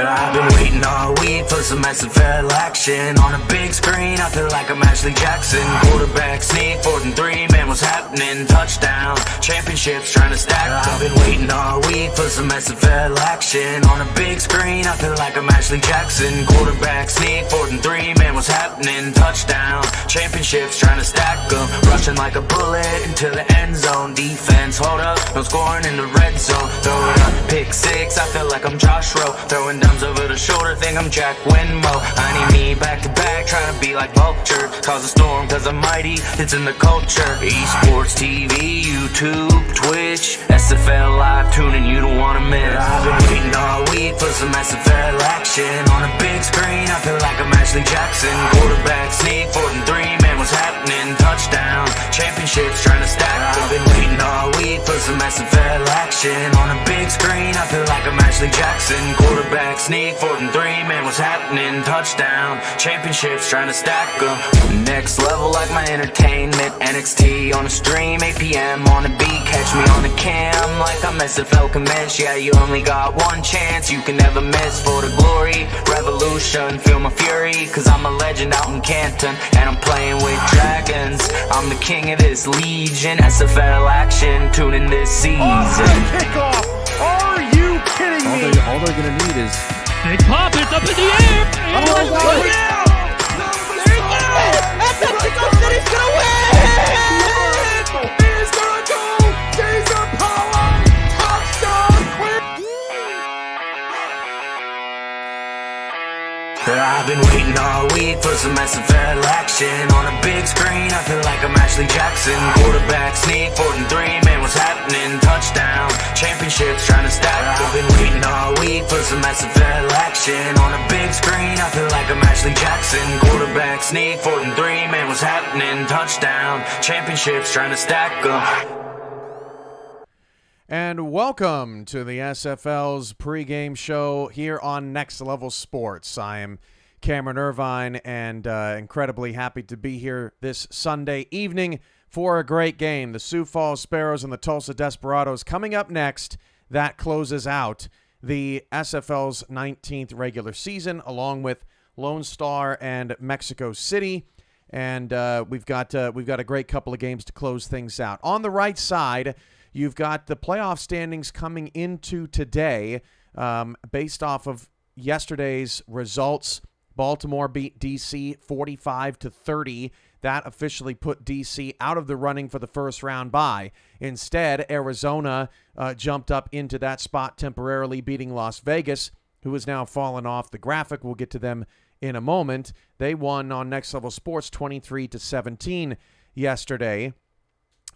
I've been waiting all week for some SFL action. On a big screen, I feel like I'm Ashley Jackson. Quarterback sneak, 4th and 3, man, what's happening? Touchdown, championships trying to stack up. I've been waiting all week for some SFL action. On a big screen, I feel like I'm Ashley Jackson. Quarterback sneak, 4th and 3, man, what's happening? Touchdown, championships trying to stack up. Rushing like a bullet into the end zone. Defense, hold up, no scoring in the red zone. Throw it up, pick 6, I feel like I'm Josh Rowe. Throwing dumbs over the shoulder, think I'm Jack Winmo. I need me back to back, trying to be like Vulture. Cause a storm, cause I'm mighty, it's in the culture. Esports TV, YouTube, Twitch, SFL live tuning, you don't wanna miss. I've been waiting all week for some SFL action. On a big screen, I feel like I'm Ashley Jackson. Quarterback sneak, 4th and 3, man, what's happening? Touchdown, championships trying to stack up. I've been waiting all week for some SFL action. On a big screen, I feel like I'm Ashley Jackson. Quarterback sneak, 4th and 3, man, what's happening? Touchdown, championships trying to stack up. Next level like my entertainment. NXT on the stream, 8 p.m. on the beat. Catch me on the cam like I'm SFL commence. Yeah, you only got one chance, you can never miss. For the glory, revolution, feel my fury. Cause I'm a legend out in Canton, and I'm playing with dragons. I'm the king of this legion. SFL action, tuning this season. Kickoff! Are you kidding me? All they're gonna need is Big pop, it's up in the air! Oh, there you go! Mexico City's gonna win! He's gonna go! Jason Power! Touchdown! I've been waiting all week for some SFL action. On a big screen, I feel like I'm Ashley Jackson. Quarterback sneak, 4th and 3, man, what's happening? Touchdown, championships trying to stack up. I've been waiting all week for some SFL action. On a big screen, I feel like I'm Ashley Jackson. Quarterback sneak, 4th and 3, man, what's happening? Touchdown, championships trying to stack up. And welcome to the SFL's pregame show here on Next Level Sports. I am Cameron Irvine, and incredibly happy to be here this Sunday evening for a great game. The Sioux Falls Sparrows and the Tulsa Desperados coming up next. That closes out the SFL's 19th regular season, along with Lone Star and Mexico City. And we've got a great couple of games to close things out. On the right side, you've got the playoff standings coming into today based off of yesterday's results. Baltimore beat D.C. 45-30. That officially put D.C. out of the running for the first round bye. Instead, Arizona jumped up into that spot temporarily, beating Las Vegas, who has now fallen off the graphic. We'll get to them in a moment. They won on Next Level Sports 23-17 yesterday.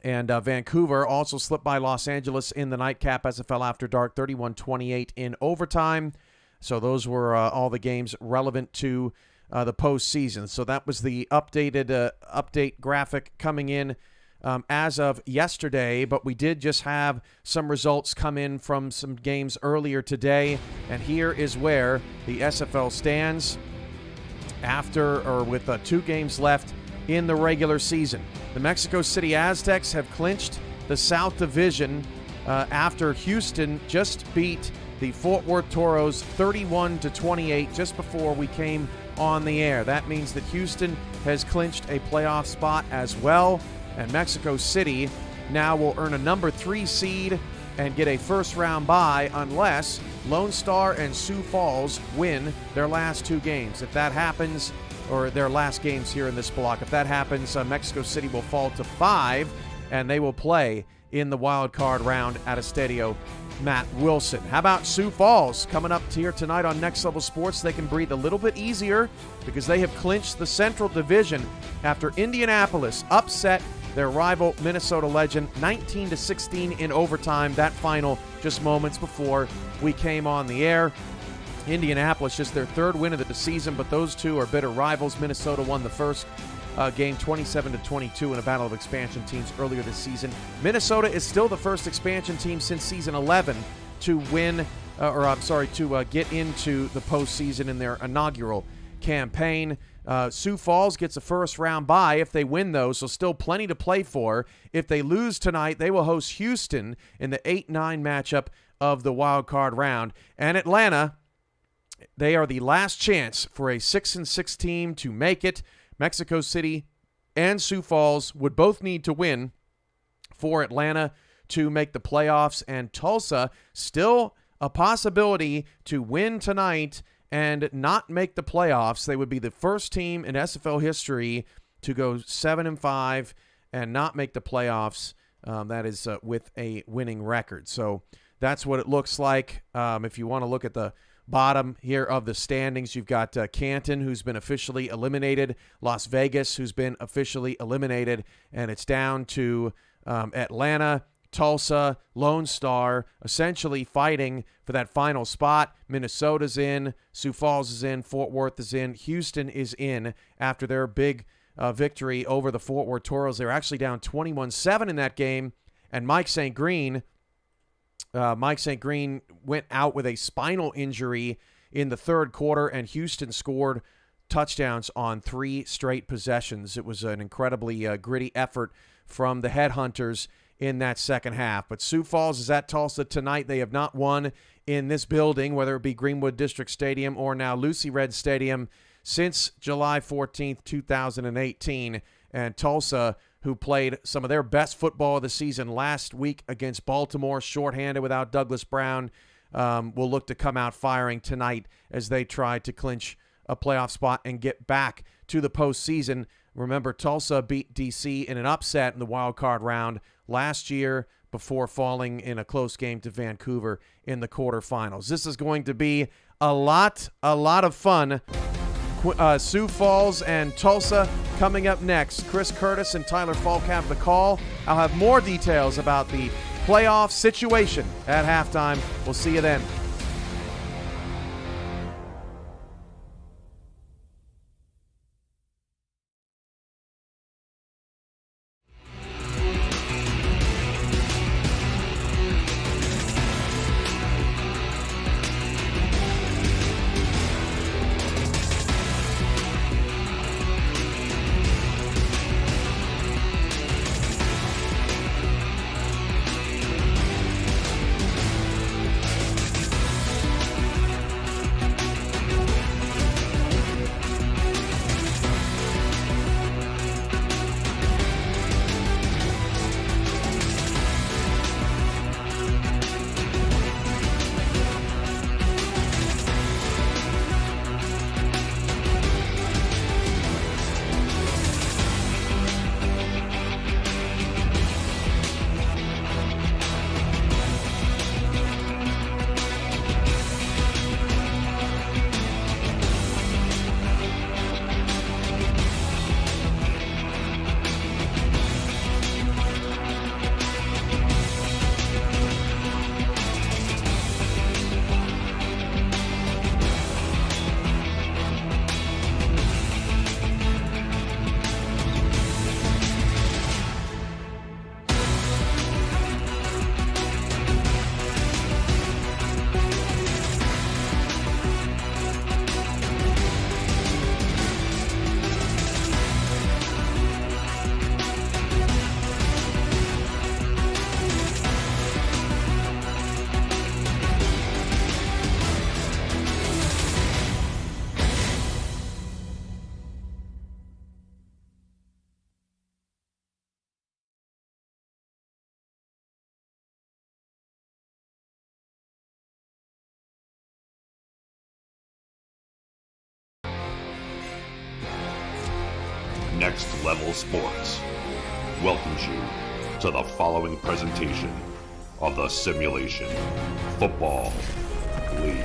And Vancouver also slipped by Los Angeles in the nightcap SFL After Dark, 31-28 in overtime. So those were all the games relevant to the postseason. So that was the updated update graphic coming in as of yesterday. But we did just have some results come in from some games earlier today. And here is where the SFL stands with 2 games left in the regular season. The Mexico City Aztecs have clinched the South Division after Houston just beat the Fort Worth Toros 31-28 just before we came on the air. That means that Houston has clinched a playoff spot as well, and Mexico City now will earn a number 3 seed and get a first-round bye unless Lone Star and Sioux Falls win their last 2 games. If that happens, or their last games here in this block. If that happens, Mexico City will fall to 5, and they will play in the wild card round at Estadio Matt Wilson. How about Sioux Falls coming up here tonight on Next Level Sports? They can breathe a little bit easier because they have clinched the Central Division after Indianapolis upset their rival Minnesota Legend 19-16 in overtime. That final just moments before we came on the air. Indianapolis, just their 3rd win of the season, but those two are bitter rivals. Minnesota won the first game 27-22 in a battle of expansion teams earlier this season. Minnesota is still the first expansion team since season 11 to win, to get into the postseason in their inaugural campaign. Sioux Falls gets a first-round bye if they win, though, so still plenty to play for. If they lose tonight, they will host Houston in the 8-9 matchup of the wild card round. And Atlanta They are the last chance for a 6-6 team to make it. Mexico City and Sioux Falls would both need to win for Atlanta to make the playoffs, and Tulsa still a possibility to win tonight and not make the playoffs. They would be the first team in SFL history to go 7-5 and not make the playoffs. That is with a winning record. So that's what it looks like. If you want to look at the bottom here of the standings, you've got Canton, who's been officially eliminated, Las Vegas, who's been officially eliminated, and it's down to Atlanta, Tulsa, Lone Star, essentially fighting for that final spot. Minnesota's in, Sioux Falls is in, Fort Worth is in, Houston is in after their big victory over the Fort Worth Toros. They were actually down 21-7 in that game, and Mike St. Green went out with a spinal injury in the third quarter, and Houston scored touchdowns on 3 straight possessions. It was an incredibly gritty effort from the Headhunters in that second half. But Sioux Falls is at Tulsa tonight. They have not won in this building, whether it be Greenwood District Stadium or now Lucy Red Stadium, since July 14th, 2018. And Tulsa, who played some of their best football of the season last week against Baltimore, shorthanded without Douglas Brown, will look to come out firing tonight as they try to clinch a playoff spot and get back to the postseason. Remember, Tulsa beat DC in an upset in the wild card round last year before falling in a close game to Vancouver in the quarterfinals. This is going to be a lot of fun. Sioux Falls and Tulsa coming up next. Chris Curtis and Tyler Falk have the call. I'll have more details about the playoff situation at halftime. We'll see you then. Next Level Sports welcomes you to the following presentation of the Simulation Football League.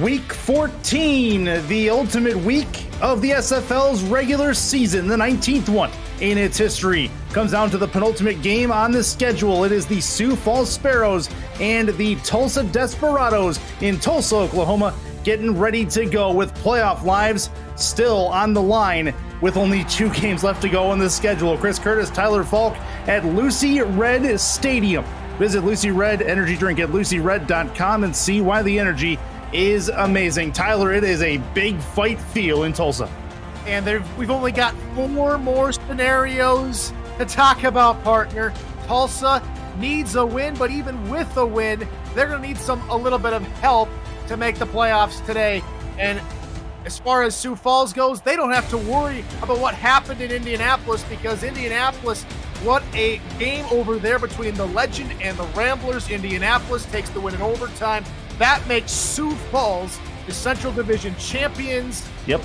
Week 14, the ultimate week of the SFL's regular season, the 19th one in its history. Comes down to the penultimate game on the schedule. It is the Sioux Falls Sparrows and the Tulsa Desperados in Tulsa, Oklahoma, getting ready to go with playoff lives still on the line with only 2 games left to go on the schedule. Chris Curtis, Tyler Falk at Lucy Red Stadium. Visit Lucy Red Energy Drink at lucyred.com and see why the energy is amazing. Tyler, it is a big fight feel in Tulsa. And we've only got 4 more scenarios to talk about, partner. Tulsa needs a win, but even with a win, they're going to need a little bit of help to make the playoffs today. And as far as Sioux Falls goes, they don't have to worry about what happened in Indianapolis, because Indianapolis, what a game over there between the Legend and the Ramblers. Indianapolis takes the win in overtime. That makes Sioux Falls the Central Division champions. Yep.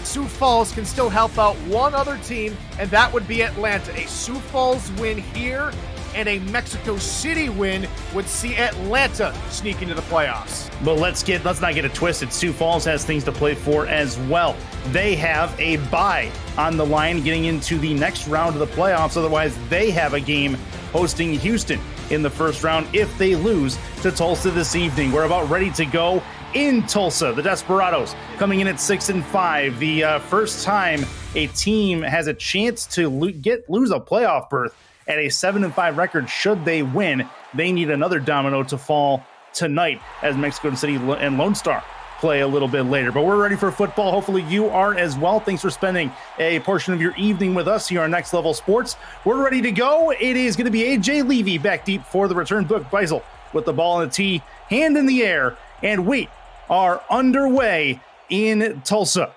Sioux Falls can still help out one other team, and that would be Atlanta. A Sioux Falls win here and a Mexico City win would see Atlanta sneak into the playoffs. But let's not get it twisted. Sioux Falls has things to play for as well. They have a bye on the line getting into the next round of the playoffs. Otherwise, they have a game hosting Houston in the first round if they lose to Tulsa this evening. We're about ready to go in Tulsa. The Desperados coming in at 6-5. The first time a team has a chance to lose a playoff berth at a 7-5 record. Should they win, they need another domino to fall tonight as Mexico City and Lone Star play a little bit later. But we're ready for football. Hopefully you are as well. Thanks for spending a portion of your evening with us here on Next Level Sports. We're ready to go. It is going to be AJ Levy back deep for the return. Book Beisel with the ball in the tee, hand in the air, and we are underway in Tulsa.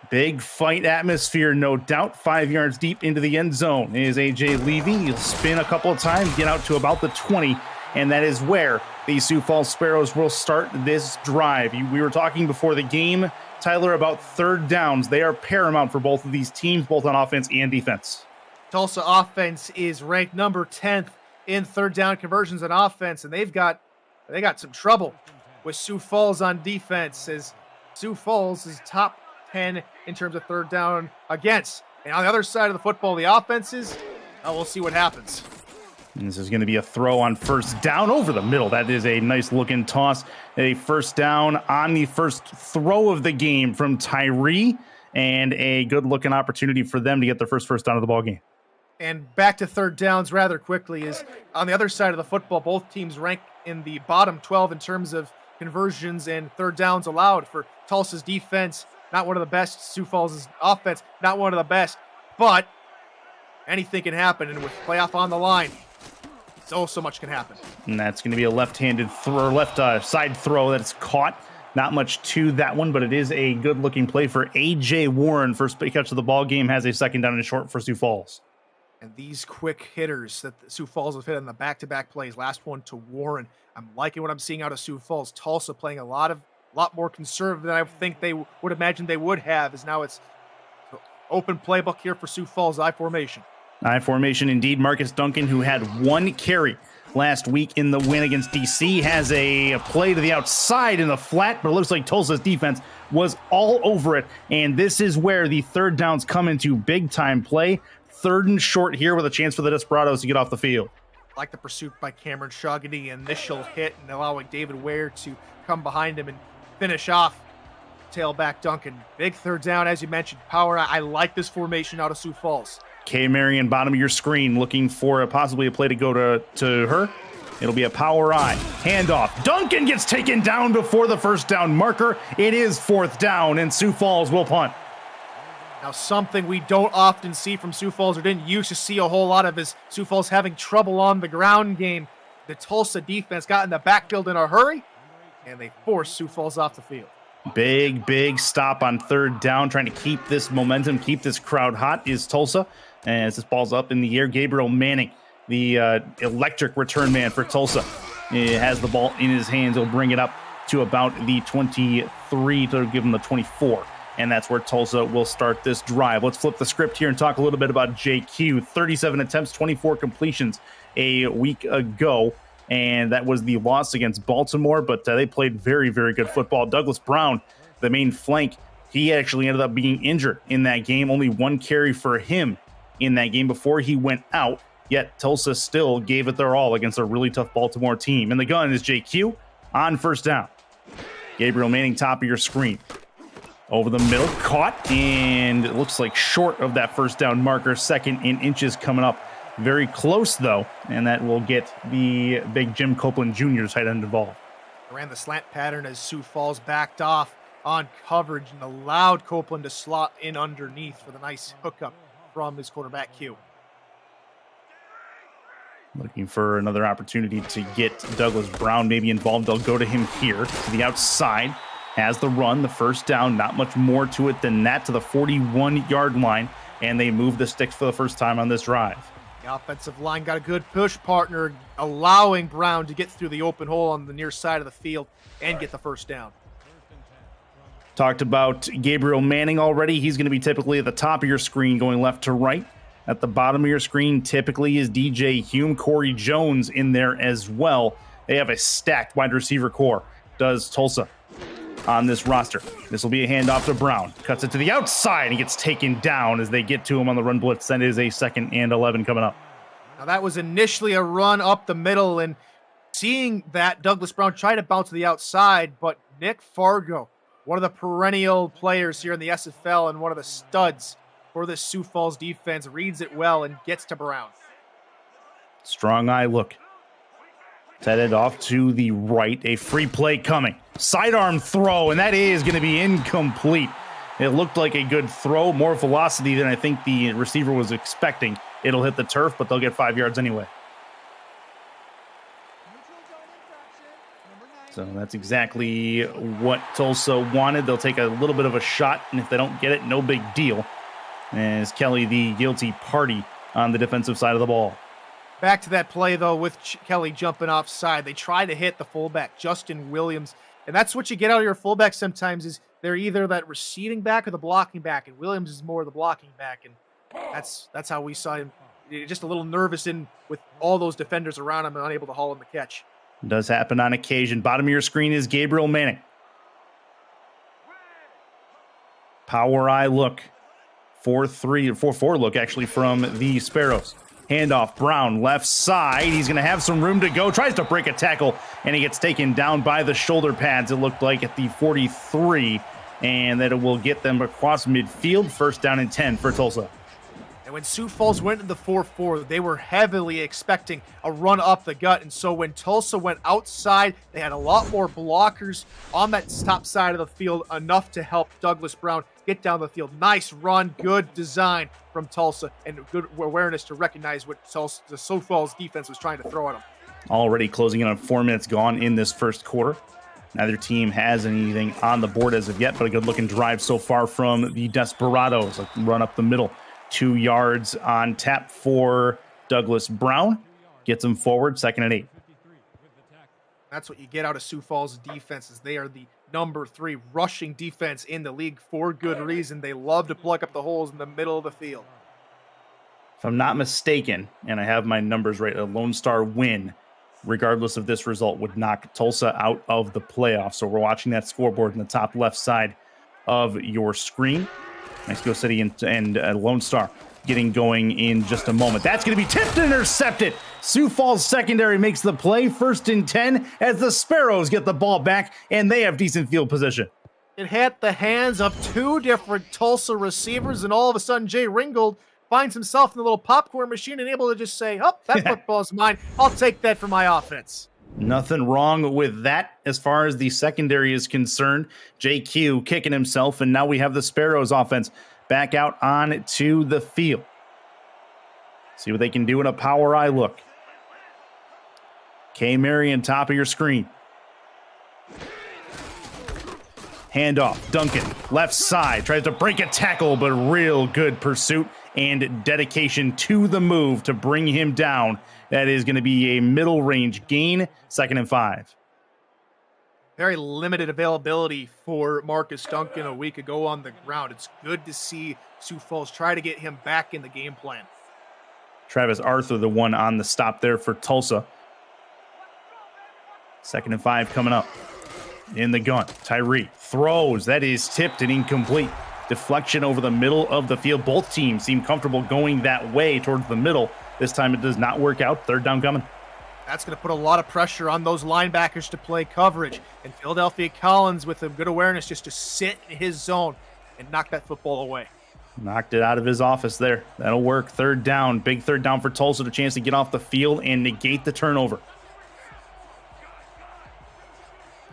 Big fight atmosphere, no doubt. 5 yards deep into the end zone is AJ Levy. He'll spin a couple of times, get out to about the 20, and that is where the Sioux Falls Sparrows will start this drive. We were talking before the game, Tyler, about third downs. They are paramount for both of these teams, both on offense and defense. Tulsa offense is ranked number 10th in third down conversions on offense, and they got some trouble with Sioux Falls on defense, as Sioux Falls is top 10 in terms of third down against. And on the other side of the football, the offenses, we'll see what happens. And this is going to be a throw on first down over the middle. That is a nice looking toss. A first down on the first throw of the game from Tyree, and a good looking opportunity for them to get their first down of the ball game. And back to third downs rather quickly is on the other side of the football, both teams rank in the bottom 12 in terms of conversions and third downs allowed. For Tulsa's defense, not one of the best. Sioux Falls' offense, not one of the best. But anything can happen, and with playoff on the line, so much can happen. And that's going to be a left-handed left side throw that's caught. Not much to that one, but it is a good-looking play for A.J. Warren. First catch of the ball game, has a second down and short for Sioux Falls. And these quick hitters that Sioux Falls have hit on the back-to-back plays, last one to Warren. I'm liking what I'm seeing out of Sioux Falls. Tulsa playing a lot more conservative than I think they would imagine they would have, as now it's open playbook here for Sioux Falls, I formation. I formation indeed. Marcus Duncan, who had one carry last week in the win against DC, has a play to the outside in the flat, but it looks like Tulsa's defense was all over it. And this is where the third downs come into big time play. Third and short here with a chance for the Desperados to get off the field. Like the pursuit by Cameron Shaw, getting the initial hit and allowing David Ware to come behind him and finish off tailback Duncan. Big third down, as you mentioned. Power. I like this formation out of Sioux Falls. Kay Marion, bottom of your screen, looking for possibly a play to go to her. It'll be a power eye. Handoff. Duncan gets taken down before the first down marker. It is fourth down, and Sioux Falls will punt. Now, something we don't often see from Sioux Falls, or didn't used to see a whole lot of, is Sioux Falls having trouble on the ground game. The Tulsa defense got in the backfield in a hurry, and they forced Sioux Falls off the field. Big stop on third down, trying to keep this momentum, keep this crowd hot is Tulsa. As this ball's up in the air, Gabriel Manning, the electric return man for Tulsa, has the ball in his hands. He'll bring it up to about the 23 to give him the 24. And that's where Tulsa will start this drive. Let's flip the script here and talk a little bit about JQ. 37 attempts, 24 completions a week ago. And that was the loss against Baltimore, but they played very, very good football. Douglas Brown, the main flank, he actually ended up being injured in that game. Only one carry for him in that game before he went out. Yet Tulsa still gave it their all against a really tough Baltimore team. And the gun is JQ on first down. Gabriel Manning, top of your screen. Over the middle, caught, and it looks like short of that first down marker. Second in inches coming up. Very close, though, and that will get the big Jim Copeland Jr. tight end involved. Ran the slant pattern as Sioux Falls backed off. on coverage and allowed Copeland to slot in underneath for the nice hookup from his quarterback Q. Looking for another opportunity to get Douglas Brown maybe involved. They'll go to him here to the outside. Has the run, the first down, not much more to it than that, to the 41-yard line, and they move the sticks for the first time on this drive. The offensive line got a good push partner, allowing Brown to get through the open hole on the near side of the field and get the first down. Talked about Gabriel Manning already. He's going to be typically at the top of your screen going left to right. At the bottom of your screen typically is DJ Hume, Corey Jones in there as well. They have a stacked wide receiver core, does Tulsa, on this roster. This will be a handoff to Brown. Cuts it to the outside and gets taken down as they get to him on the run blitz. That is a 2nd and 11 coming up. Now that was initially a run up the middle, and seeing that, Douglas Brown tried to bounce to the outside, but Nick Fargo, one of the perennial players here in the SFL and one of the studs for this Sioux Falls defense, reads it well and gets to Brown. Strong eye look. Headed off to the right. A free play coming. Sidearm throw, and that is going to be incomplete. It looked like a good throw, more velocity than I think the receiver was expecting. It'll hit the turf, but they'll get 5 yards anyway. So that's exactly what Tulsa wanted. They'll take a little bit of a shot, and if they don't get it, no big deal. As Kelly, the guilty party on the defensive side of the ball. Back to that play, though, with Kelly jumping offside. They try to hit the fullback, Justin Williams. And that's what you get out of your fullback sometimes, is they're either that receiving back or the blocking back. And Williams is more the blocking back. And that's how we saw him, just a little nervous in with all those defenders around him and unable to haul in the catch. It does happen on occasion. Bottom of your screen is Gabriel Manning. Power eye look. 4-4 look, actually, from the Sparrows. Handoff, Brown, left side. He's going to have some room to go. Tries to break a tackle, and he gets taken down by the shoulder pads, it looked like, at the 43. And that it will get them across midfield. 1st down and 10 for Tulsa. And when Sioux Falls went into the 4-4, they were heavily expecting a run up the gut. And so when Tulsa went outside, they had a lot more blockers on that top side of the field, enough to help Douglas Brown get down the field. Nice run, good design from Tulsa, and good awareness to recognize what the Sioux Falls defense was trying to throw at them. Already closing in on 4 minutes gone in this first quarter. Neither team has anything on the board as of yet, but a good-looking drive so far from the Desperados. A run up the middle. 2 yards on tap for Douglas Brown. Gets him forward, 2nd and 8. That's what you get out of Sioux Falls defenses. They are the number 3 rushing defense in the league for good reason. They love to plug up the holes in the middle of the field. If I'm not mistaken, and I have my numbers right, a Lone Star win, regardless of this result, would knock Tulsa out of the playoffs. So we're watching that scoreboard in the top left side of your screen. Mexico City and Lone Star getting going in just a moment. That's going to be tipped and intercepted. Sioux Falls secondary makes the play. 1st and 10 as the Sparrows get the ball back, and they have decent field position. It hit the hands of 2 different Tulsa receivers, and all of a sudden Jay Ringgold finds himself in the little popcorn machine and able to just say, oh, that football's mine. I'll take that for my offense. Nothing wrong with that as far as the secondary is concerned. JQ kicking himself, and now we have the Sparrows offense back out on to the field. See what they can do in a power eye look. K. Marion, top of your screen. Handoff, Duncan, left side, tries to break a tackle, but real good pursuit and dedication to the move to bring him down. That is going to be a middle range gain, 2nd and 5. Very limited availability for Marcus Duncan a week ago on the ground. It's good to see Sioux Falls try to get him back in the game plan. Travis Arthur, the one on the stop there for Tulsa. 2nd and 5 coming up. In the gun, Tyree throws. That is tipped and incomplete. Deflection over the middle of the field. Both teams seem comfortable going that way towards the middle. This time it does not work out. 3rd down coming. That's going to put a lot of pressure on those linebackers to play coverage. And Philadelphia Collins, with a good awareness, just to sit in his zone and knock that football away. Knocked it out of his office there. That'll work. 3rd down. Big 3rd down for Tulsa. A chance to get off the field and negate the turnover.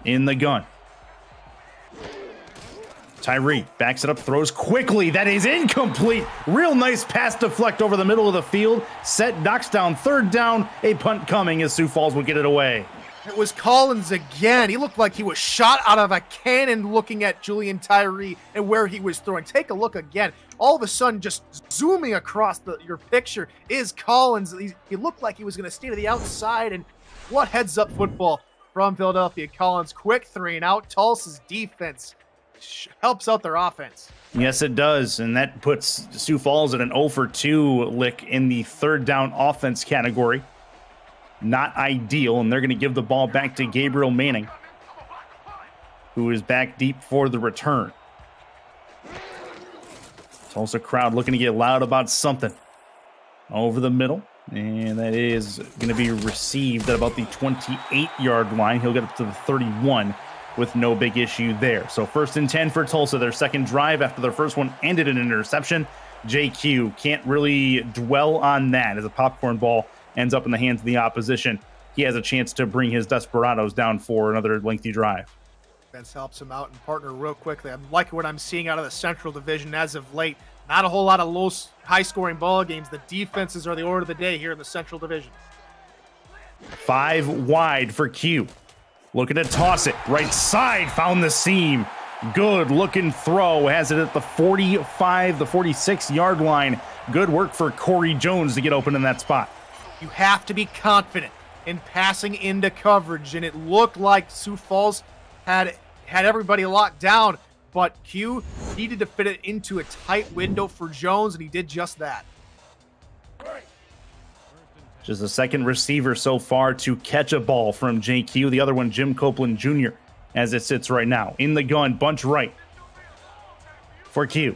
In the gun. Tyree backs it up, throws quickly. That is incomplete. Real nice pass deflect over the middle of the field. Set, knocks down, third down. A punt coming as Sioux Falls will get it away. It was Collins again. He looked like he was shot out of a cannon looking at Julian Tyree and where he was throwing. Take a look again. All of a sudden, just zooming across your picture is Collins. He looked like he was going to stay to the outside. And what heads-up football from Philadelphia. Collins, quick 3-and-out. Tulsa's defense helps out their offense. Yes, it does. And that puts Sioux Falls at an 0-for-2 lick in the third down offense category. Not ideal, and they're going to give the ball back to Gabriel Manning, who is back deep for the return. Tulsa crowd looking to get loud about something. Over the middle, and that is going to be received at about the 28-yard line. He'll get up to the 31 with no big issue there. So 1st and 10 for Tulsa, their second drive after their first one ended in an interception. JQ can't really dwell on that as a popcorn ball ends up in the hands of the opposition. He has a chance to bring his Desperados down for another lengthy drive. Defense helps him out and partner real quickly. I'm liking what I'm seeing out of the Central Division as of late. Not a whole lot of high-scoring ball games. The defenses are the order of the day here in the Central Division. 5 wide for Q. Looking to toss it. Right side, found the seam. Good looking throw. Has it at the 45, the 46-yard line. Good work for Corey Jones to get open in that spot. You have to be confident in passing into coverage, and it looked like Sioux Falls had everybody locked down, but Q needed to fit it into a tight window for Jones, and he did just that. Just the second receiver so far to catch a ball from JQ. The other one, Jim Copeland Jr., as it sits right now. In the gun, bunch right for Q.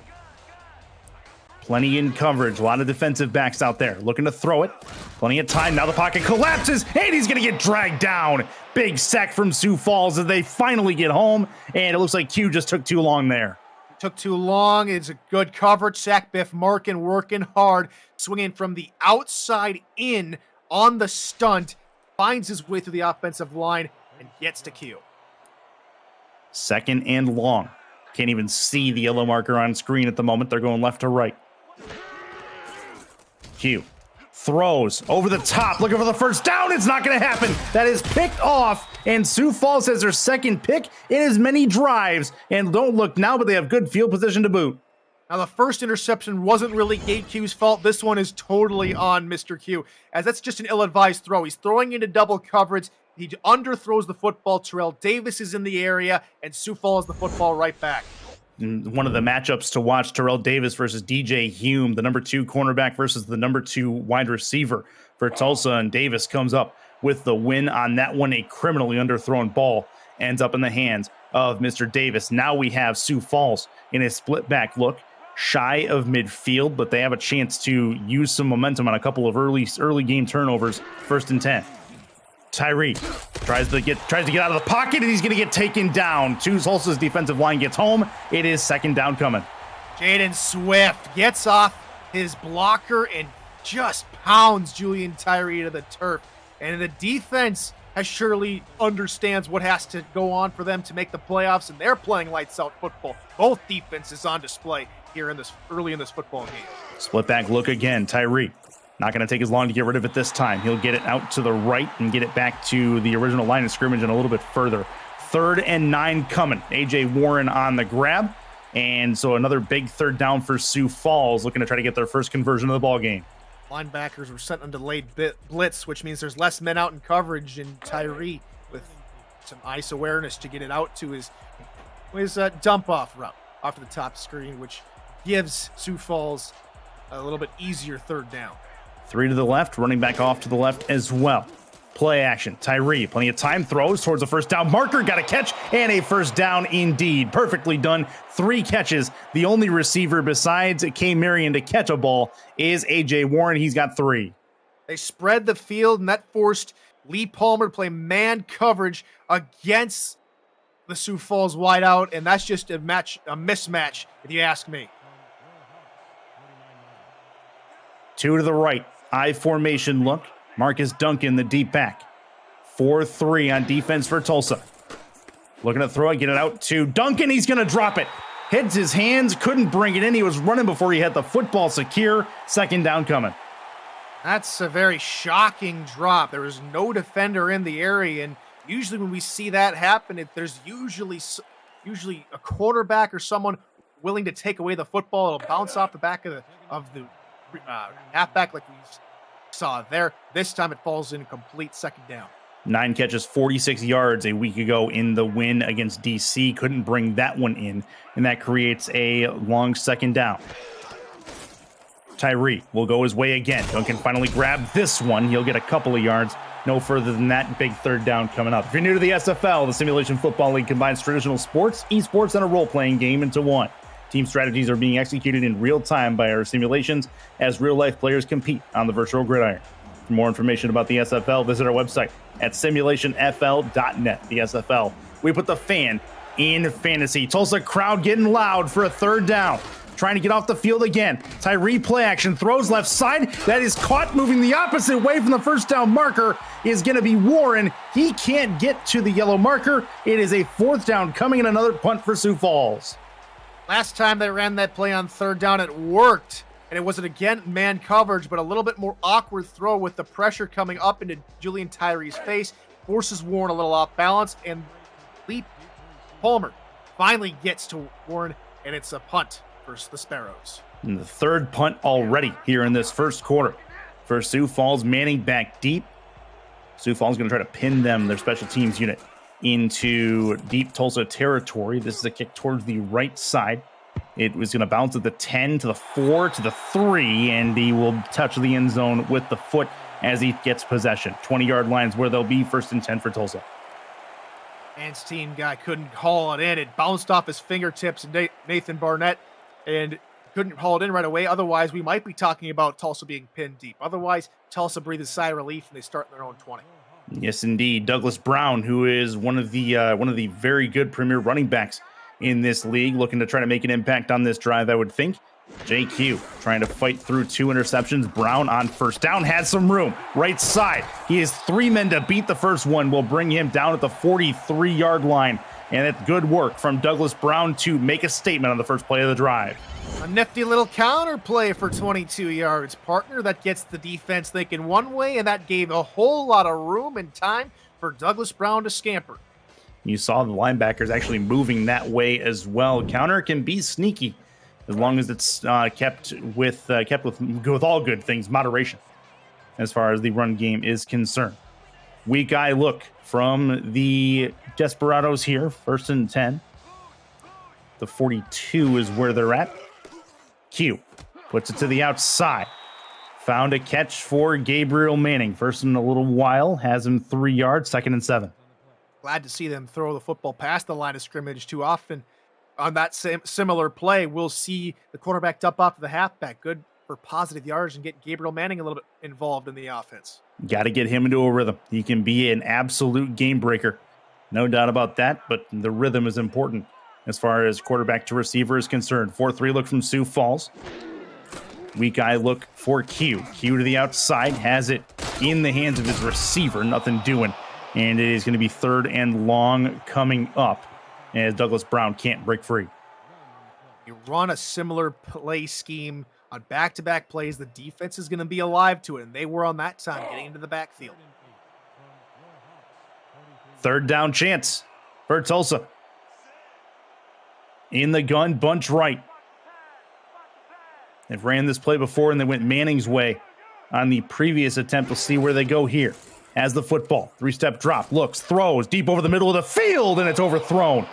Plenty in coverage. A lot of defensive backs out there looking to throw it. Plenty of time. Now the pocket collapses, and he's going to get dragged down. Big sack from Sioux Falls as they finally get home, and it looks like Q just took too long there. Took too long. It's a good coverage. Sack Biff Markin working hard, swinging from the outside in on the stunt, finds his way through the offensive line, and gets to Q. 2nd and long. Can't even see the yellow marker on screen at the moment. They're going left to right. Q throws over the top, looking for the first down. It's not going to happen. That is picked off, and Sioux Falls has their second pick in as many drives. And don't look now, but they have good field position to boot. Now, the first interception wasn't really Gate Q's fault. This one is totally on Mr. Q, as that's just an ill-advised throw. He's throwing into double coverage. He underthrows the football. Terrell Davis is in the area, and Sioux Falls the football right back. One of the matchups to watch, Terrell Davis versus DJ Hume, the number 2 cornerback versus the number 2 wide receiver for Tulsa, and Davis comes up with the win on that one. A criminally underthrown ball ends up in the hands of Mr. Davis. Now we have Sioux Falls in a split back look, shy of midfield, but they have a chance to use some momentum on a couple of early game turnovers. 1st and 10. Tyree tries to get out of the pocket, and he's going to get taken down. Tulsa's defensive line gets home. It is 2nd down coming. Jaden Swift gets off his blocker and just pounds Julian Tyree to the turf. And the defense surely understands what has to go on for them to make the playoffs, and they're playing lights out football. Both defenses on display here early in this football game. Split back look again. Tyree. Not going to take as long to get rid of it this time. He'll get it out to the right and get it back to the original line of scrimmage and a little bit further. 3rd and 9 coming. A.J. Warren on the grab. And so another big 3rd down for Sioux Falls, looking to try to get their first conversion of the ball game. Linebackers were sent on delayed blitz, which means there's less men out in coverage, and Tyree with some ice awareness to get it out to his dump-off route off to the top screen, which gives Sioux Falls a little bit easier 3rd down. 3 to the left, running back off to the left as well. Play action. Tyree, plenty of time, throws towards the first down marker, got a catch, and a 1st down indeed. Perfectly done. 3 catches. The only receiver besides K. Marion to catch a ball is A.J. Warren. He's got 3. They spread the field, and that forced Lee Palmer to play man coverage against the Sioux Falls wideout, and that's just a mismatch, if you ask me. 2 to the right. I formation look. Marcus Duncan, the deep back. 4-3 on defense for Tulsa. Looking to throw it, get it out to Duncan. He's going to drop it. hits his hands, couldn't bring it in. He was running before he had the football secure. Second down coming. That's a very shocking drop. There was no defender in the area, and usually when we see that happen, there's usually a quarterback or someone willing to take away the football. It'll bounce off the back of the halfback like we saw there. This time it falls in complete second down. 9 catches, 46 yards a week ago in the win against DC. Couldn't bring that one in, and that creates a long second down. Tyree will go his way again. Duncan finally grabbed this one. He'll get a couple of yards. No further than that. Big third down coming up. If you're new to the SFL, the Simulation Football League combines traditional sports, esports, and a role-playing game into one. Team strategies are being executed in real time by our simulations as real-life players compete on the virtual gridiron. For more information about the SFL, visit our website at simulationfl.net. The SFL, we put the fan in fantasy. Tulsa crowd getting loud for a third down. Trying to get off the field again. Tyree play action, throws left side. That is caught, moving the opposite way from the first down marker is going to be Warren. He can't get to the yellow marker. It is a fourth down coming, and another punt for Sioux Falls. Last time they ran that play on third down, it worked. And it wasn't, again, man coverage, but a little bit more awkward throw with the pressure coming up into Julian Tyree's face. Forces Warren a little off balance, and Lee Palmer finally gets to Warren, and it's a punt for the Sparrows. And the third punt already here in this first quarter for Sioux Falls. Manning back deep. Sioux Falls going to try to pin them, their special teams unit, into deep Tulsa territory. This is a kick towards the right side. It was going to bounce at the 10 to the 4 to the 3, and he will touch the end zone with the foot as he gets possession. 20-yard lines where they'll be, 1st and 10 for Tulsa. Man's team guy couldn't haul it in. It bounced off his fingertips, Nathan Barnett, and couldn't haul it in right away. Otherwise, we might be talking about Tulsa being pinned deep. Otherwise, Tulsa breathes a sigh of relief, and they start in their own 20. Yes, indeed. Douglas Brown, who is one of the very good premier running backs in this league, looking to try to make an impact on this drive, I would think. JQ trying to fight through 2 interceptions. Brown on first down had some room. Right side. He has 3 men to beat the first one. Will bring him down at the 43-yard line. And it's good work from Douglas Brown to make a statement on the first play of the drive. A nifty little counter play for 22 yards, partner. That gets the defense thinking one way, and that gave a whole lot of room and time for Douglas Brown to scamper. You saw the linebackers actually moving that way as well. Counter can be sneaky as long as it's kept with all good things, moderation, as far as the run game is concerned. Weak eye look from the Desperados here. 1st and 10. The 42 is where they're at. Q puts it to the outside. Found a catch for Gabriel Manning. First in a little while. Has him 3 yards. 2nd and 7. Glad to see them throw the football past the line of scrimmage too often. On that similar play, we'll see the quarterback dump off to the halfback. Good for positive yards and get Gabriel Manning a little bit involved in the offense. Got to get him into a rhythm. He can be an absolute game breaker. No doubt about that, but the rhythm is important as far as quarterback to receiver is concerned. 4-3 look from Sioux Falls. Weak eye look for Q. Q to the outside, has it in the hands of his receiver. Nothing doing. And it is going to be 3rd and long coming up as Douglas Brown can't break free. You run a similar play scheme on back-to-back plays, the defense is going to be alive to it, and they were on that time getting into the backfield. 3rd down chance for Tulsa. In the gun, bunch right. They've ran this play before, and they went Manning's way on the previous attempt. We'll see where they go here. As the football, 3-step drop, looks, throws deep over the middle of the field, and it's overthrown.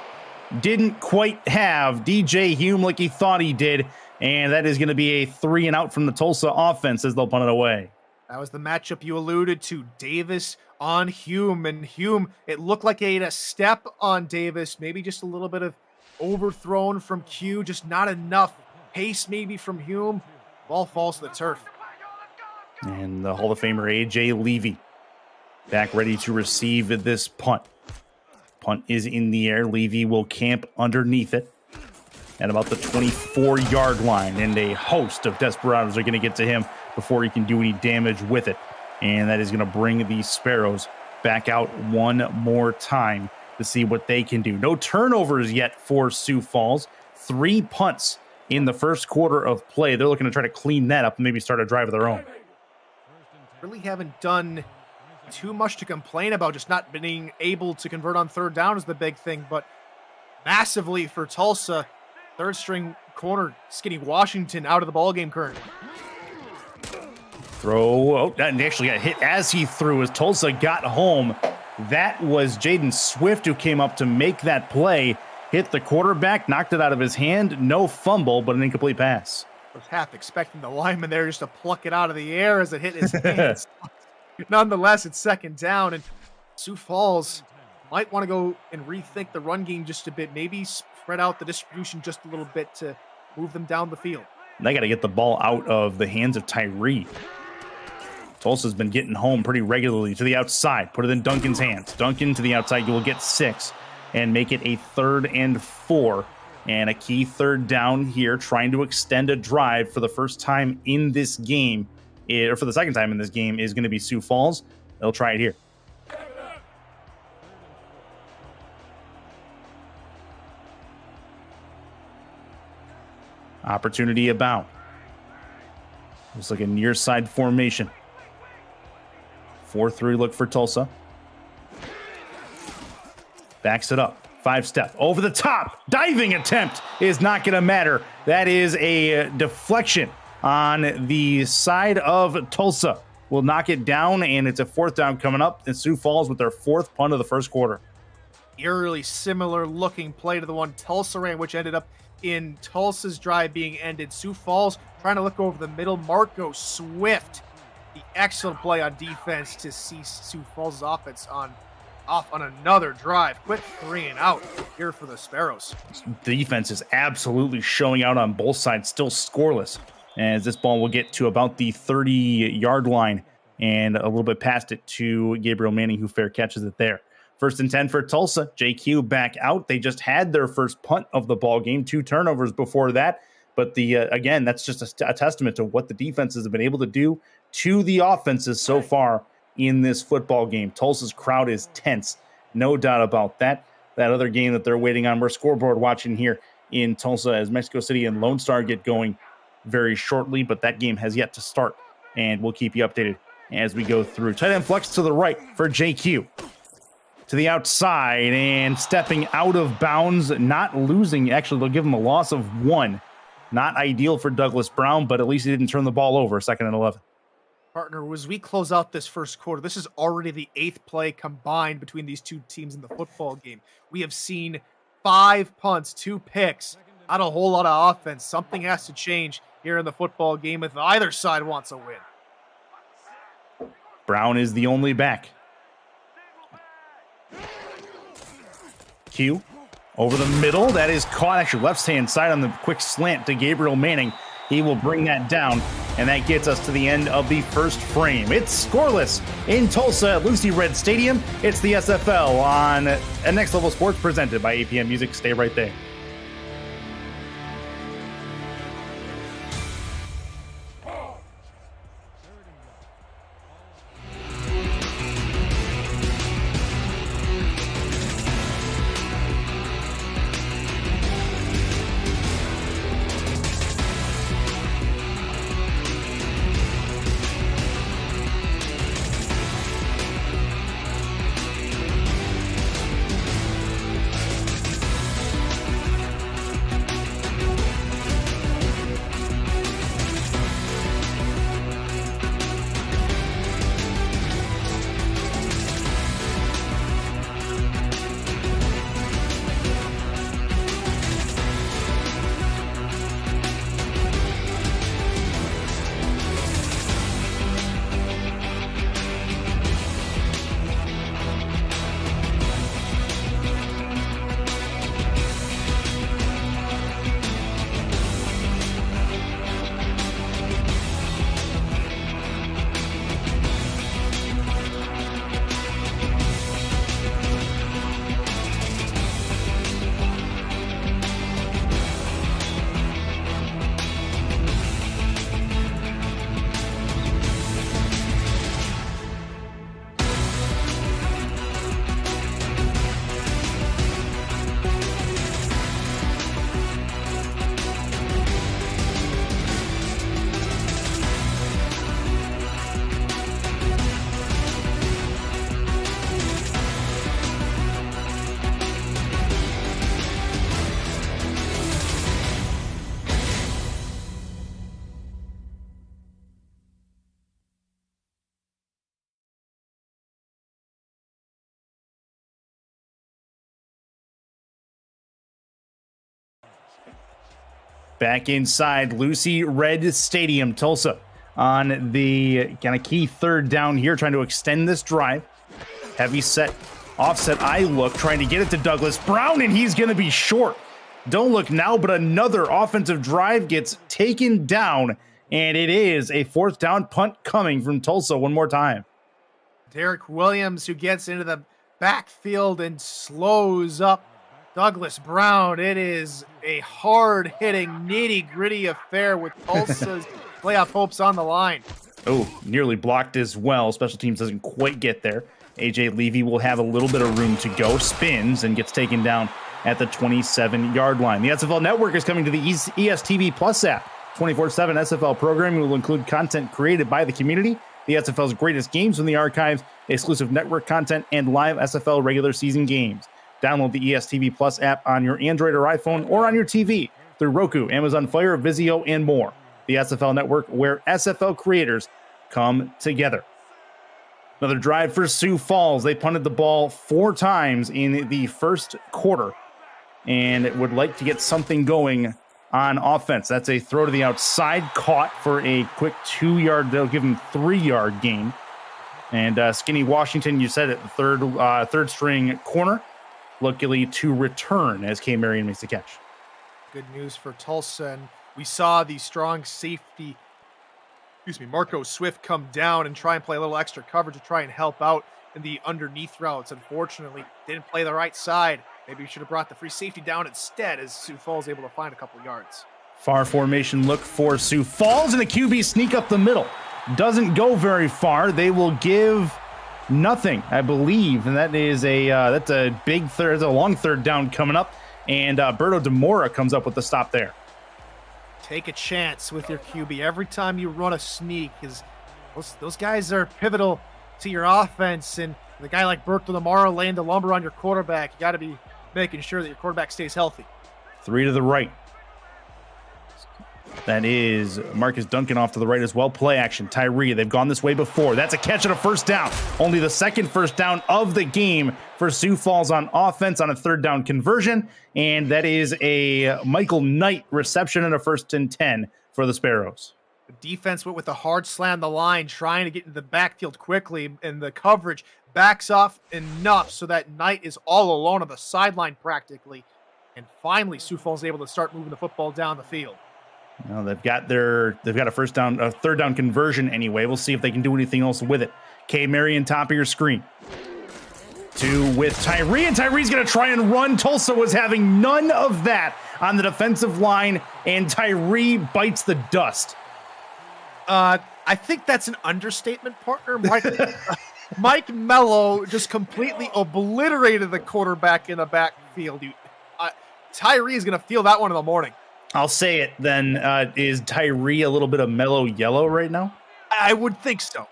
Didn't quite have DJ Hume like he thought he did, and that is going to be a 3 and out from the Tulsa offense as they'll punt it away. That was the matchup you alluded to, Davis on Hume, and Hume, it looked like he had a step on Davis, maybe just a little bit of overthrown from Q, just not enough pace maybe from Hume. Ball falls to the turf. And the Hall of Famer A.J. Levy back ready to receive this punt. Punt is in the air. Levy will camp underneath it at about the 24-yard line, and a host of Desperados are going to get to him before he can do any damage with it. And that is going to bring the Sparrows back out one more time to see what they can do. No turnovers yet for Sioux Falls. 3 punts in the first quarter of play. They're looking to try to clean that up and maybe start a drive of their own. Really haven't done too much to complain about. Just not being able to convert on third down is the big thing, but massively for Tulsa, third string corner Skinny Washington out of the ballgame currently. That actually got hit as he threw as Tulsa got home. That was Jaden Swift who came up to make that play, hit the quarterback, knocked it out of his hand. No fumble, but an incomplete pass. I was half expecting the lineman there just to pluck it out of the air as it hit his hands. Nonetheless, it's second down, and Sioux Falls might want to go and rethink the run game just a bit, maybe spread out the distribution just a little bit to move them down the field. They got to get the ball out of the hands of Tyree. Tulsa's been getting home pretty regularly to the outside. Put it in Duncan's hands. Duncan to the outside. You will get 6 and make it a 3rd and 4. And a key third down here, trying to extend a drive for the first time in this game, or for the second time in this game, is going to be Sioux Falls. They'll try it here. Opportunity abound. Looks like a near side formation. 4-3 look for Tulsa. Backs it up. 5-step. Over the top. Diving attempt is not going to matter. That is a deflection on the side of Tulsa. Will knock it down, and it's a 4th down coming up. And Sioux Falls with their 4th punt of the first quarter. Eerily similar looking play to the one Tulsa ran, which ended up in Tulsa's drive being ended. Sioux Falls trying to look over the middle. Marco Swift, the excellent play on defense to see Sioux Falls' offense off on another drive. Quick 3 and out here for the Sparrows. The defense is absolutely showing out on both sides, still scoreless, as this ball will get to about the 30-yard line and a little bit past it to Gabriel Manning, who fair catches it there. 1st and 10 for Tulsa. JQ back out. They just had their first punt of the ball game, 2 turnovers before that. But again, that's just a testament to what the defenses have been able to do to the offenses so far in this football game. Tulsa's crowd is tense, no doubt about that. That other game that they're waiting on, we're scoreboard watching here in Tulsa as Mexico City and Lone Star get going very shortly, but that game has yet to start, and we'll keep you updated as we go through. Tight end flex to the right for JQ. To the outside and stepping out of bounds, not losing. Actually, they'll give him a loss of 1. Not ideal for Douglas Brown, but at least he didn't turn the ball over. 2nd and 11. Partner, as we close out this first quarter, this is already the 8th play combined between these two teams in the football game. We have seen 5 punts, 2 picks, not a whole lot of offense. Something has to change here in the football game if either side wants a win. Brown is the only back. Q over the middle. That is caught, actually left-hand side on the quick slant to Gabriel Manning. He will bring that down, and that gets us to the end of the first frame. It's scoreless in Tulsa at Lucy Red Stadium. It's the SFL on Next Level Sports presented by APM Music. Stay right there. Back inside Lucy Red Stadium, Tulsa on the kind of key third down here, trying to extend this drive. Heavy set, offset eye look, trying to get it to Douglas Brown, and he's going to be short. Don't look now, but another offensive drive gets taken down, and it is a 4th down punt coming from Tulsa one more time. Derek Williams, who gets into the backfield and slows up Douglas Brown. It is a hard-hitting, nitty-gritty affair with Tulsa's playoff hopes on the line. Oh, nearly blocked as well. Special teams doesn't quite get there. AJ Levy will have a little bit of room to go, spins, and gets taken down at the 27-yard line. The SFL Network is coming to the ESTV Plus app. 24/7 SFL programming will include content created by the community, the SFL's greatest games from the archives, exclusive network content, and live SFL regular season games. Download the ESTV Plus app on your Android or iPhone or on your TV through Roku, Amazon Fire, Vizio, and more. The SFL Network, where SFL creators come together. Another drive for Sioux Falls. They punted the ball 4 times in the first quarter and would like to get something going on offense. That's a throw to the outside, caught for a quick 2-yard. They'll give him 3-yard gain. And Skinny Washington, you said it, the third string corner, luckily to return as K. Marion makes the catch. Good news for Tulsa. And we saw the strong safety, Marco Swift come down and try and play a little extra coverage to try and help out in the underneath routes. Unfortunately, didn't play the right side. Maybe we should have brought the free safety down instead, as Sioux Falls able to find a couple yards. Far formation look for Sioux Falls, and the QB sneak up the middle. Doesn't go very far. They will give nothing, I believe, and that is that's a big third, that's a long third down coming up, and Berto DeMora comes up with the stop there. Take a chance with your QB every time you run a sneak, because those guys are pivotal to your offense, and the guy like Berto DeMora laying the lumber on your quarterback, you got to be making sure that your quarterback stays healthy. 3 to the right. That is Marcus Duncan off to the right as well. Play action. Tyree, they've gone this way before. That's a catch and a first down. Only the second first down of the game for Sioux Falls on offense on a 3rd down conversion. And that is a Michael Knight reception and a 1st and 10 for the Sparrows. The defense went with a hard slam the line, trying to get into the backfield quickly, and the coverage backs off enough so that Knight is all alone on the sideline practically. And finally, Sioux Falls is able to start moving the football down the field. Well, they've got a 3rd down conversion anyway. We'll see if they can do anything else with it. K. Marion, top of your screen. 2 with Tyree, and Tyree's going to try and run. Tulsa was having none of that on the defensive line, and Tyree bites the dust. I think that's an understatement, partner. Mike Mello just completely obliterated the quarterback in the backfield. Tyree is going to feel that one in the morning. I'll say it then. Is Tyree a little bit of mellow yellow right now? I would think so.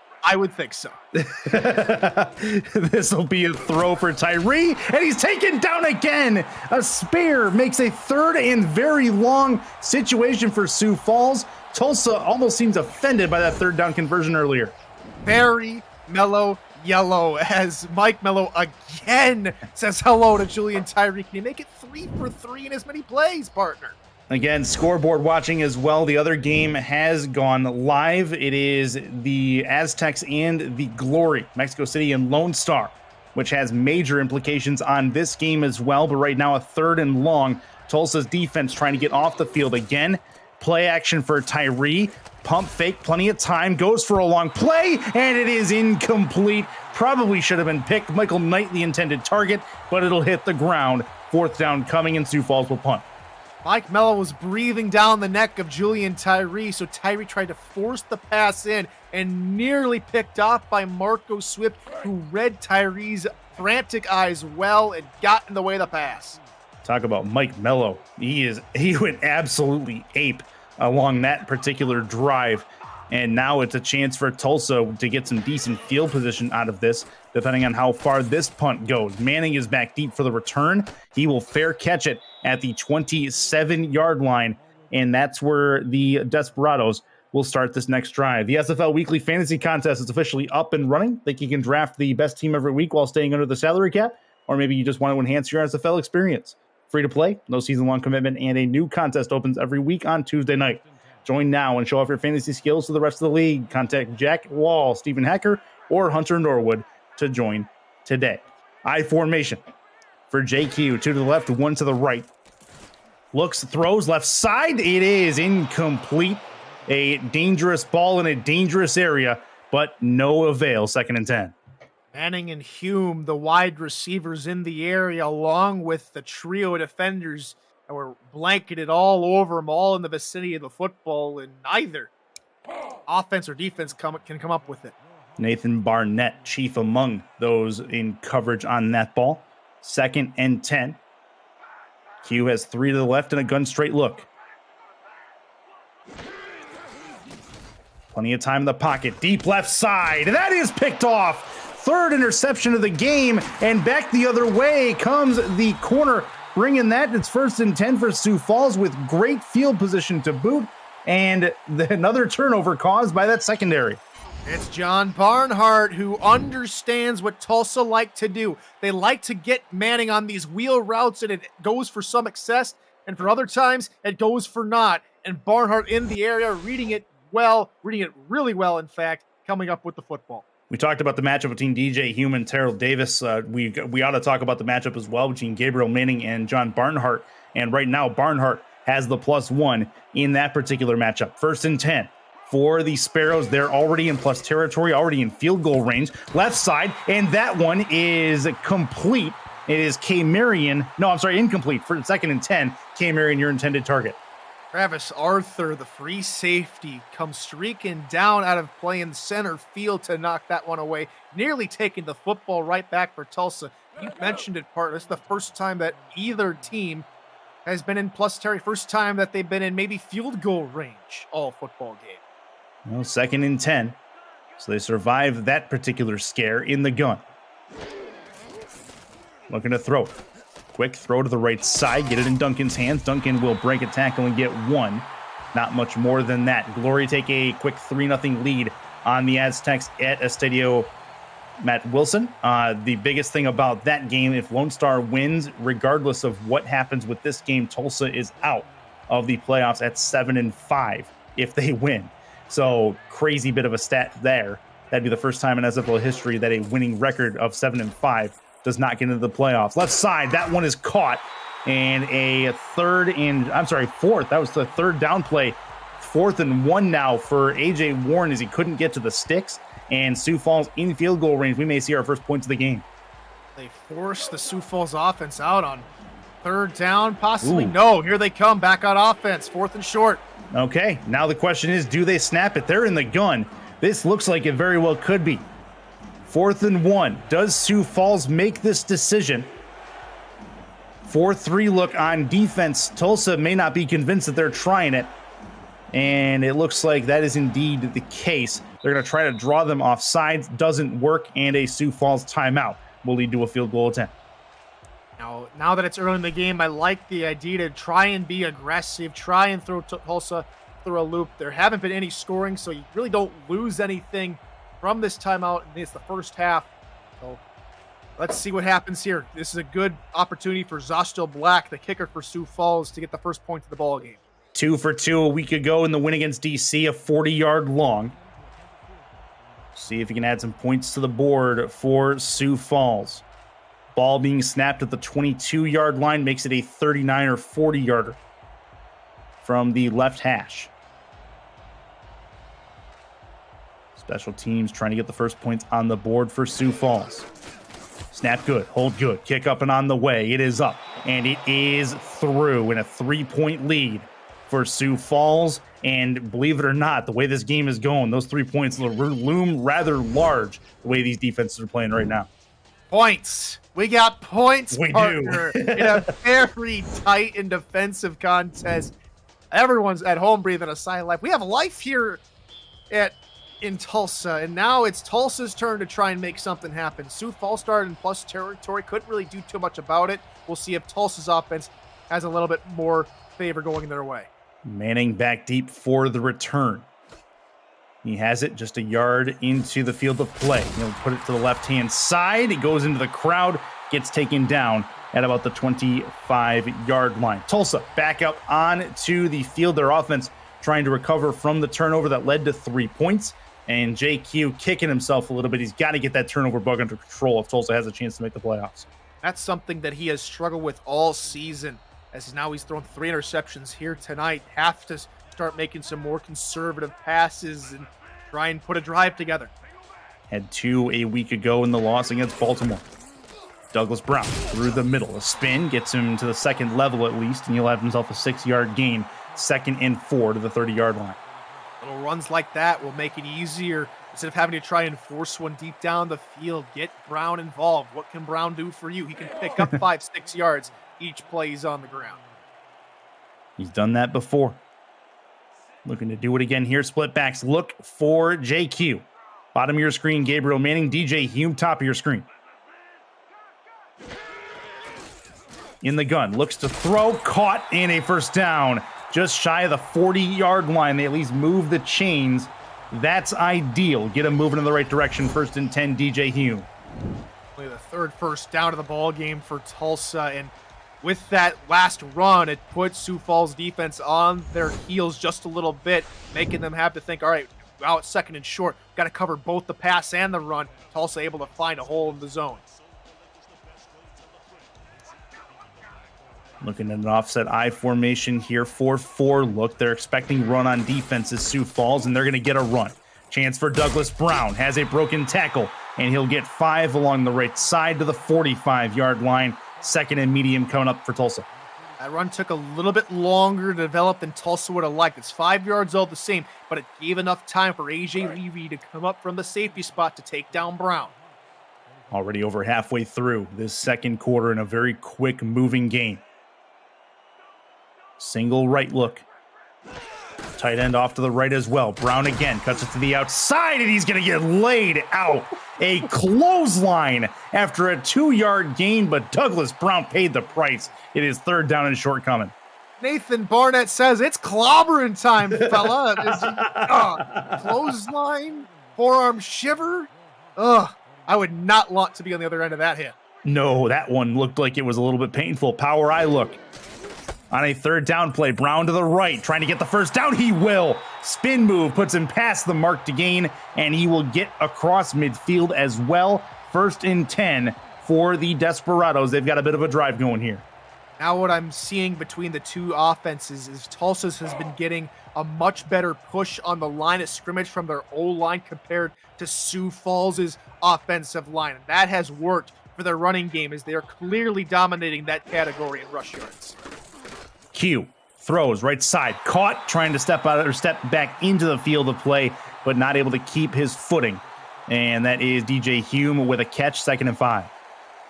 This will be a throw for Tyree, and he's taken down again. A spare makes a 3rd and very long situation for Sioux Falls. Tulsa almost seems offended by that 3rd down conversion earlier. Very mellow yellow as Mike Mello again says hello to Julian Tyree. Can you make it 3 for 3 in as many plays, partner? Again, scoreboard watching as well. The other game has gone live. It is the Aztecs and the Glory, Mexico City and Lone Star, which has major implications on this game as well. But right now, a 3rd and long. Tulsa's defense trying to get off the field again. Play action for Tyree. Pump fake, plenty of time. Goes for a long play, and it is incomplete. Probably should have been picked. Michael Knight, the intended target, but it'll hit the ground. 4th down coming, and Sioux Falls will punt. Mike Mello was breathing down the neck of Julian Tyree, so Tyree tried to force the pass in and nearly picked off by Marco Swift, who read Tyree's frantic eyes well and got in the way of the pass. Talk about Mike Mello. He went absolutely ape along that particular drive. And now it's a chance for Tulsa to get some decent field position out of this, depending on how far this punt goes. Manning is back deep for the return. He will fair catch it at the 27-yard line, and that's where the Desperados will start this next drive. The SFL Weekly Fantasy Contest is officially up and running. Think you can draft the best team every week while staying under the salary cap, or maybe you just want to enhance your SFL experience. Free to play, no season-long commitment, and a new contest opens every week on Tuesday night. Join now and show off your fantasy skills to the rest of the league. Contact Jack Wall, Stephen Hacker, or Hunter Norwood to join today. I formation for JQ. 2 to the left, 1 to the right. Looks, throws, left side. It is incomplete. A dangerous ball in a dangerous area, but no avail. 2nd and 10. Manning and Hume, the wide receivers in the area, along with the trio of defenders that were blanketed all over them, all in the vicinity of the football, and neither offense or defense can come up with it. Nathan Barnett, chief among those in coverage on that ball. 2nd and 10. Q has 3 to the left and a gun straight look. Plenty of time in the pocket. Deep left side. That is picked off. 3rd interception of the game, and back the other way comes the corner, bringing that. It's 1st and 10 for Sioux Falls with great field position to boot, and another turnover caused by that secondary. It's John Barnhart, who understands what Tulsa like to do. They like to get Manning on these wheel routes, and it goes for some success, and for other times, it goes for not. And Barnhart in the area, reading it really well, in fact, coming up with the football. We talked about the matchup between DJ Hume and Terrell Davis. We ought to talk about the matchup as well between Gabriel Manning and John Barnhart. And right now, Barnhart has the +1 in that particular matchup. 1st and 10 for the Sparrows. They're already in plus territory, already in field goal range. Left side, and that one is complete. It is incomplete for 2nd and 10. K. Marion, your intended target. Travis Arthur, the free safety, comes streaking down out of play in center field to knock that one away, nearly taking the football right back for Tulsa. You mentioned it, partner. It's the first time that either team has been in plus territory, first time that they've been in maybe field goal range all football game. Well, 2nd and 10. So they survive that particular scare in the gun. Looking to throw. Quick throw to the right side. Get it in Duncan's hands. Duncan will break a tackle and get 1. Not much more than that. Glory take a quick 3-0 lead on the Aztecs at Estadio Matt Wilson. The biggest thing about that game, if Lone Star wins, regardless of what happens with this game, Tulsa is out of the playoffs at 7-5 if they win. So crazy bit of a stat there. That'd be the first time in SFL history that a winning record of 7-5 does not get into the playoffs. Left side, that one is caught. And a fourth. That was the 3rd down play. 4th and 1 now for A.J. Warren as he couldn't get to the sticks. And Sioux Falls in field goal range. We may see our first points of the game. They force the Sioux Falls offense out on 3rd down, possibly. Ooh. No, here they come, back on offense, 4th and short. Okay, now the question is, do they snap it? They're in the gun. This looks like it very well could be. 4th and 1. Does Sioux Falls make this decision? 4-3 look on defense. Tulsa may not be convinced that they're trying it. And it looks like that is indeed the case. They're going to try to draw them off sides. Doesn't work. And a Sioux Falls timeout will lead to a field goal attempt. Now that it's early in the game, I like the idea to try and be aggressive, try and throw Tulsa through a loop. There haven't been any scoring, so you really don't lose anything from this timeout. It's the first half. So let's see what happens here. This is a good opportunity for Zostil Black, the kicker for Sioux Falls, to get the first point of the ball game. 2 for 2 a week ago in the win against DC, a 40-yard long. See if he can add some points to the board for Sioux Falls. Ball being snapped at the 22-yard line makes it a 39 or 40-yarder from the left hash. Special teams trying to get the first points on the board for Sioux Falls. Snap good, hold good, kick up and on the way. It is up, and it is through in a 3-point lead for Sioux Falls. And believe it or not, the way this game is going, those 3 points loom rather large the way these defenses are playing right now. Points. We got points, We partner, do. in a very tight and defensive contest. Everyone's at home breathing a sigh of life. We have life here in Tulsa, and now it's Tulsa's turn to try and make something happen. Sioux Falls started in plus territory, couldn't really do too much about it. We'll see if Tulsa's offense has a little bit more favor going their way. Manning back deep for the return. He has it just a yard into the field of play. He'll put it to the left-hand side. It goes into the crowd, gets taken down at about the 25-yard line. Tulsa back up onto the field. Their offense trying to recover from the turnover that led to 3 points. And JQ kicking himself a little bit. He's got to get that turnover bug under control if Tulsa has a chance to make the playoffs. That's something that he has struggled with all season, as now he's thrown 3 interceptions here tonight. Have to start making some more conservative passes and try and put a drive together. Had 2 a week ago in the loss against Baltimore. Douglas Brown through the middle. A spin gets him to the second level at least, and he'll have himself a 6-yard gain. 2nd and 4 to the 30-yard line. Little runs like that will make it easier. Instead of having to try and force one deep down the field, get Brown involved. What can Brown do for you? He can pick up 5-6 yards each play he's on the ground. He's done that before. Looking to do it again here. Split backs. Look for JQ. Bottom of your screen, Gabriel Manning. DJ Hume, top of your screen. In the gun. Looks to throw. Caught, and a first down. Just shy of the 40-yard line. They at least move the chains. That's ideal. Get them moving in the right direction. 1st and 10, DJ Hume. Only the 3rd first down of the ball game for Tulsa, and with that last run, it put Sioux Falls defense on their heels just a little bit, making them have to think, all right, out 2nd and short, got to cover both the pass and the run. Tulsa able to find a hole in the zone. Looking at an offset I formation here, 4-4 look. They're expecting run on defense as Sioux Falls, and they're going to get a run. Chance for Douglas Brown. Has a broken tackle, and he'll get 5 along the right side to the 45-yard line. 2nd and medium coming up for Tulsa. That run took a little bit longer to develop than Tulsa would have liked. It's 5 yards all the same, but it gave enough time for A.J. Levy to come up from the safety spot to take down Brown. Already over halfway through this second quarter in a very quick moving game. Single right look. Tight end off to the right as well. Brown again cuts it to the outside, and he's going to get laid out. A clothesline after a 2-yard gain, but Douglas Brown paid the price. It is 3rd down and short coming. Nathan Barnett says it's clobbering time, fella. Clothesline, forearm shiver. I would not want to be on the other end of that hit. No, that one looked like it was a little bit painful. Power eye look. On a 3rd down play, Brown to the right, trying to get the first down. He will. Spin move puts him past the mark to gain, and he will get across midfield as well. 1st and 10 for the Desperados. They've got a bit of a drive going here. Now what I'm seeing between the two offenses is Tulsa's has been getting a much better push on the line of scrimmage from their O-line compared to Sioux Falls' offensive line. And that has worked for their running game, as they are clearly dominating that category in rush yards. Q throws right side, caught, trying to step out or step back into the field of play, but not able to keep his footing. And that is DJ Hume with a catch, 2nd and 5.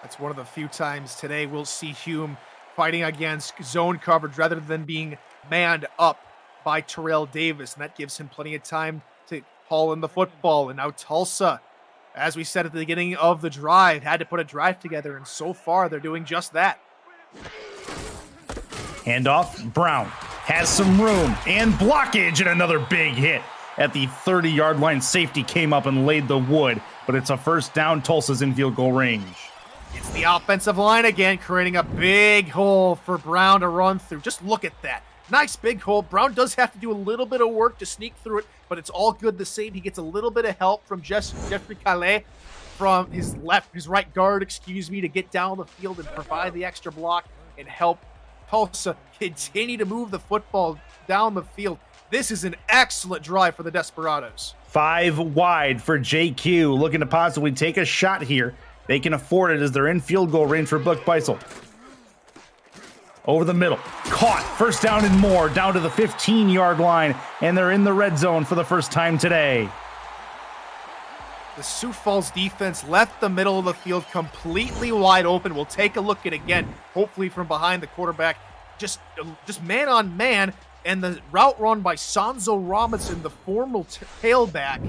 That's one of the few times today we'll see Hume fighting against zone coverage rather than being manned up by Terrell Davis, and that gives him plenty of time to haul in the football. And now Tulsa, as we said at the beginning of the drive, had to put a drive together, and so far they're doing just that. Handoff, Brown has some room and blockage, and another big hit at the 30-yard line. Safety came up and laid the wood, but it's a 1st down. Tulsa's in field goal range. It's the offensive line again, creating a big hole for Brown to run through. Just look at that. Nice big hole. Brown does have to do a little bit of work to sneak through it, but it's all good the same. He gets a little bit of help from Jeffrey Calais from his right guard, to get down the field and provide the extra block and help Tulsa continue to move the football down the field. This is an excellent drive for the Desperados. 5 wide for JQ, looking to possibly take a shot here. They can afford it as they're in field goal range for Buck Beisel. Over the middle, caught, 1st down and more, down to the 15-yard line, and they're in the red zone for the first time today. The Sioux Falls defense left the middle of the field completely wide open. We'll take a look at it again, hopefully from behind the quarterback. Just man on man, and the route run by Sanzo Robinson, the former tailback,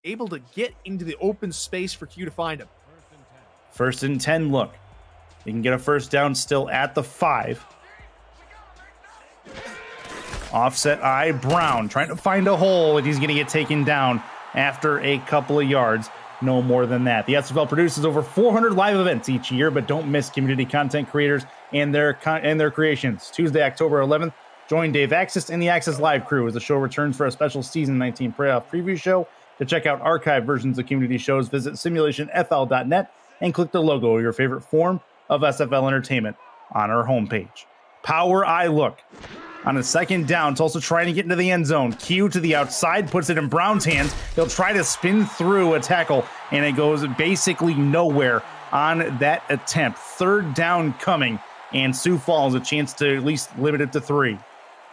able to get into the open space for Q to find him. 1st and 10 look. They can get a 1st down still at the 5. Offset I, Brown trying to find a hole, and he's going to get taken down after a couple of yards. no more than that. The SFL produces over 400 live events each year, but don't miss community content creators and their creations. Tuesday, October 11th, join Dave Axis and the Axis Live crew as the show returns for a special Season 19 playoff preview show. To check out archived versions of community shows, visit simulationfl.net and click the logo of your favorite form of SFL entertainment on our homepage. Power eye look. On a second down, Tulsa trying to get into the end zone. Q to the outside, puts it in Brown's hands. He'll try to spin through a tackle, and it goes basically nowhere on that attempt. Third down coming, and Sioux Falls a chance to at least limit it to 3.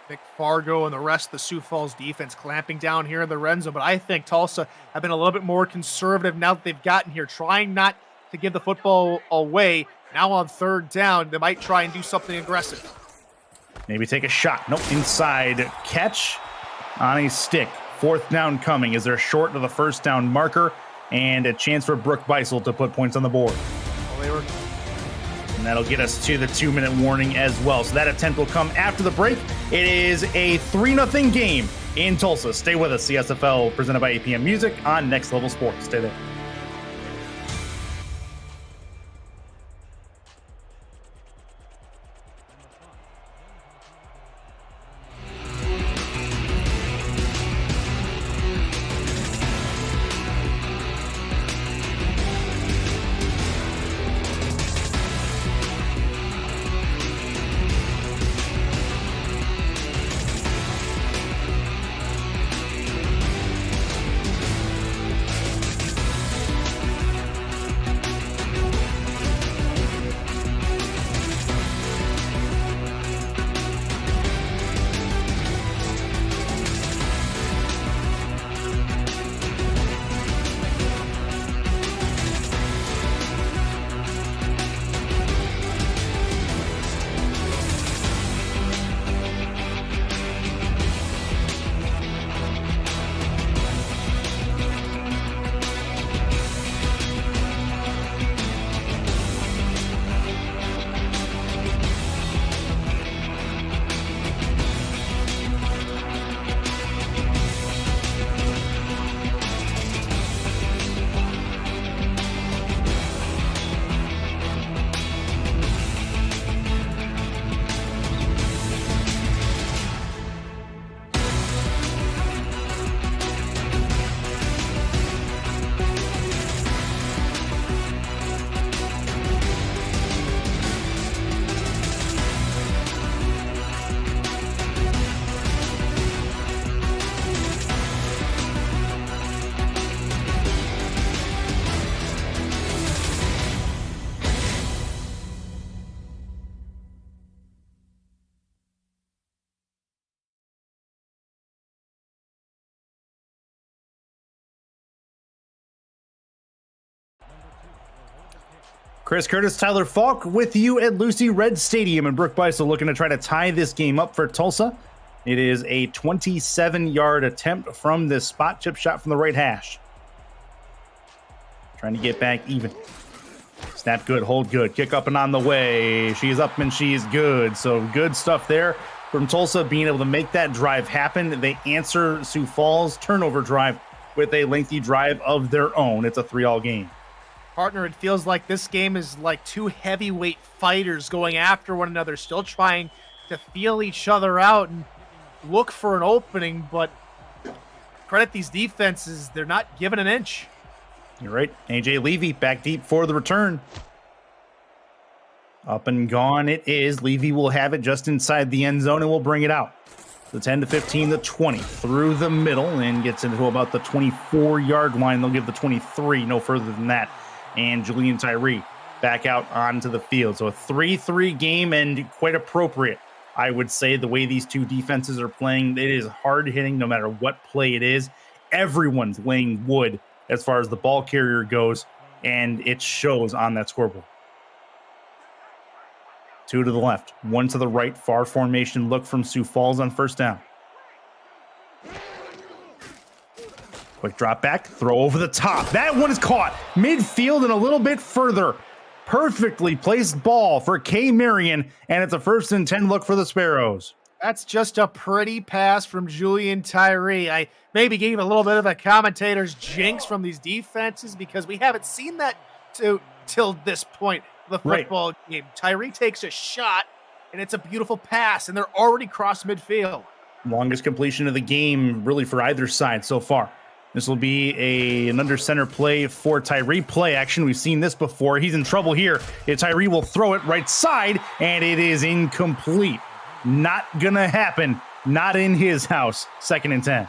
Vic Fargo and the rest of the Sioux Falls defense clamping down here in the red zone, but I think Tulsa have been a little bit more conservative now that they've gotten here, trying not to give the football away. Now on third down, they might try and do something aggressive. Maybe take a shot. Nope, inside catch on a stick. Fourth down coming as they're short of the first down marker, and a chance for Brooke Beisel to put points on the board. And that'll get us to the 2-minute warning as well. So that attempt will come after the break. It is a 3-0 game in Tulsa. Stay with us. The SFL presented by APM Music on Next Level Sports. Stay there. Chris Curtis, Tyler Falk with you at Lucy Red Stadium, and Brooke Beisel looking to try to tie this game up for Tulsa. It is a 27-yard attempt from this spot chip shot from the right hash. Trying to get back even. Snap good, hold good, kick up and on the way. She's up and she's good. So good stuff there from Tulsa being able to make that drive happen. They answer Sioux Falls' turnover drive with a lengthy drive of their own. It's a 3-all game. Partner, it feels like this game is like two heavyweight fighters going after one another, still trying to feel each other out and look for an opening, but credit these defenses, they're not giving an inch. You're right. AJ Levy back deep for the return. Up and gone it is. Levy will have it just inside the end zone and will bring it out. The 10 to 15, the 20 through the middle and gets into about the 24-yard line. They'll give the 23, no further than that. And Julian Tyree back out onto the field. So a 3-3 game, and quite appropriate, I would say, the way these two defenses are playing. It is hard hitting no matter what play it is. Everyone's laying wood as far as the ball carrier goes, and it shows on that scoreboard. 2 to the left, 1 to the right, far formation look from Sioux Falls on first down. Quick drop back, throw over the top. That one is caught midfield and a little bit further. Perfectly placed ball for Kay Marion, and it's a 1st and 10 look for the Sparrows. That's just a pretty pass from Julian Tyree. I maybe gave a little bit of a commentator's jinx from these defenses because we haven't seen that till this point of the football game. Tyree takes a shot, and it's a beautiful pass, and they're already cross midfield. Longest completion of the game, really, for either side so far. This will be an under center play for Tyree. Play action. We've seen this before. He's in trouble here. Tyree will throw it right side, and it is incomplete. Not gonna happen. Not in his house. 2nd and 10.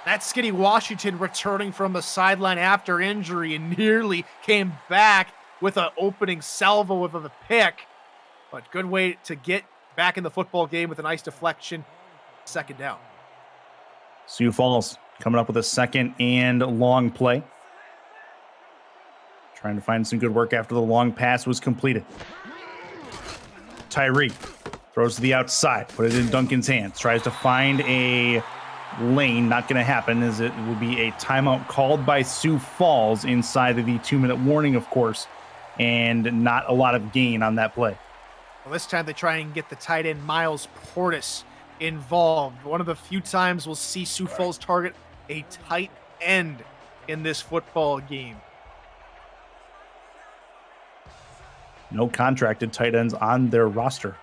That's Skinny Washington returning from the sideline after injury and nearly came back with an opening salvo of a pick. But good way to get back in the football game with a nice deflection. 2nd down. Sioux Falls coming up with a 2nd and long play. Trying to find some good work after the long pass was completed. Tyree throws to the outside, put it in Duncan's hands, tries to find a lane. Not going to happen, as it will be a timeout called by Sioux Falls inside of the 2-minute warning, of course, and not a lot of gain on that play. Well, this time they try and get the tight end Miles Portis involved. One of the few times we'll see Sioux Falls target a tight end in this football game. No contracted tight ends on their roster.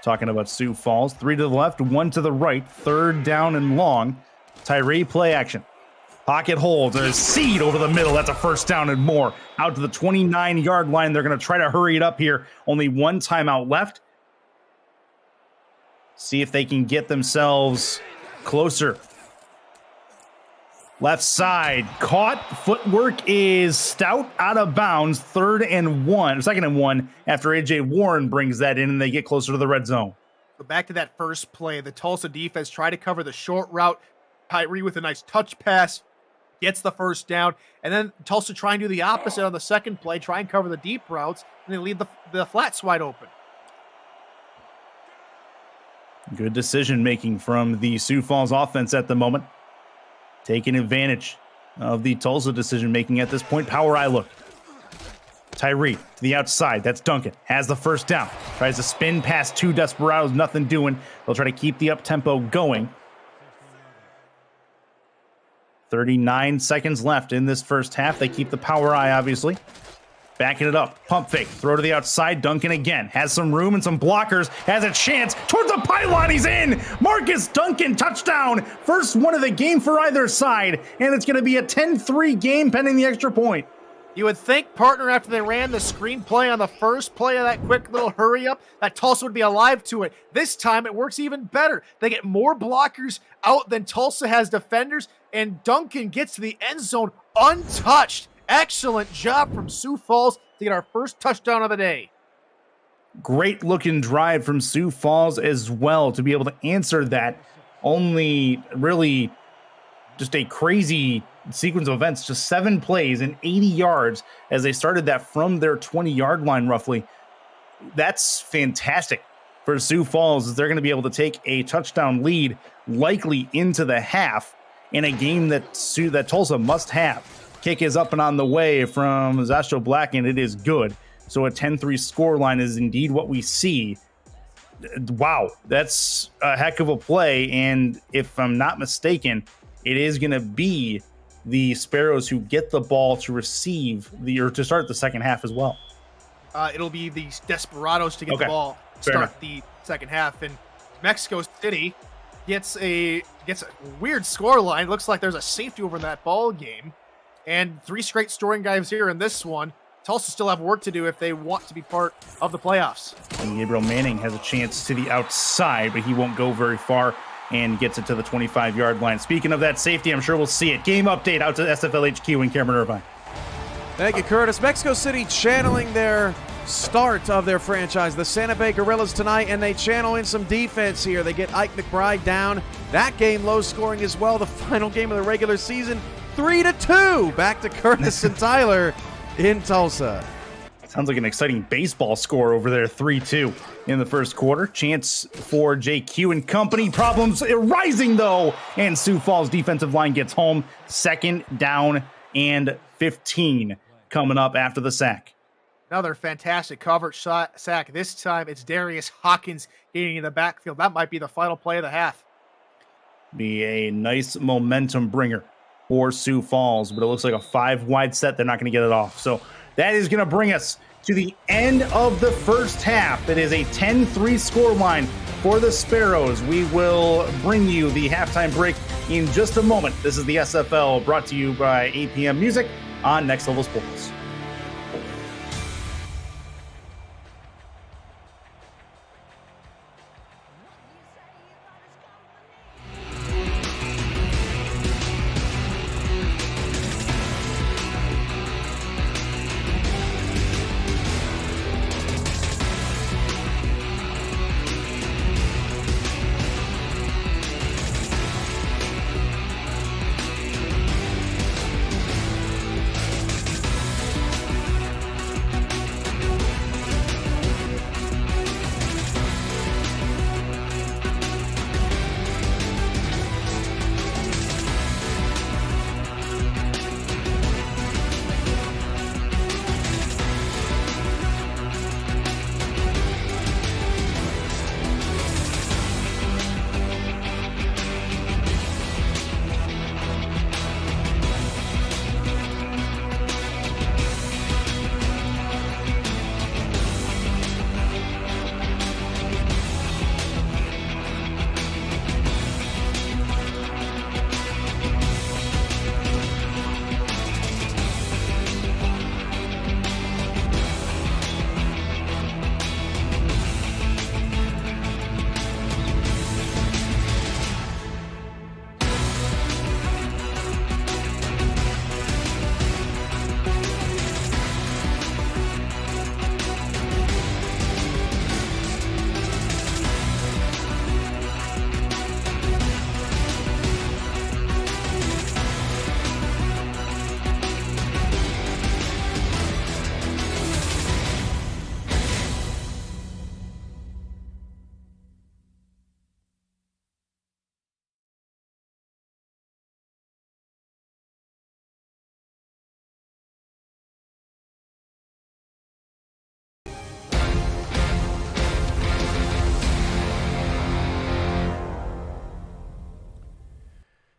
Talking about Sioux Falls. 3 to the left, 1 to the right. 3rd down and long. Tyree, play action. Pocket holds. There's Seed over the middle. That's a 1st down and more. Out to the 29-yard line. They're going to try to hurry it up here. Only 1 timeout left. See if they can get themselves closer. Left side, caught. Footwork is stout, out of bounds. 2nd and 1 after AJ Warren brings that in and they get closer to the red zone. So back to that first play, the Tulsa defense tried to cover the short route. Tyree with a nice touch pass gets the 1st down, and then Tulsa try and do the opposite on the 2nd play, try and cover the deep routes, and they leave the flats wide open. Good decision making from the Sioux Falls offense at the moment. Taking advantage of the Tulsa decision making at this point. Power eye look. Tyree to the outside. That's Duncan. Has the 1st down. Tries to spin past 2 desperados. Nothing doing. They'll try to keep the up tempo going. 39 seconds left in this first half. They keep the power eye, obviously. Backing it up. Pump fake. Throw to the outside. Duncan again. Has some room and some blockers. Has a chance. Towards the pylon. He's in. Marcus Duncan. Touchdown. First one of the game for either side. And it's going to be a 10-3 game pending the extra point. You would think, partner, after they ran the screen play on the first play of that quick little hurry up, that Tulsa would be alive to it. This time it works even better. They get more blockers out than Tulsa has defenders, and Duncan gets to the end zone untouched. Excellent job from Sioux Falls to get our first touchdown of the day. Great looking drive from Sioux Falls as well to be able to answer that. Only really just a crazy sequence of events, just 7 plays and 80 yards as they started that from their 20-yard line roughly. That's fantastic for Sioux Falls, as they're going to be able to take a touchdown lead likely into the half in a game that Tulsa must have. Kick is up and on the way from Zasho Black, and it is good. So a 10-3 scoreline is indeed what we see. Wow, that's a heck of a play, and if I'm not mistaken, it is going to be the Sparrows who get the ball to to start the second half as well. It'll be the Desperados to get the ball, start the second half, and Mexico City gets a weird scoreline. Looks like there's a safety over in that ball game. And 3 straight scoring drives here in this one. Tulsa still have work to do if they want to be part of the playoffs. And Gabriel Manning has a chance to the outside, but he won't go very far and gets it to the 25-yard line. Speaking of that safety, I'm sure we'll see it. Game update out to SFL HQ in Cameron Irvine. Thank you, Curtis. Mexico City channeling their start of their franchise, the Santa Fe Gorillas tonight, and they channel in some defense here. They get Ike McBride down. That game low scoring as well. The final game of the regular season, 3-2. Back to Curtis and Tyler in Tulsa. Sounds like an exciting baseball score over there, 3-2 in the first quarter. Chance for JQ and company. Problems rising, though, and Sioux Falls defensive line gets home. 2nd down and 15 coming up after the sack. Another fantastic coverage sack. This time it's Darius Hawkins getting in the backfield. That might be the final play of the half. Be a nice momentum bringer for Sioux Falls, but it looks like a 5-wide set. They're not going to get it off. So that is going to bring us to the end of the first half. It is a 10-3 scoreline for the Sparrows. We will bring you the halftime break in just a moment. This is the SFL, brought to you by APM Music on Next Level Sports.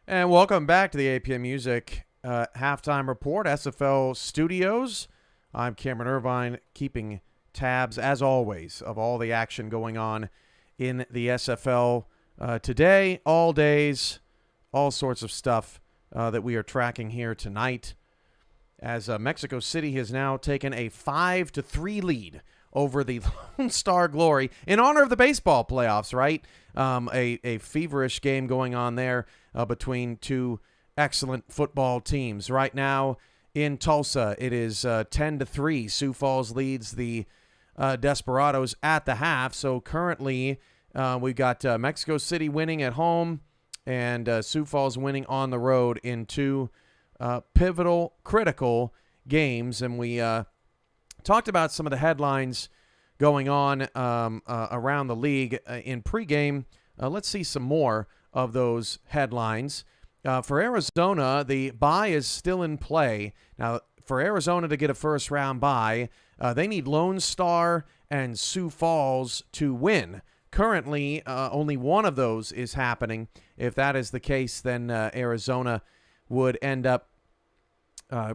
And welcome back to the APM Music Halftime Report, SFL Studios. I'm Cameron Irvine, keeping tabs, as always, of all the action going on in the SFL today, all days, all sorts of stuff that we are tracking here tonight. As Mexico City has now taken a 5-3 lead over the Lone Star Glory in honor of the baseball playoffs, right? A feverish game going on there between two excellent football teams. Right now in Tulsa, it is 10-3. Sioux Falls leads the Desperados at the half. So currently we've got Mexico City winning at home and Sioux Falls winning on the road in two pivotal, critical games. And we talked about some of the headlines going on around the league in pregame. Let's see some more of those headlines. For Arizona, the bye is still in play. Now, for Arizona to get a first-round bye, they need Lone Star and Sioux Falls to win. Currently, only one of those is happening. If that is the case, then Arizona would end up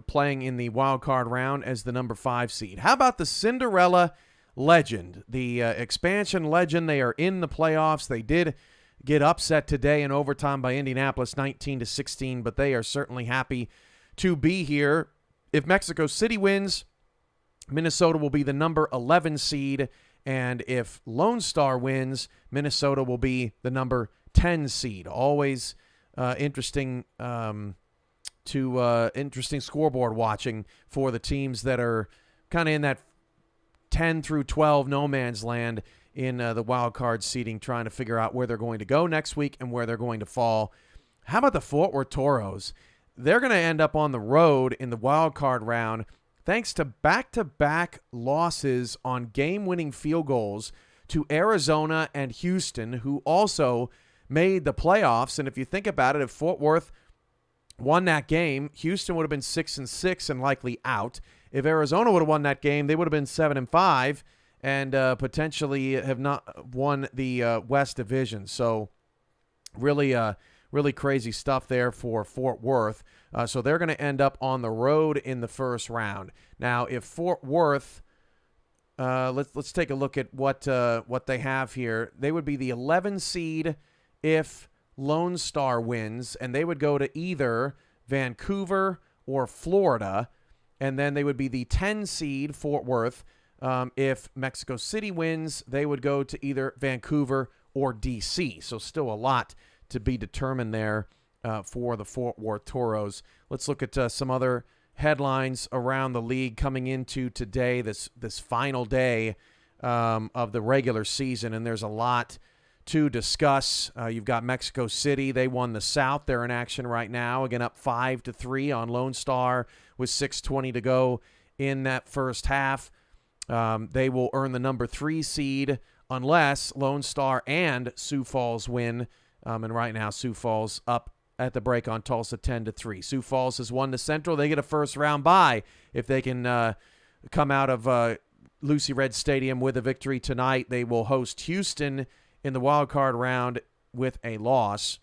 playing in the wild card round as the number 5 seed. How about the Cinderella legend, the expansion legend? They are in the playoffs. They did get upset today in overtime by Indianapolis 19-16, but they are certainly happy to be here. If Mexico City wins, Minnesota will be the number 11 seed, and if Lone Star wins, Minnesota will be the number 10 seed. Always interesting interesting scoreboard watching for the teams that are kind of in that 10 through 12 no man's land in the wild card seeding, trying to figure out where they're going to go next week and where they're going to fall. How about the Fort Worth Toros? They're going to end up on the road in the wild card round thanks to back-to-back losses on game-winning field goals to Arizona and Houston, who also made the playoffs. And if you think about it, if Fort Worth won that game, Houston would have been 6-6 and likely out. if Arizona would have won that game, they would have been 7-5 and potentially have not won the West Division. So really crazy stuff there for Fort Worth. So they're going to end up on the road in the first round. Now, if Fort Worth, let's take a look at what they have here. They would be the 11 seed if Lone Star wins, and they would go to either Vancouver or Florida, and then they would be the 10 seed, Fort Worth. If Mexico City wins, they would go to either Vancouver or D.C. So still a lot to be determined there for the Fort Worth Toros. Let's look at some other headlines around the league coming into today, this final day of the regular season, and there's a lot to discuss. You've got Mexico City. They won the South. They're in action right now, again up 5-3 on Lone Star with 6:20 to go in that first half. They will earn the number 3 seed unless Lone Star and Sioux Falls win. And right now, Sioux Falls up at the break on Tulsa 10-3. Sioux Falls has won the Central. They get a first-round bye if they can come out of Lucy Red Stadium with a victory tonight. They will host Houston in the wild card round with a loss.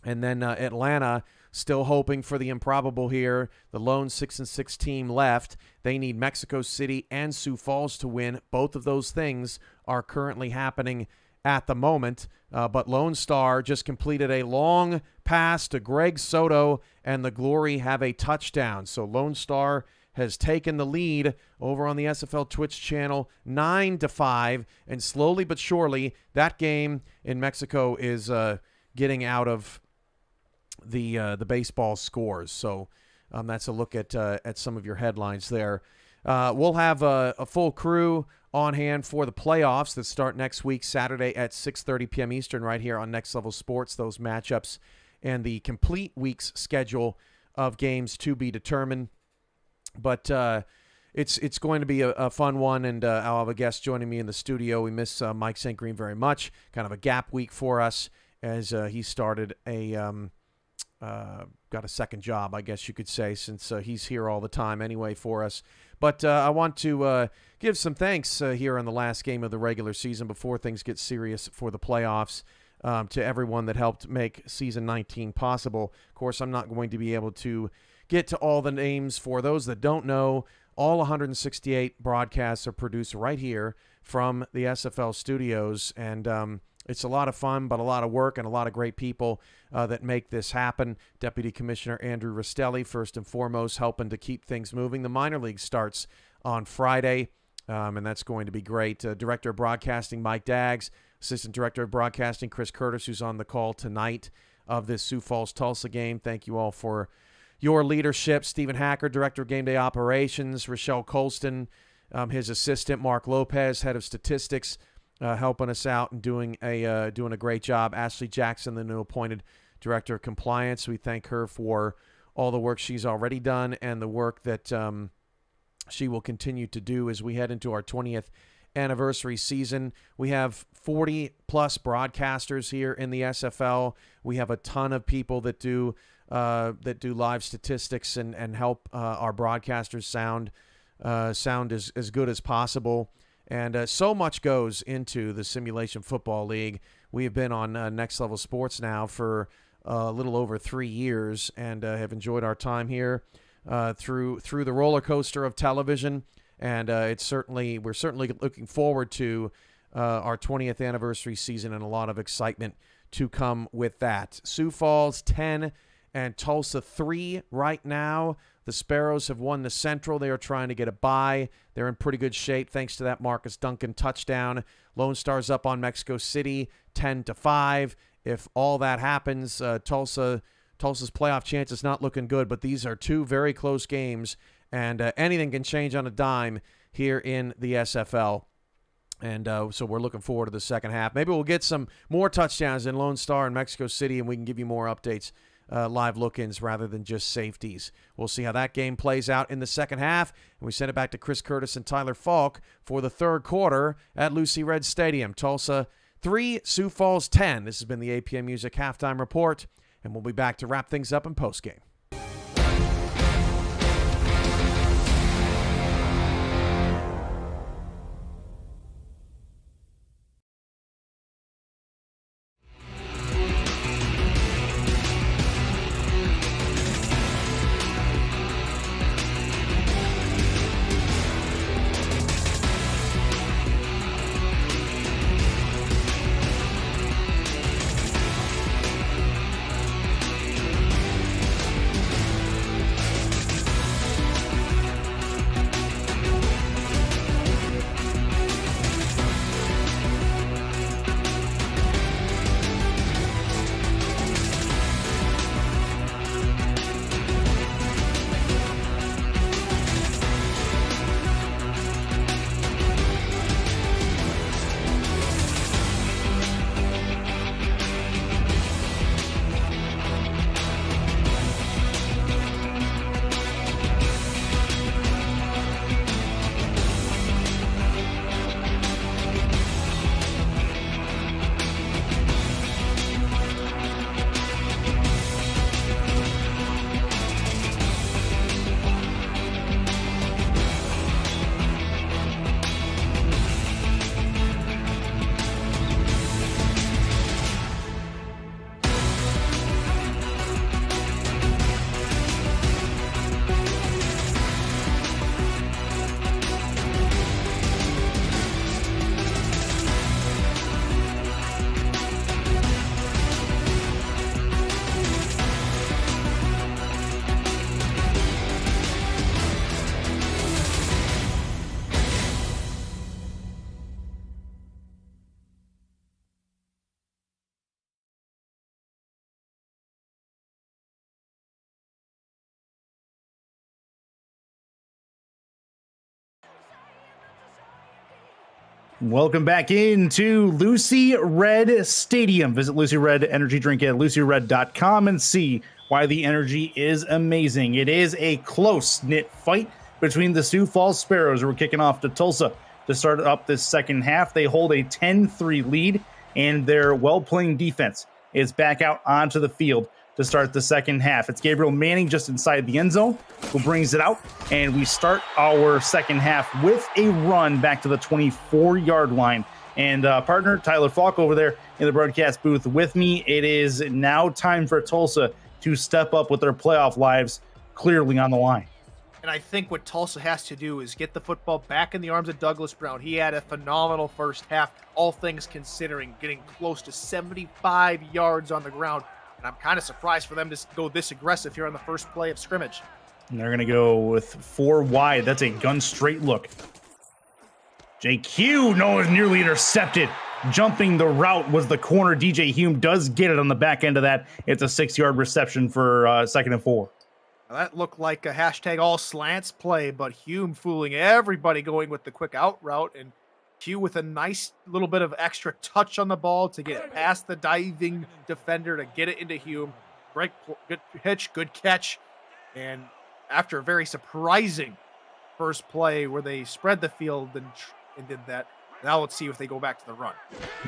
And then Atlanta still hoping for the improbable here. The lone 6-6 team left. They need Mexico City and Sioux Falls to win. Both of those things are currently happening at the moment. But Lone Star just completed a long pass to Greg Soto, and the Glory have a touchdown. So Lone Star has taken the lead over on the SFL Twitch channel 9-5, and slowly but surely that game in Mexico is getting out of the baseball scores. So that's a look at some of your headlines there. We'll have a full crew on hand for the playoffs that start next week, Saturday at 6:30 p.m. Eastern, right here on Next Level Sports. Those matchups and the complete week's schedule of games to be determined. But it's going to be a fun one, and I'll have a guest joining me in the studio. We miss Mike St. Green very much. Kind of a gap week for us as he started got a second job, I guess you could say, since he's here all the time anyway for us. But I want to give some thanks here on the last game of the regular season before things get serious for the playoffs to everyone that helped make Season 19 possible. Of course, I'm not going to be able to get to all the names. For those that don't know, all 168 broadcasts are produced right here from the SFL studios, and it's a lot of fun, but a lot of work and a lot of great people that make this happen. Deputy Commissioner Andrew Rastelli, first and foremost, helping to keep things moving. The minor league starts on Friday, and that's going to be great. Director of Broadcasting Mike Daggs, Assistant Director of Broadcasting Chris Curtis, who's on the call tonight of this Sioux Falls-Tulsa game. Thank you all for your leadership. Stephen Hacker, Director of Game Day Operations. Rochelle Colston, his assistant. Mark Lopez, Head of Statistics, helping us out and doing a great job. Ashley Jackson, the new appointed Director of Compliance. We thank her for all the work she's already done and the work that she will continue to do as we head into our 20th anniversary season. We have 40-plus broadcasters here in the SFL. We have a ton of people that do live statistics and help our broadcasters sound as good as possible. And so much goes into the Simulation Football League. We have been on Next Level Sports now for a little over 3 years, and have enjoyed our time here through the roller coaster of television. And we're certainly looking forward to our 20th anniversary season, and a lot of excitement to come with that. Sioux Falls 10 and Tulsa 3 right now. The Sparrows have won the Central. They are trying to get a bye. They're in pretty good shape thanks to that Marcus Duncan touchdown. Lone Star's up on Mexico City 10-5. If all that happens, Tulsa's playoff chance is not looking good, but these are two very close games, and anything can change on a dime here in the SFL. And so we're looking forward to the second half. Maybe we'll get some more touchdowns in Lone Star and Mexico City, and we can give you more updates, live look-ins rather than just safeties. We'll see how that game plays out in the second half. And we send it back to Chris Curtis and Tyler Falk for the third quarter at Lucy Red Stadium. Tulsa 3, Sioux Falls 10. This has been the APM Music Halftime Report, and we'll be back to wrap things up in postgame. Welcome back into Lucy Red Stadium. Visit Lucy Red Energy Drink at lucyred.com and see why the energy is amazing. It is a close-knit fight between the Sioux Falls Sparrows, who are kicking off to Tulsa to start up this second half. They hold a 10-3 lead, and their well-playing defense is back out onto the field to start the second half. It's Gabriel Manning just inside the end zone who brings it out, and we start our second half with a run back to the 24-yard line. And partner Tyler Falk over there in the broadcast booth with me. It is now time for Tulsa to step up with their playoff lives clearly on the line. And I think what Tulsa has to do is get the football back in the arms of Douglas Brown. He had a phenomenal first half, all things considering, getting close to 75 yards on the ground. And I'm kind of surprised for them to go this aggressive here on the first play of scrimmage. And they're going to go with 4 wide. That's a gun straight look. JQ, no, is nearly intercepted. Jumping the route was the corner. DJ Hume does get it on the back end of that. It's a 6-yard reception for 2nd and 4. Now that looked like a hashtag all slants play, but Hume fooling everybody going with the quick out route, and Q with a nice little bit of extra touch on the ball to get it past the diving defender to get it into Hume. Great, good pitch, good catch. And after a very surprising first play where they spread the field and did that, now let's see if they go back to the run.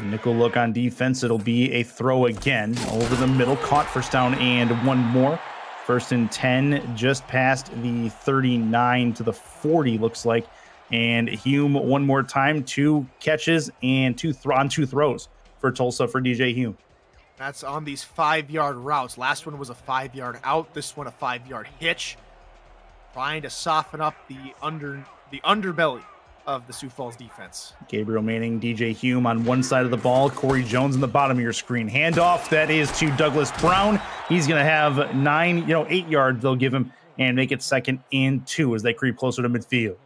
Nickel look on defense. It'll be a throw again over the middle. Caught, first down and 1 more. 1st and 10, just past the 39 to the 40, looks like. And Hume one more time, 2 catches and 2 throws for Tulsa for DJ Hume. That's on these 5-yard routes. Last one was a 5-yard out. This one a 5-yard hitch. Trying to soften up the underbelly of the Sioux Falls defense. Gabriel Manning, DJ Hume on one side of the ball. Corey Jones in the bottom of your screen. Handoff, that is to Douglas Brown. He's going to have 8 yards they'll give him and make it 2nd and 2 as they creep closer to midfield.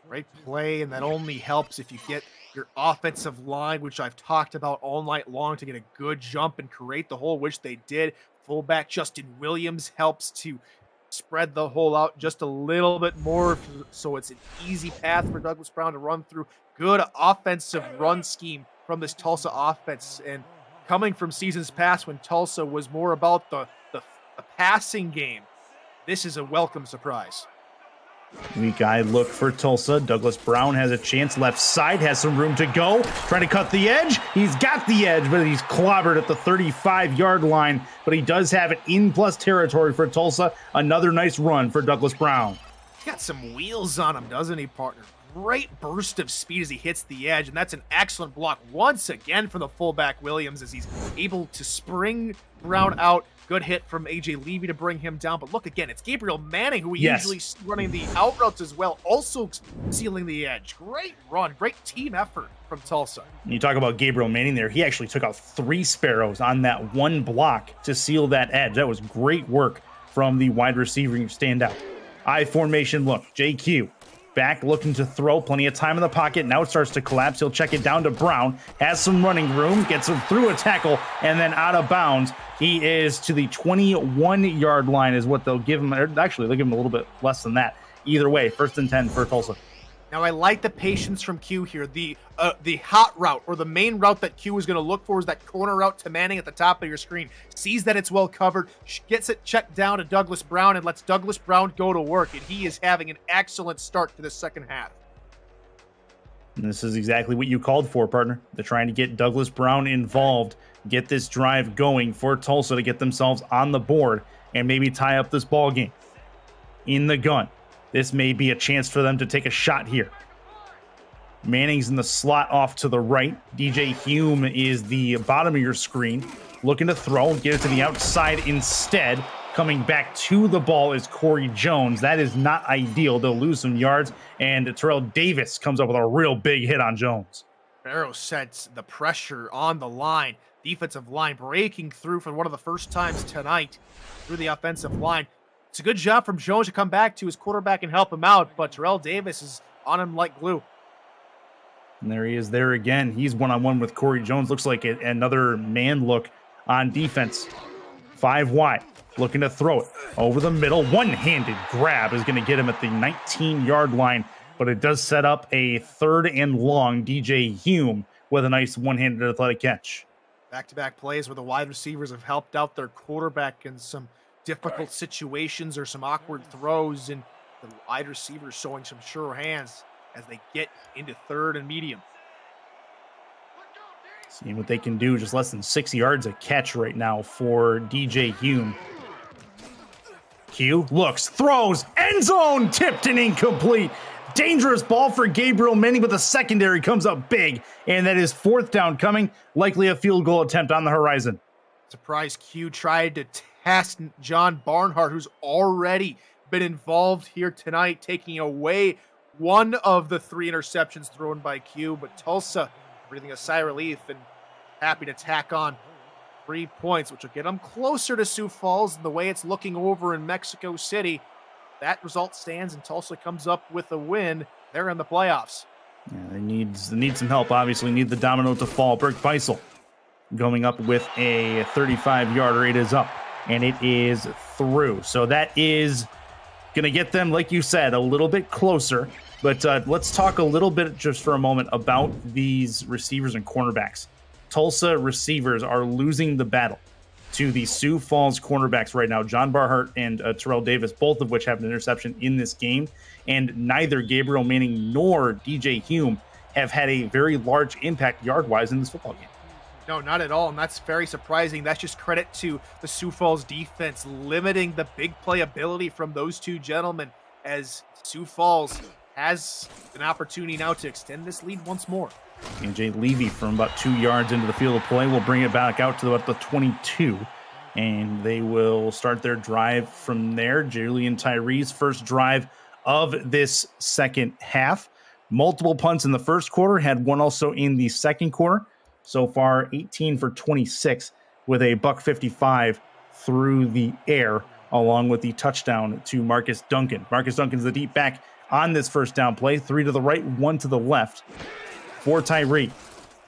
Great play, and that only helps if you get your offensive line, which I've talked about all night long, to get a good jump and create the hole, which they did. Fullback Justin Williams helps to spread the hole out just a little bit more, so it's an easy path for Douglas Brown to run through. Good offensive run scheme from this Tulsa offense, and coming from seasons past when Tulsa was more about the passing game, this is a welcome surprise. Weak eye look for Tulsa. Douglas Brown has a chance. Left side has some room to go. Trying to cut the edge. He's got the edge, but he's clobbered at the 35-yard line. But he does have it in plus territory for Tulsa. Another nice run for Douglas Brown. He's got some wheels on him, doesn't he, partner? Great burst of speed as he hits the edge, and that's an excellent block once again from the fullback Williams as he's able to spring Brown out. Good hit from A.J. Levy to bring him down. But look again, it's Gabriel Manning, who we usually running the out routes as well, also sealing the edge. Great run, great team effort from Tulsa. You talk about Gabriel Manning there. He actually took out 3 Sparrows on that one block to seal that edge. That was great work from the wide receiver standout. I formation look. JQ back looking to throw. Plenty of time in the pocket. Now it starts to collapse. He'll check it down to Brown. Has some running room. Gets him through a tackle and then out of bounds. He is to the 21-yard line is what they'll give him. Actually, they'll give him a little bit less than that. Either way, 1st and 10 for Tulsa. Now, I like the patience from Q here. The hot route, or the main route that Q is going to look for, is that corner route to Manning at the top of your screen. Sees that it's well covered, gets it checked down to Douglas Brown, and lets Douglas Brown go to work. And he is having an excellent start to the second half. And this is exactly what you called for, partner. They're trying to get Douglas Brown involved, get this drive going for Tulsa to get themselves on the board and maybe tie up this ball game. In the gun. This may be a chance for them to take a shot here. Manning's in the slot off to the right. DJ Hume is the bottom of your screen. Looking to throw, get it to the outside instead. Coming back to the ball is Corey Jones. That is not ideal. They'll lose some yards. And Terrell Davis comes up with a real big hit on Jones. Barrow sets the pressure on the line. Defensive line breaking through for one of the first times tonight through the offensive line. It's a good job from Jones to come back to his quarterback and help him out, but Terrell Davis is on him like glue. And there he is there again. He's one-on-one with Corey Jones. Looks like another man look on defense. 5 wide, looking to throw it over the middle. One-handed grab is going to get him at the 19-yard line, but it does set up a 3rd and long. DJ Hume with a nice one-handed athletic catch. Back-to-back plays where the wide receivers have helped out their quarterback in some difficult situations or some awkward throws, and the wide receivers showing some sure hands as they get into 3rd and medium. Seeing what they can do. Just less than 6 yards a catch right now for DJ Hume. Q looks, throws, end zone, tipped and incomplete. Dangerous ball for Gabriel Manning, but the secondary comes up big, and that is 4th down coming. Likely a field goal attempt on the horizon. Surprise Q tried to test John Barnhart, who's already been involved here tonight, taking away one of the 3 interceptions thrown by Q, but Tulsa breathing a sigh of relief and happy to tack on 3 points, which will get them closer to Sioux Falls. And the way it's looking over in Mexico City, that result stands and Tulsa comes up with a win. They're in the playoffs. Yeah, they need some help, obviously. Need the domino to fall. Brooke Beisel going up with a 35-yarder. It is up, and it is through. So that is going to get them, like you said, a little bit closer. But let's talk a little bit just for a moment about these receivers and cornerbacks. Tulsa receivers are losing the battle to the Sioux Falls cornerbacks right now. John Barhart and Terrell Davis, both of which have an interception in this game. And neither Gabriel Manning nor DJ Hume have had a very large impact yard-wise in this football game. No, not at all, and that's very surprising. That's just credit to the Sioux Falls defense limiting the big play ability from those two gentlemen, as Sioux Falls has an opportunity now to extend this lead once more. AJ Levy from about 2 yards into the field of play will bring it back out to about the 22, and they will start their drive from there. Julian Tyree's first drive of this second half. Multiple punts in the first quarter, had one also in the second quarter. So far, 18 for 26 with a $155 through the air, along with the touchdown to Marcus Duncan. Marcus Duncan's the deep back on this first down play. 3 to the right, 1 to the left for Tyree.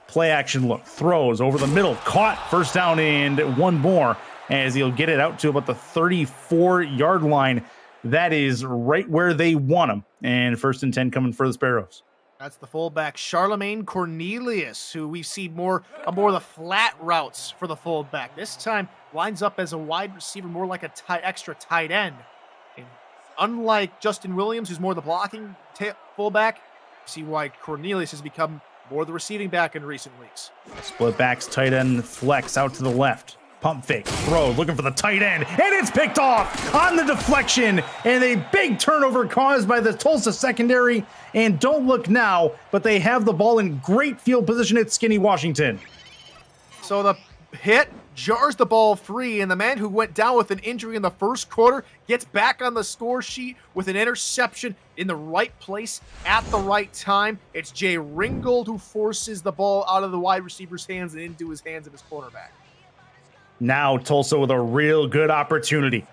Play action look, throws over the middle, caught, first down and one more as he'll get it out to about the 34-yard line. That is right where they want him. And 1st and 10 coming for the Sparrows. That's the fullback, Charlemagne Cornelius, who we see more of the flat routes for the fullback. This time lines up as a wide receiver, more like a extra tight end. And unlike Justin Williams, who's more the blocking fullback, see why Cornelius has become more the receiving back in recent weeks. Split backs, tight end, flex out to the left. Pump fake, throw, looking for the tight end, and it's picked off on the deflection, and a big turnover caused by the Tulsa secondary. And don't look now, but they have the ball in great field position at Skinny Washington. So the hit jars the ball free, and the man who went down with an injury in the first quarter gets back on the score sheet with an interception in the right place at the right time. It's Jay Ringgold who forces the ball out of the wide receiver's hands and into his hands of his cornerback. Now Tulsa with a real good opportunity.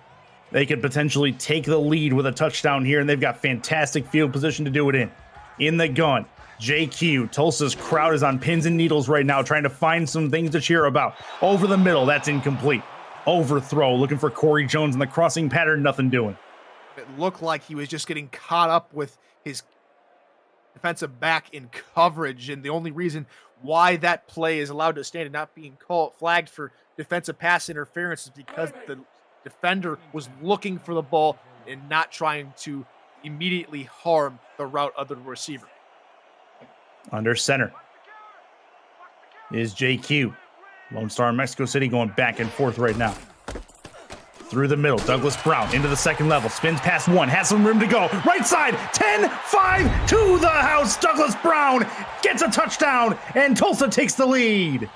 They could potentially take the lead with a touchdown here, and they've got fantastic field position to do it in. In the gun, JQ. Tulsa's crowd is on pins and needles right now, trying to find some things to cheer about. Over the middle, that's incomplete. Overthrow, looking for Corey Jones in the crossing pattern, nothing doing. It looked like he was just getting caught up with his defensive back in coverage, and the only reason why that play is allowed to stand and not being flagged for defensive pass interference is because the defender was looking for the ball and not trying to immediately harm the route of the receiver. Under center is JQ. Lone Star in Mexico City going back and forth right now. Through the middle, Douglas Brown into the second level, spins past one, has some room to go. Right side, 10-5 to the house. Douglas Brown gets a touchdown, and Tulsa takes the lead.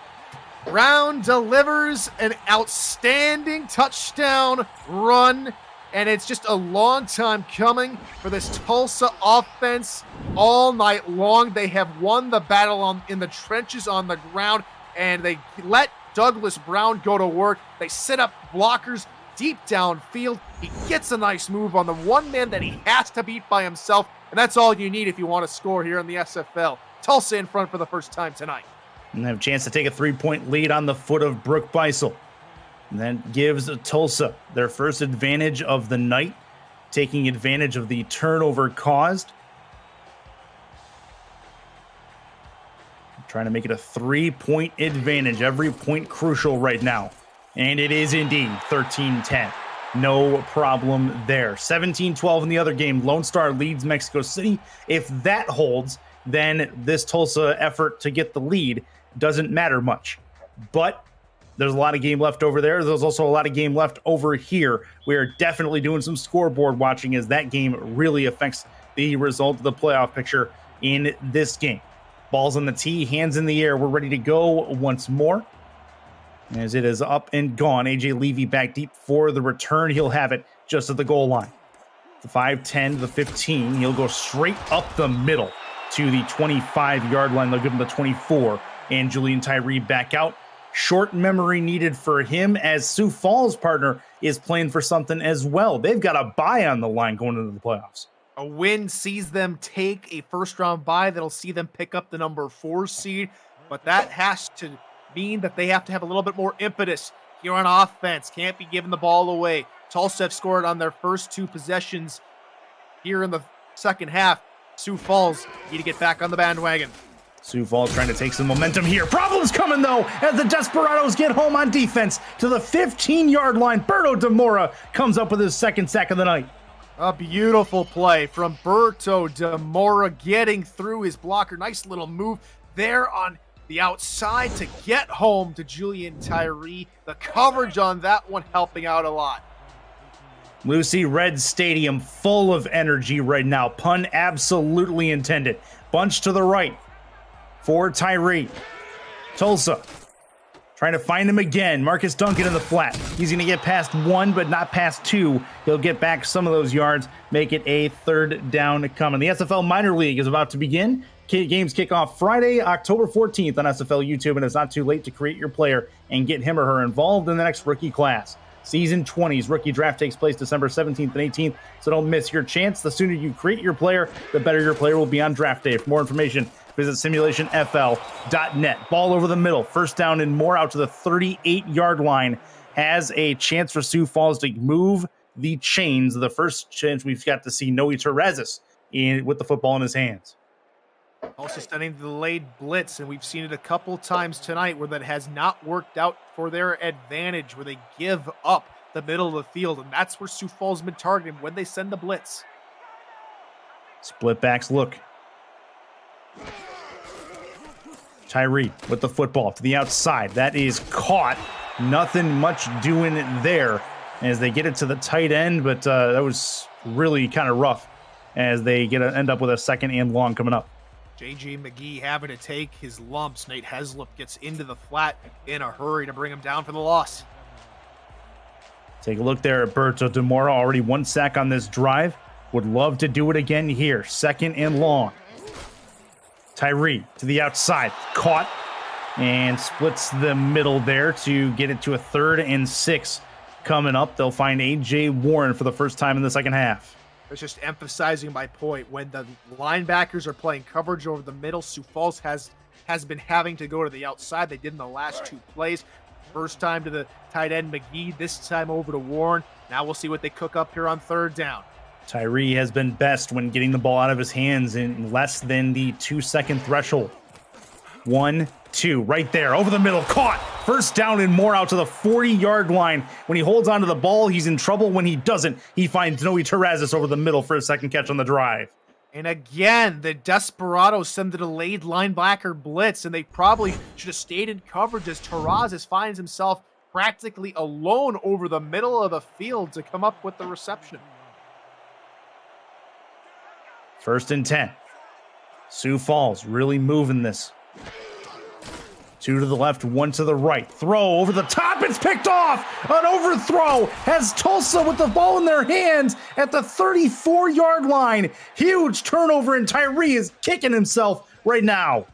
Brown delivers an outstanding touchdown run, and it's just a long time coming for this Tulsa offense all night long. They have won the battle in the trenches on the ground, and they let Douglas Brown go to work. They set up blockers deep downfield. He gets a nice move on the one man that he has to beat by himself, and that's all you need if you want to score here in the SFL. Tulsa in front for the first time tonight. And they have a chance to take a 3-point lead on the foot of Brooke Beisel. And that gives Tulsa their first advantage of the night, taking advantage of the turnover caused. trying to make it a 3-point advantage. Every point crucial right now. And it is indeed 13-10. No problem there. 17-12 in the other game. Lone Star leads Mexico City. If that holds, then this Tulsa effort to get the lead doesn't matter much. But there's a lot of game left over there. There's also a lot of game left over here. We are definitely doing some scoreboard watching as that game really affects the result of the playoff picture in this game. Balls on the tee, hands in the air. We're ready to go once more. As it is up and gone. AJ Levy back deep for the return. He'll have it just at the goal line. The 5-10 to the 15. He'll go straight up the middle to the 25-yard line. They'll give him the 24. And Julian Tyree back out. Short memory needed for him as Sioux Falls' partner is playing for something as well. They've got a bye on the line going into the playoffs. A win sees them take a first-round bye that'll see them pick up the number 4 seed, but that has to mean that they have to have a little bit more impetus here on offense. Can't be giving the ball away. Tulsa have scored on their first 2 possessions here in the second half. Sioux Falls need to get back on the bandwagon. Sioux Falls trying to take some momentum here. Problems coming, though, as the Desperados get home on defense to the 15-yard line. Berto Demora comes up with his second sack of the night. A beautiful play from Berto Demora getting through his blocker. Nice little move there on the outside to get home to Julian Tyree. The coverage on that one helping out a lot. Lucy Red Stadium full of energy right now. Pun absolutely intended. Bunch to the right for Tyree. Tulsa trying to find him again. Marcus Duncan in the flat. He's going to get past 1, but not past 2. He'll get back some of those yards, make it a third down coming. The SFL Minor League is about to begin. Games kick off Friday, October 14th on SFL YouTube, and it's not too late to create your player and get him or her involved in the next rookie class. Season 20's rookie draft takes place December 17th and 18th, so don't miss your chance. The sooner you create your player, the better your player will be on draft day. For more information, visit simulationfl.net. Ball over the middle, first down and more out to the 38-yard line. Has a chance for Sioux Falls to move the chains. The first chance we've got to see Noe Terrazas with the football in his hands. Also sending the delayed blitz, and we've seen it a couple times tonight where that has not worked out for their advantage, where they give up the middle of the field, and that's where Sioux Falls has been targeting when they send the blitz. Split backs look. Tyree with the football to the outside. That is caught. Nothing much doing there as they get it to the tight end, but that was really kind of rough as they end up with a second and long coming up. J.J. McGee having to take his lumps. Nate Heslop gets into the flat in a hurry to bring him down for the loss. Take a look there at Berto Demora. Already 1 sack on this drive. Would love to do it again here. Second and long. Tyree to the outside. Caught and splits the middle there to get it to a 3rd and 6 coming up. They'll find A.J. Warren for the first time in the second half. It's just emphasizing my point. When the linebackers are playing coverage over the middle, Sioux Falls has been having to go to the outside. They did in the last 2 plays. First time to the tight end McGee, this time over to Warren. Now we'll see what they cook up here on 3rd down. Tyree has been best when getting the ball out of his hands in less than the 2-second threshold. 1, 2, right there, over the middle, caught. First down and more out to the 40-yard line. When he holds onto the ball, he's in trouble. When he doesn't, he finds Noe Terrazas over the middle for a second catch on the drive. And again, the Desperados send the delayed linebacker blitz, and they probably should have stayed in coverage as Terrazas finds himself practically alone over the middle of the field to come up with the reception. 1st and 10. Sioux Falls really moving this. 2 to the left, 1 to the right. Throw over the top. It's picked off. An overthrow has Tulsa with the ball in their hands at the 34-yard line. Huge turnover, and Tyree is kicking himself right now.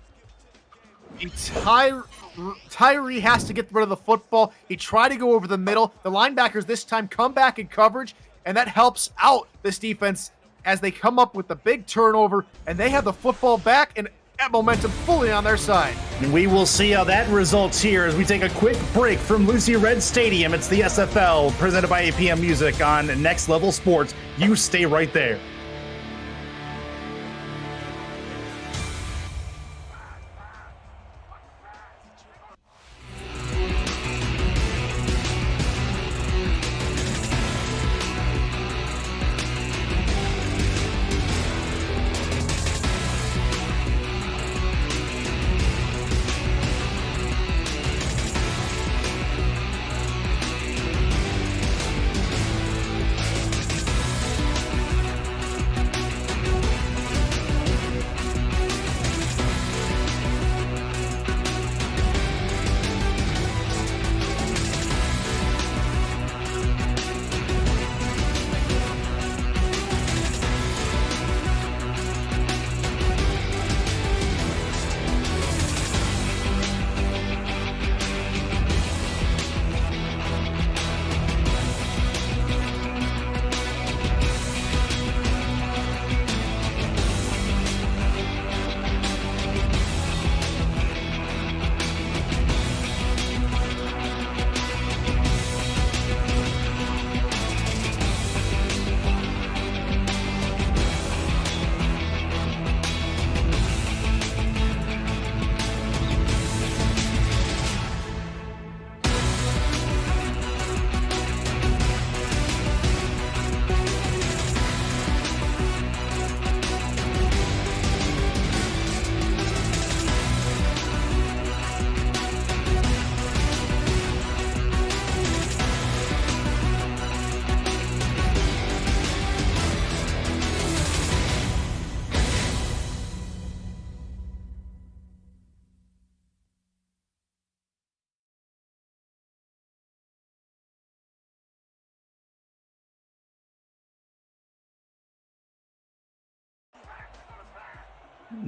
Tyree has to get rid of the football. He tried to go over the middle. The linebackers this time come back in coverage, and that helps out this defense as they come up with the big turnover, and they have the football back and momentum fully on their side. And we will see how that results here as we take a quick break from Lucy Red Stadium. It's the SFL, presented by APM Music on Next Level Sports. You stay right there.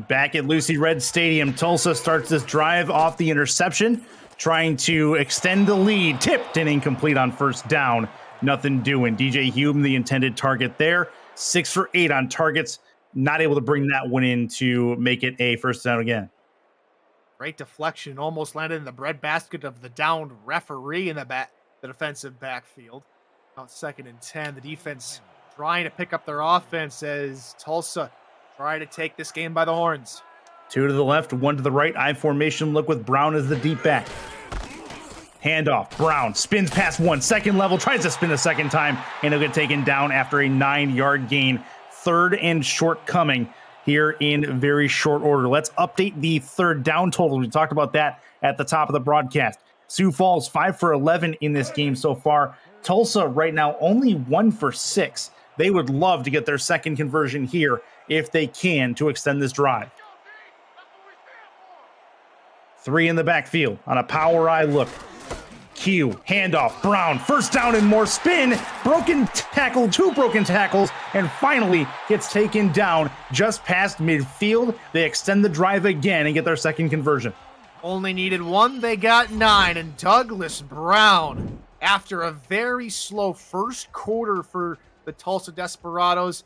Back at Lucy Red Stadium, Tulsa starts this drive off the interception, trying to extend the lead. Tipped and incomplete on first down. Nothing doing. DJ Hume, the intended target there. 6 for 8 on targets. Not able to bring that one in to make it a first down again. Great deflection. Almost landed in the breadbasket of the downed referee in the defensive backfield. About 2nd and 10. The defense trying to pick up their offense as Tulsa try to take this game by the horns. 2 to the left, 1 to the right. I formation look with Brown as the deep back. Handoff. Brown spins past 1. Second level. Tries to spin a second time. And he'll get taken down after a 9-yard gain. 3rd and short coming here in very short order. Let's update the third down total. We talked about that at the top of the broadcast. Sioux Falls 5 for 11 in this game so far. Tulsa right now only 1 for 6. They would love to get their second conversion here if they can to extend this drive. 3 in the backfield on a power eye look. Q, handoff, Brown, first down and more, spin, broken tackle, 2 broken tackles, and finally gets taken down just past midfield. They extend the drive again and get their second conversion. Only needed 1, they got 9, and Douglas Brown, after a very slow first quarter for the Tulsa Desperados,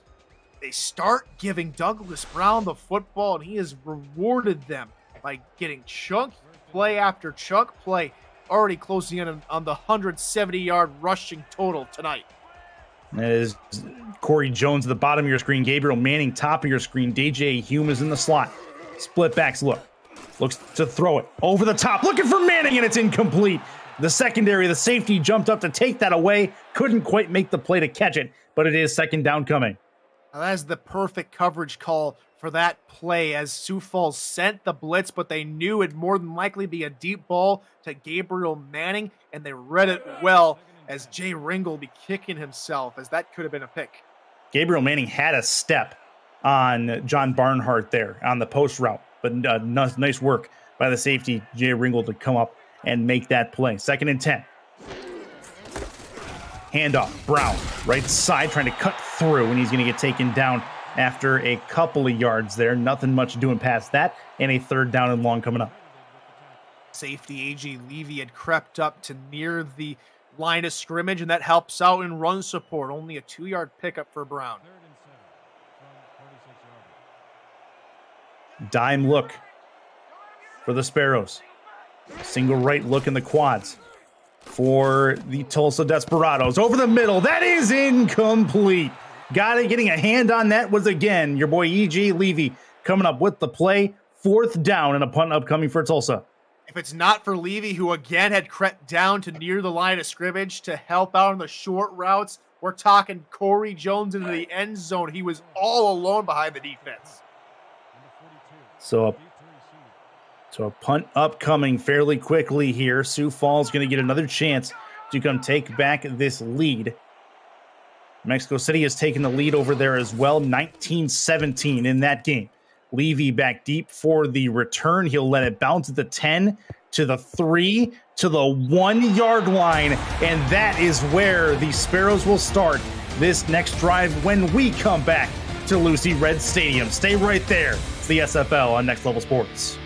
they start giving Douglas Brown the football, and he has rewarded them by getting chunk play after chunk play, already closing in on the 170-yard rushing total tonight. That is Corey Jones at the bottom of your screen, Gabriel Manning top of your screen, DJ Hume is in the slot. Split backs look. Looks to throw it over the top, looking for Manning, and it's incomplete. The secondary, the safety jumped up to take that away. Couldn't quite make the play to catch it, but it is second down coming. Now that is the perfect coverage call for that play as Sioux Falls sent the blitz, but they knew it'd more than likely be a deep ball to Gabriel Manning, and they read it well as Jay Ringel be kicking himself, as that could have been a pick. Gabriel Manning had a step on John Barnhart there on the post route, but nice work by the safety, Jay Ringel, to come up and make that play. 2nd and 10. Handoff, Brown, right side, trying to cut through, and he's going to get taken down after a couple of yards there. Nothing much doing past that, and a 3rd down and long coming up. Safety A.J. Levy had crept up to near the line of scrimmage, and that helps out in run support. Only a 2-yard pickup for Brown. Dime look for the Sparrows. Single right look in the quads for the Tulsa Desperados. Over the middle, that is incomplete. Got it. Getting a hand on that was, again, your boy E.J. Levy coming up with the play. 4th down and a punt upcoming for Tulsa. If it's not for Levy, who again had crept down to near the line of scrimmage to help out on the short routes, we're talking Corey Jones into the end zone. He was all alone behind the defense. So a punt upcoming fairly quickly here. Sioux Falls going to get another chance to come take back this lead. Mexico City has taken the lead over there as well, 19-17 in that game. Levy back deep for the return. He'll let it bounce at the 10 to the 3 to the 1-yard line, and that is where the Sparrows will start this next drive when we come back to Lucy Red Stadium. Stay right there. It's the SFL on Next Level Sports.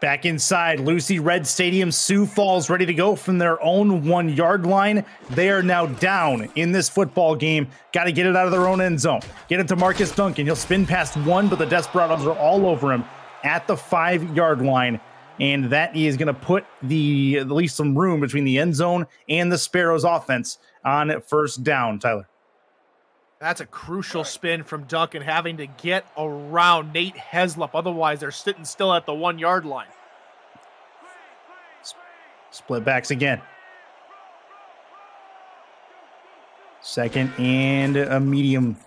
Back inside Lucy Red Stadium, Sioux Falls ready to go from their own 1 yard line. They are now down in this football game. Got to get it out of their own end zone. Get it to Marcus Duncan. He'll spin past one, but the Desperados are all over him at the 5 yard line. And that is going to put at least some room between the end zone and the Sparrows offense on first down, Tyler. That's a crucial spin from Duncan, having to get around Nate Heslop. Otherwise, they're sitting still at the 1 yard line. Split backs again. Second and a medium.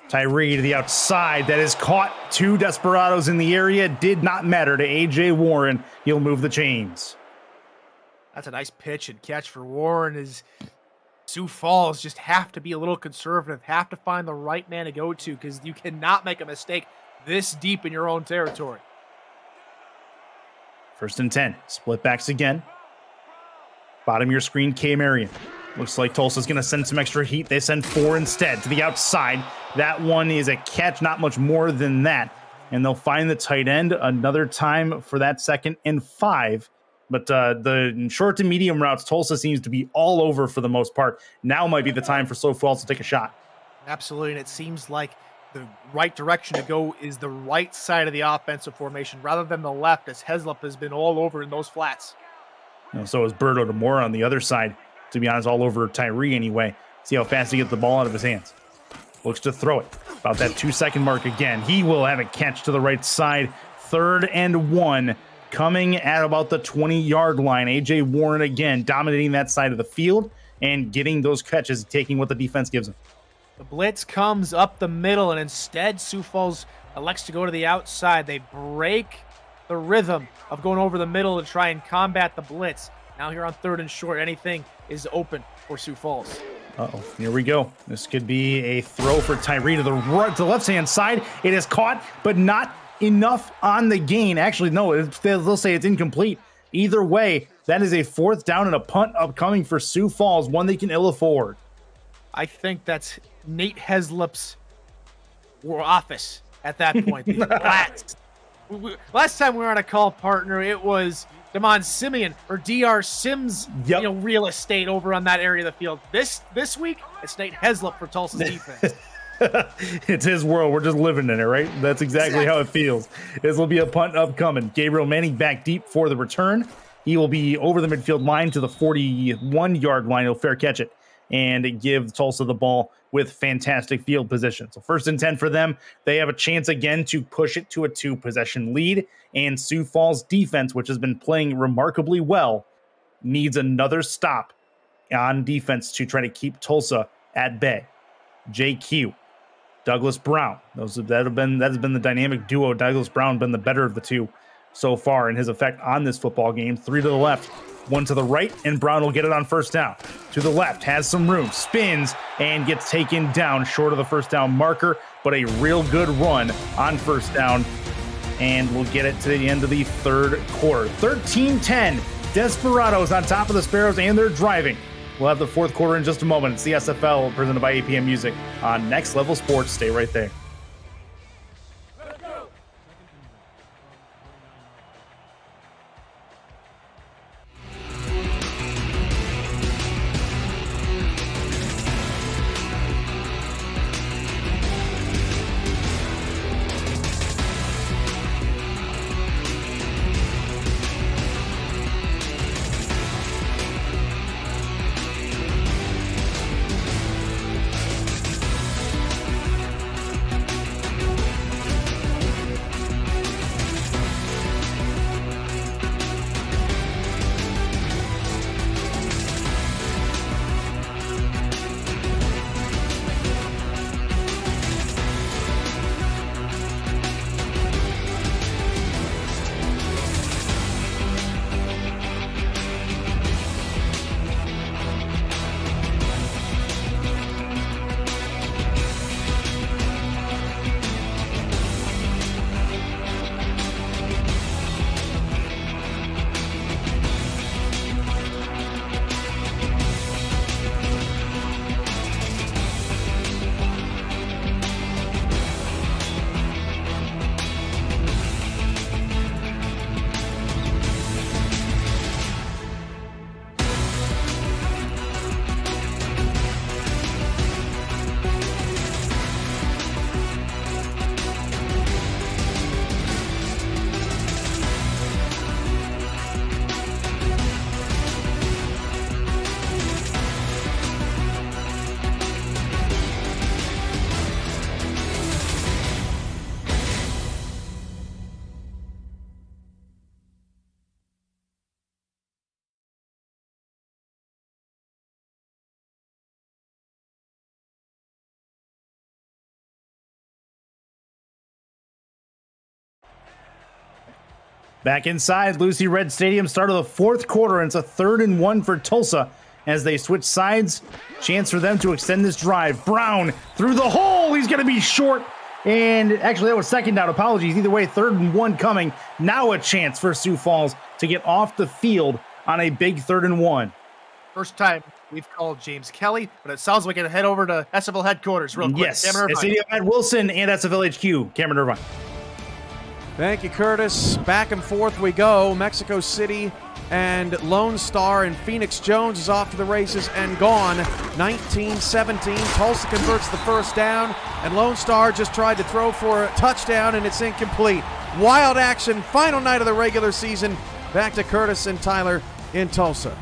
Tyree to the outside. That is caught. 2 Desperados in the area. Did not matter to A.J. Warren. He'll move the chains. That's a nice pitch and catch for Warren. Is Sioux Falls just have to be a little conservative, have to find the right man to go to, because you cannot make a mistake this deep in your own territory. First and 10. Split backs again. Bottom of your screen, K. Marion. Looks like Tulsa's going to send some extra heat. They send 4 instead to the outside. That one is a catch, not much more than that. And they'll find the tight end another time for that 2nd and 5. But the short to medium routes, Tulsa seems to be all over for the most part. Now might be the time for Sioux Falls to take a shot. Absolutely, and it seems like the right direction to go is the right side of the offensive formation rather than the left, as Heslop has been all over in those flats. So is Berto DeMora on the other side, to be honest, all over Tyree anyway. See how fast he gets the ball out of his hands. Looks to throw it. About that 2-second mark again. He will have a catch to the right side. 3rd and 1. Coming at about the 20-yard line. A.J. Warren again dominating that side of the field and getting those catches, taking what the defense gives him. The blitz comes up the middle, and instead Sioux Falls elects to go to the outside. They break the rhythm of going over the middle to try and combat the blitz. Now here on 3rd and short, anything is open for Sioux Falls. Uh-oh, here we go. This could be a throw for Tyree to the left-hand side. It is caught, but not enough on the gain. Actually, no, they'll say it's incomplete. Either way, that is a 4th down and a punt upcoming for Sioux Falls, one they can ill afford. I think that's Nate Heslop's office at that point. Last time we were on a call, partner, it was Damon Simeon or DR Sims, real estate over on that area of the field. This week, it's Nate Heslop for Tulsa's defense. It's his world. We're just living in it, right? That's exactly how it feels. This will be a punt upcoming. Gabriel Manning back deep for the return. He will be over the midfield line to the 41-yard line. He'll fair catch it and give Tulsa the ball with fantastic field position. So 1st and 10 for them. They have a chance again to push it to a 2-possession lead. And Sioux Falls defense, which has been playing remarkably well, needs another stop on defense to try to keep Tulsa at bay. JQ. Douglas Brown. That has been the dynamic duo. Douglas Brown been the better of the two so far in his effect on this football game. 3 to the left, 1 to the right, and Brown will get it on first down. To the left, has some room, spins, and gets taken down short of the first down marker, but a real good run on first down, and we'll get it to the end of the 3rd quarter. 13-10, Desperados on top of the Sparrows, and they're driving. We'll have the 4th quarter in just a moment. It's the SFL presented by APM Music on Next Level Sports. Stay right there. Back inside Lucy Red Stadium, start of the fourth quarter, and it's a 3rd and 1 for Tulsa as they switch sides. Chance for them to extend this drive. Brown through the hole. He's going to be short. And actually, that was second down. Apologies. Either way, 3rd and 1 coming. Now a chance for Sioux Falls to get off the field on a big 3rd and 1. First time we've called James Kelly, but it sounds like we can head over to SFL headquarters real quick. Yes, Stadium Matt Wilson and SFL HQ. Cameron Irvine. Thank you, Curtis. Back and forth we go. Mexico City and Lone Star, and Phoenix Jones is off to the races and gone. 19-17. Tulsa converts the first down, and Lone Star just tried to throw for a touchdown, and it's incomplete. Wild action, final night of the regular season. Back to Curtis and Tyler in Tulsa.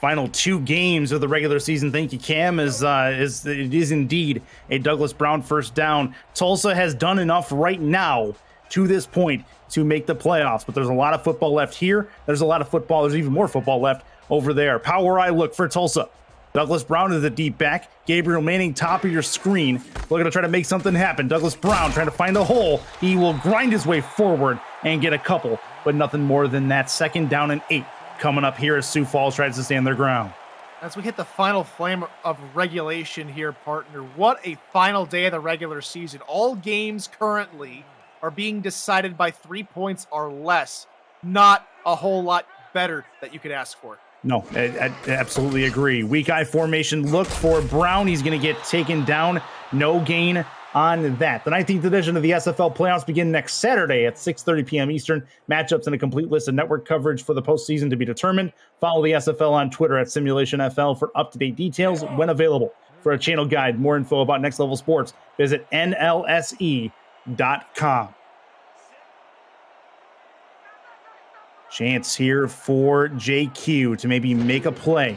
Final 2 games of the regular season. Thank you, Cam. It is indeed a Douglas Brown first down. Tulsa has done enough right now to this point to make the playoffs, but there's a lot of football left here. There's even more football left over there. Power eye look for Tulsa. Douglas Brown is the deep back. Gabriel Manning, top of your screen, looking to try to make something happen. Douglas Brown trying to find a hole. He will grind his way forward and get a couple, but nothing more than that. 2nd down and 8 coming up here as Sioux Falls tries to stand their ground. As we hit the final flame of regulation here, partner, what a final day of the regular season. All games currently are being decided by 3 points or less. Not a whole lot better that you could ask for. No, I absolutely agree. Weak eye formation look for Brown. He's going to get taken down. No gain on that. The 19th edition of the SFL playoffs begin next Saturday at 6:30 p.m. Eastern. Matchups and a complete list of network coverage for the postseason to be determined. Follow the SFL on Twitter at SimulationFL for up-to-date details when available. For a channel guide, more info about Next Level Sports, visit NLSE.com. Chance here for JQ to maybe make a play.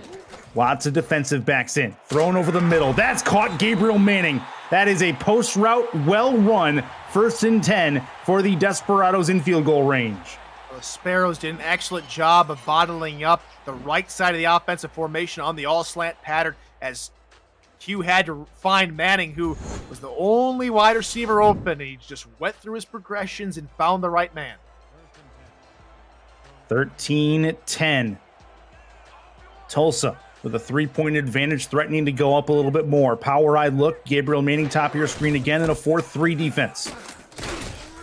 Lots of defensive backs in. Thrown over the middle. That's caught Gabriel Manning. That is a post route, well run. 1st and 10 for the Desperados in field goal range. The Sparrows did an excellent job of bottling up the right side of the offensive formation on the all slant pattern as Q had to find Manning, who was the only wide receiver open. He just went through his progressions and found the right man. 13-10. Tulsa with a 3-point advantage, threatening to go up a little bit more. Power-eyed look. Gabriel Manning, top of your screen again in a 4-3 defense.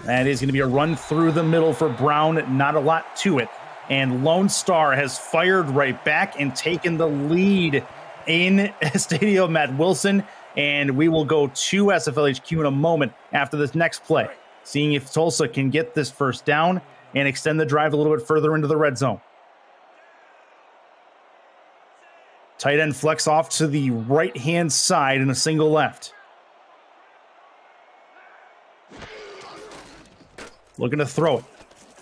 That is going to be a run through the middle for Brown. Not a lot to it. And Lone Star has fired right back and taken the lead in Stadium Matt Wilson. And we will go to SFL HQ in a moment after this next play, seeing if Tulsa can get this first down and extend the drive a little bit further into the red zone. Tight end flex off to the right-hand side in a single left. Looking to throw it.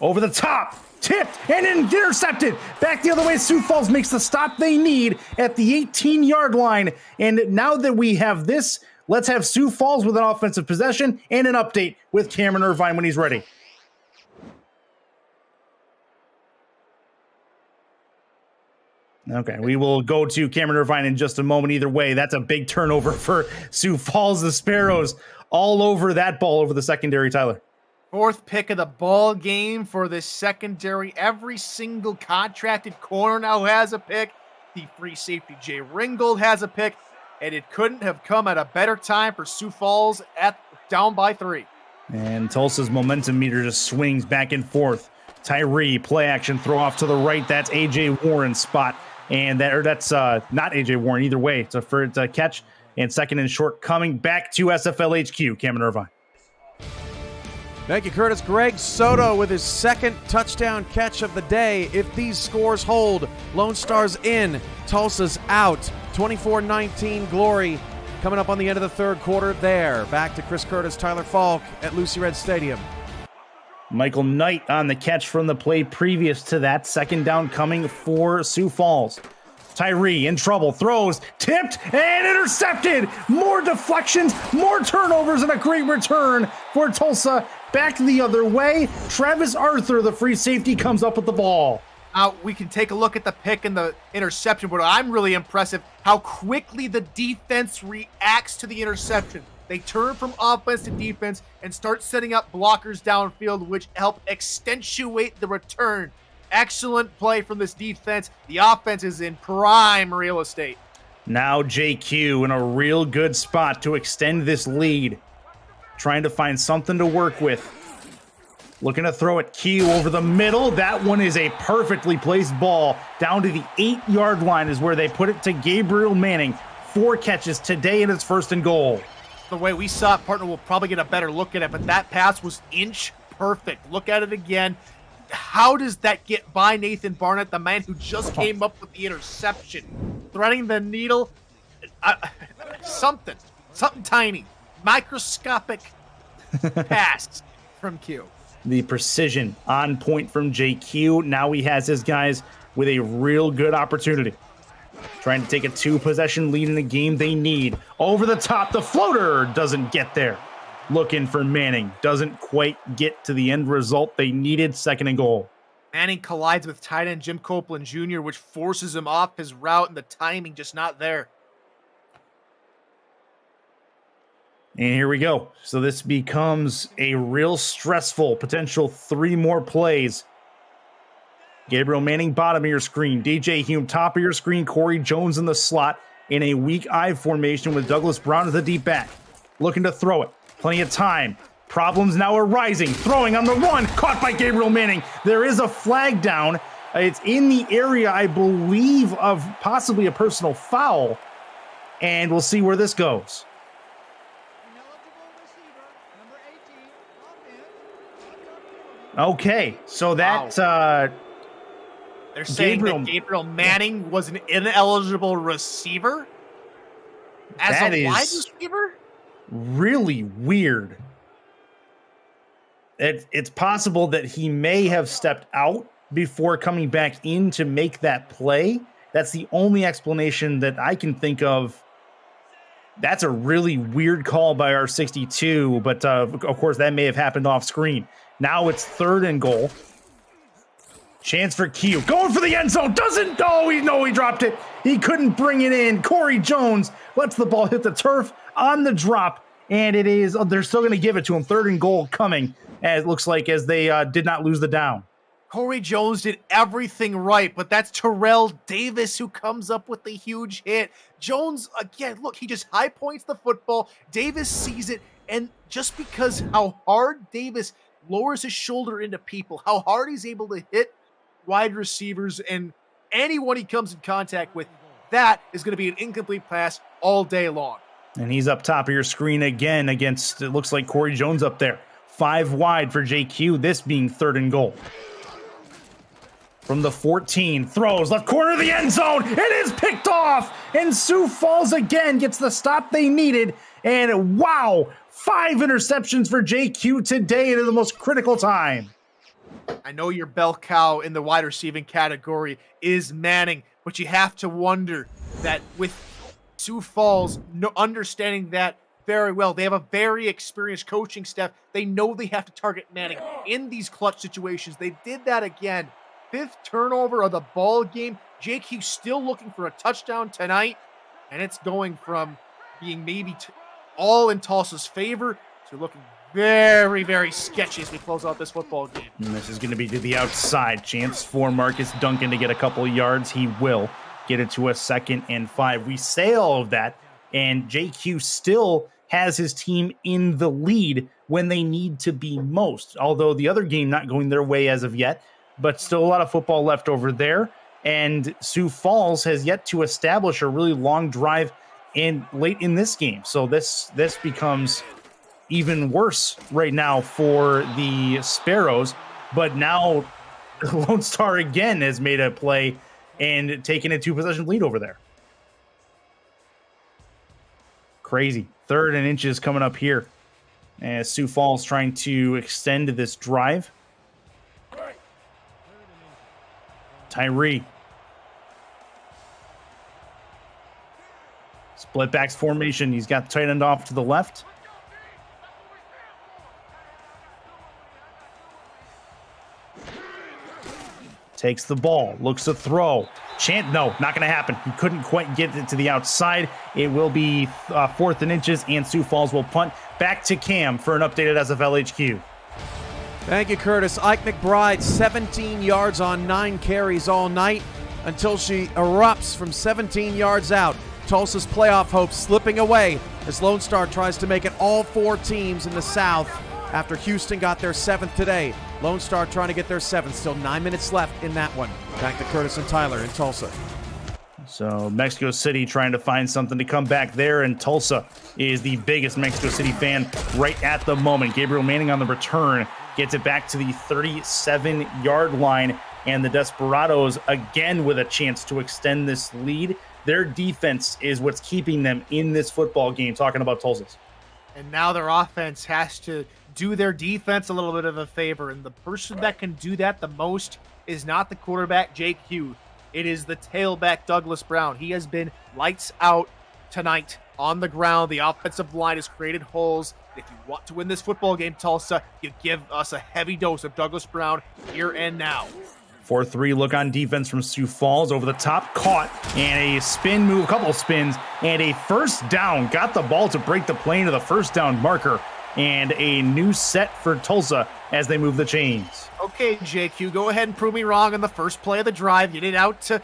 Over the top. Tipped and intercepted. Back the other way. Sioux Falls makes the stop they need at the 18-yard line. And now that we have this, let's have Sioux Falls with an offensive possession and an update with Cameron Irvine when he's ready. Okay, we will go to Cameron Irvine in just a moment. Either way, that's a big turnover for Sioux Falls. The Sparrows all over that ball over the secondary, Tyler. 4th pick of the ball game for this secondary. Every single contracted corner now has a pick. The free safety Jay Ringgold has a pick. And it couldn't have come at a better time for Sioux Falls down by 3. And Tulsa's momentum meter just swings back and forth. Tyree, play action, throw off to the right. That's A.J. Warren's spot. And that's not A.J. Warren either way. It's a catch and 2nd and short coming back to SFL HQ. Cameron Irvine. Thank you, Curtis. Greg Soto with his 2nd touchdown catch of the day. If these scores hold, Lone Star's in, Tulsa's out. 24-19 glory coming up on the end of the 3rd quarter there. Back to Chris Curtis, Tyler Falk at Lucy Red Stadium. Michael Knight on the catch from the play previous to that. 2nd down coming for Sioux Falls. Tyree in trouble, throws, tipped, and intercepted. More deflections, more turnovers, and a great return for Tulsa. Back the other way. Travis Arthur, the free safety, comes up with the ball. We can take a look at the pick and the interception, but I'm really impressive how quickly the defense reacts to the interception. They turn from offense to defense and start setting up blockers downfield, which help accentuate the return. Excellent play from this defense. The offense is in prime real estate. Now JQ in a real good spot to extend this lead. Trying to find something to work with. Looking to throw it Q over the middle. That one is a perfectly placed ball. Down to the 8-yard line is where they put it to Gabriel Manning. 4 catches today in his first and goal. The way we saw it, partner, will probably get a better look at it, but that pass was inch perfect. Look at it again. How does that get by Nathan Barnett, the man who just came up with the interception? Threading the needle. Something tiny. Microscopic pass from Q. The precision on point from JQ. Now he has his guys with a real good opportunity. Trying to take a 2-possession lead in a game they need. Over the top, the floater doesn't get there. Looking for Manning. Doesn't quite get to the end result they needed. Second and goal. Manning collides with tight end Jim Copeland Jr., which forces him off his route, and the timing just not there. And here we go. So this becomes a real stressful potential 3 more plays. Gabriel Manning, bottom of your screen. DJ Hume, top of your screen. Corey Jones in the slot in a weak eye formation with Douglas Brown as the deep back. Looking to throw it. Plenty of time. Problems now arising. Throwing on the run. Caught by Gabriel Manning. There is a flag down. It's in the area, I believe, of possibly a personal foul. And we'll see where this goes. Okay, so that they're saying that Gabriel Manning was an ineligible receiver as a wide receiver? Really weird. It's possible that he may have stepped out before coming back in to make that play. That's the only explanation that I can think of. That's a really weird call by our 62, but of course that may have happened off screen. Now it's 3rd and goal. Chance for Q. Going for the end zone. Doesn't. Oh, he dropped it. He couldn't bring it in. Corey Jones lets the ball hit the turf on the drop. And it is, they're still going to give it to him. 3rd and goal coming, as it looks like, as they did not lose the down. Corey Jones did everything right, but that's Terrell Davis who comes up with the huge hit. Jones, again, look, he just high points the football. Davis sees it, and just because how hard Davis lowers his shoulder into people, how hard he's able to hit wide receivers and anyone he comes in contact with, that is going to be an incomplete pass all day long. And he's up top of your screen again against, it looks like Corey Jones up there. 5 wide for JQ, this being 3rd and goal. From the 14, throws left corner of the end zone. It is picked off, and Sioux Falls again gets the stop they needed. And wow, 5 interceptions for JQ today at the most critical time. I know your bell cow in the wide receiving category is Manning, but you have to wonder that with Sioux Falls understanding that very well, they have a very experienced coaching staff. They know they have to target Manning in these clutch situations. They did that again. 5th turnover of the ball game. JQ still looking for a touchdown tonight, and it's going from being maybe all in Tulsa's favor to looking very, very sketchy as we close out this football game. And this is going to be to the outside. Chance for Marcus Duncan to get a couple of yards. He will get it to a 2nd and 5. We say all of that, and JQ still has his team in the lead when they need to be most. Although the other game not going their way as of yet, but still a lot of football left over there. And Sioux Falls has yet to establish a really long drive late in this game. So this becomes even worse right now for the Sparrows. But now Lone Star again has made a play and taken a 2-possession lead over there. Crazy. 3rd and inches coming up here as Sioux Falls trying to extend this drive. Tyree. Split backs formation. He's got the tight end off to the left. takes the ball, looks to throw. No, not going to happen. He couldn't quite get it to the outside. It will be 4th and inches, and Sioux Falls will punt. Back to Cam for an updated SFL HQ. Thank you, Curtis. Ike McBride, 17 yards on 9 carries all night until she erupts from 17 yards out. Tulsa's playoff hopes slipping away as Lone Star tries to make it all 4 teams in the South after Houston got their 7th today. Lone Star trying to get their 7th. Still 9 minutes left in that one. Back to Curtis and Tyler in Tulsa. So Mexico City trying to find something to come back there, and Tulsa is the biggest Mexico City fan right at the moment. Gabriel Manning on the return gets it back to the 37-yard line, and the Desperados again with a chance to extend this lead. Their defense is what's keeping them in this football game, talking about Tulsa's. And now their offense has to do their defense a little bit of a favor. And the person that can do that the most is not the quarterback, Jake Hugh. It is the tailback, Douglas Brown. He has been lights out tonight on the ground. The offensive line has created holes. If you want to win this football game, Tulsa, you give us a heavy dose of Douglas Brown here and now. 4-3 look on defense from Sioux Falls, over the top, caught, and a spin move, a couple of spins, and a first down. Got the ball to break the plane to the first down marker, and a new set for Tulsa as they move the chains. Okay, JQ, go ahead and prove me wrong on the first play of the drive. Get it out to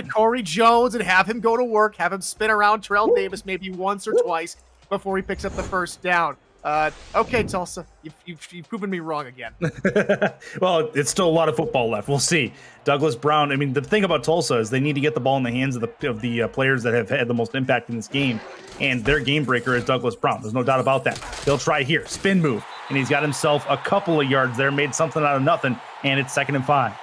Corey Jones and have him go to work, have him spin around Terrell Davis maybe once or twice before he picks up the first down. Okay, Tulsa, you've proven me wrong again. Well, it's still a lot of football left. We'll see. Douglas Brown, I mean, the thing about Tulsa is they need to get the ball in the hands of the players that have had the most impact in this game, and their game breaker is Douglas Brown. There's no doubt about that. They'll try here, spin move, and he's got himself a couple of yards there, made something out of nothing, and it's 2nd and 5.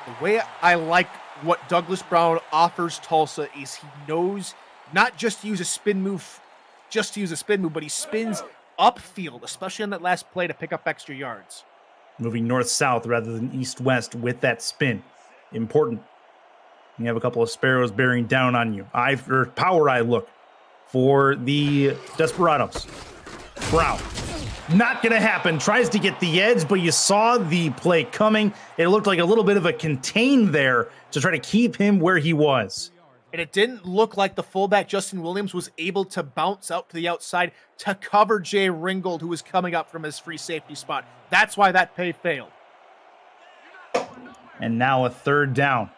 The way I like what Douglas Brown offers Tulsa is he knows not just to use a spin move, but he spins upfield, especially on that last play to pick up extra yards. Moving north-south rather than east-west with that spin. Important. You have a couple of sparrows bearing down on you. Power eye look for the Desperados. Brown. Not going to happen. Tries to get the edge, but you saw the play coming. It looked like a little bit of a contain there to try to keep him where he was. And it didn't look like the fullback, Justin Williams, was able to bounce out to the outside to cover Jay Ringgold, who was coming up from his free safety spot. That's why that play failed. And now a 3rd down.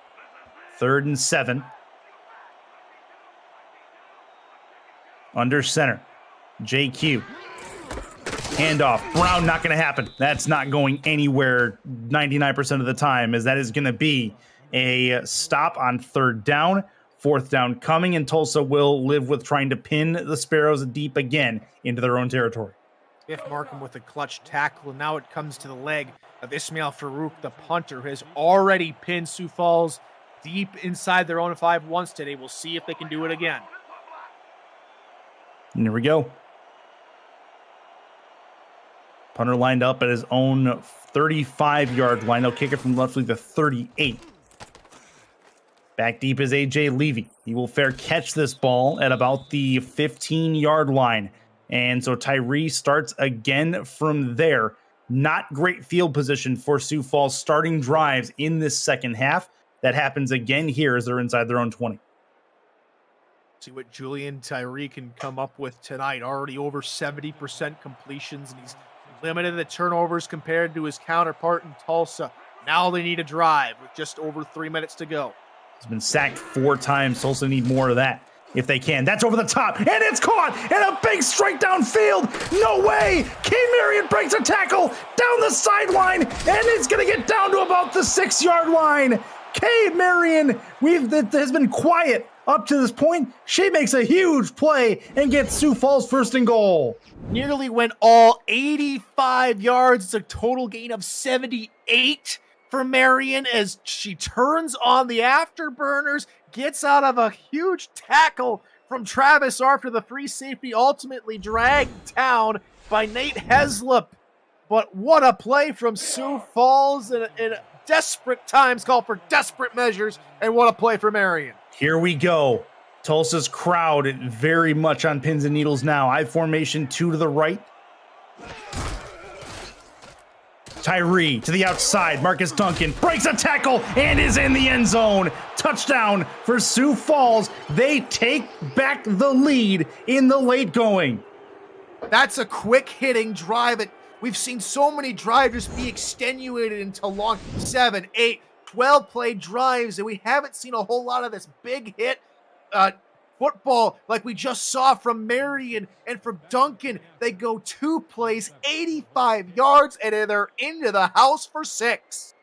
3rd and 7. Under center. JQ. Handoff. Brown, not going to happen. That's not going anywhere 99% of the time, as that is going to be a stop on 3rd down. 4th down coming, and Tulsa will live with trying to pin the Sparrows deep again into their own territory. Biff Markham with a clutch tackle, and now it comes to the leg of Ismail Farouk, the punter, who has already pinned Sioux Falls deep inside their own 5 once today. We'll see if they can do it again. And here we go. Punter lined up at his own 35-yard line. They'll kick it from roughly the 38. Back deep is A.J. Levy. He will fair catch this ball at about the 15-yard line. And so Tyree starts again from there. Not great field position for Sioux Falls starting drives in this second half. That happens again here as they're inside their own 20. See what Julian Tyree can come up with tonight. Already over 70% completions, and he's limited the turnovers compared to his counterpart in Tulsa. Now they need a drive with just over 3 minutes to go. He's been sacked 4 times. Tulsa need more of that if they can. That's over the top, and it's caught, and a big strike downfield. No way! K. Marion breaks a tackle down the sideline, and it's going to get down to about the 6-yard line. K. Marion, that has been quiet up to this point. She makes a huge play and gets Sioux Falls 1st and goal. Nearly went all 85 yards. It's a total gain of 78 for Marion as she turns on the afterburners, gets out of a huge tackle from Travis after the free safety, ultimately dragged down by Nate Heslop. But what a play from Sioux Falls in desperate times call for desperate measures, and what a play for Marion. Here we go. Tulsa's crowd very much on pins and needles now. I formation 2 to the right. Tyree to the outside. Marcus Duncan breaks a tackle and is in the end zone. Touchdown for Sioux Falls. They take back the lead in the late going. That's a quick hitting drive. We've seen so many drives just be extenuated into long 7, 8, 12 play drives, and we haven't seen a whole lot of this big hit football like we just saw from Marion and from Duncan. They go 2 plays, 85 yards, and they're into the house for 6.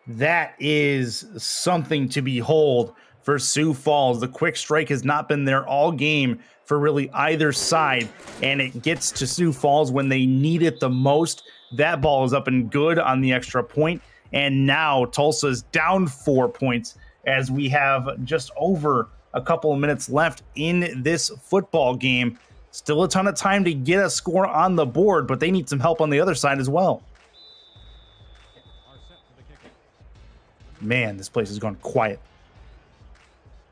That is something to behold for Sioux Falls. The quick strike has not been there all game for really either side, and it gets to Sioux Falls when they need it the most. That ball is up and good on the extra point, and now Tulsa's down 4 points as we have just over a couple of minutes left in this football game. Still a ton of time to get a score on the board, but they need some help on the other side as well. Man, this place is going quiet.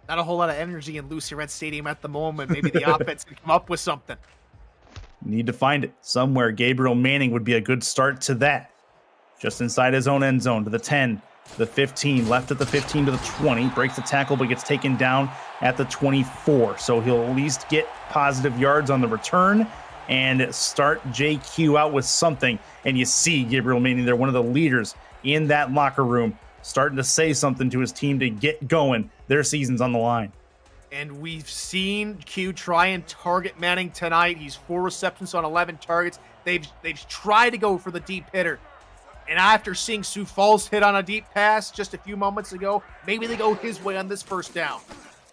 Not a whole lot of energy in Lucy Red Stadium at the moment. Maybe the offense can come up with something. Need to find it somewhere. Gabriel Manning would be a good start to that. Just inside his own end zone to the 10, to the 15, left at the 15 to the 20. Breaks the tackle, but gets taken down at the 24. So he'll at least get positive yards on the return and start JQ out with something. And you see Gabriel Manning there, one of the leaders in that locker room, starting to say something to his team to get going. Their season's on the line. And we've seen Q try and target Manning tonight. He's 4 receptions on 11 targets. They've tried to go for the deep hitter. And after seeing Sioux Falls hit on a deep pass just a few moments ago, maybe they go his way on this first down.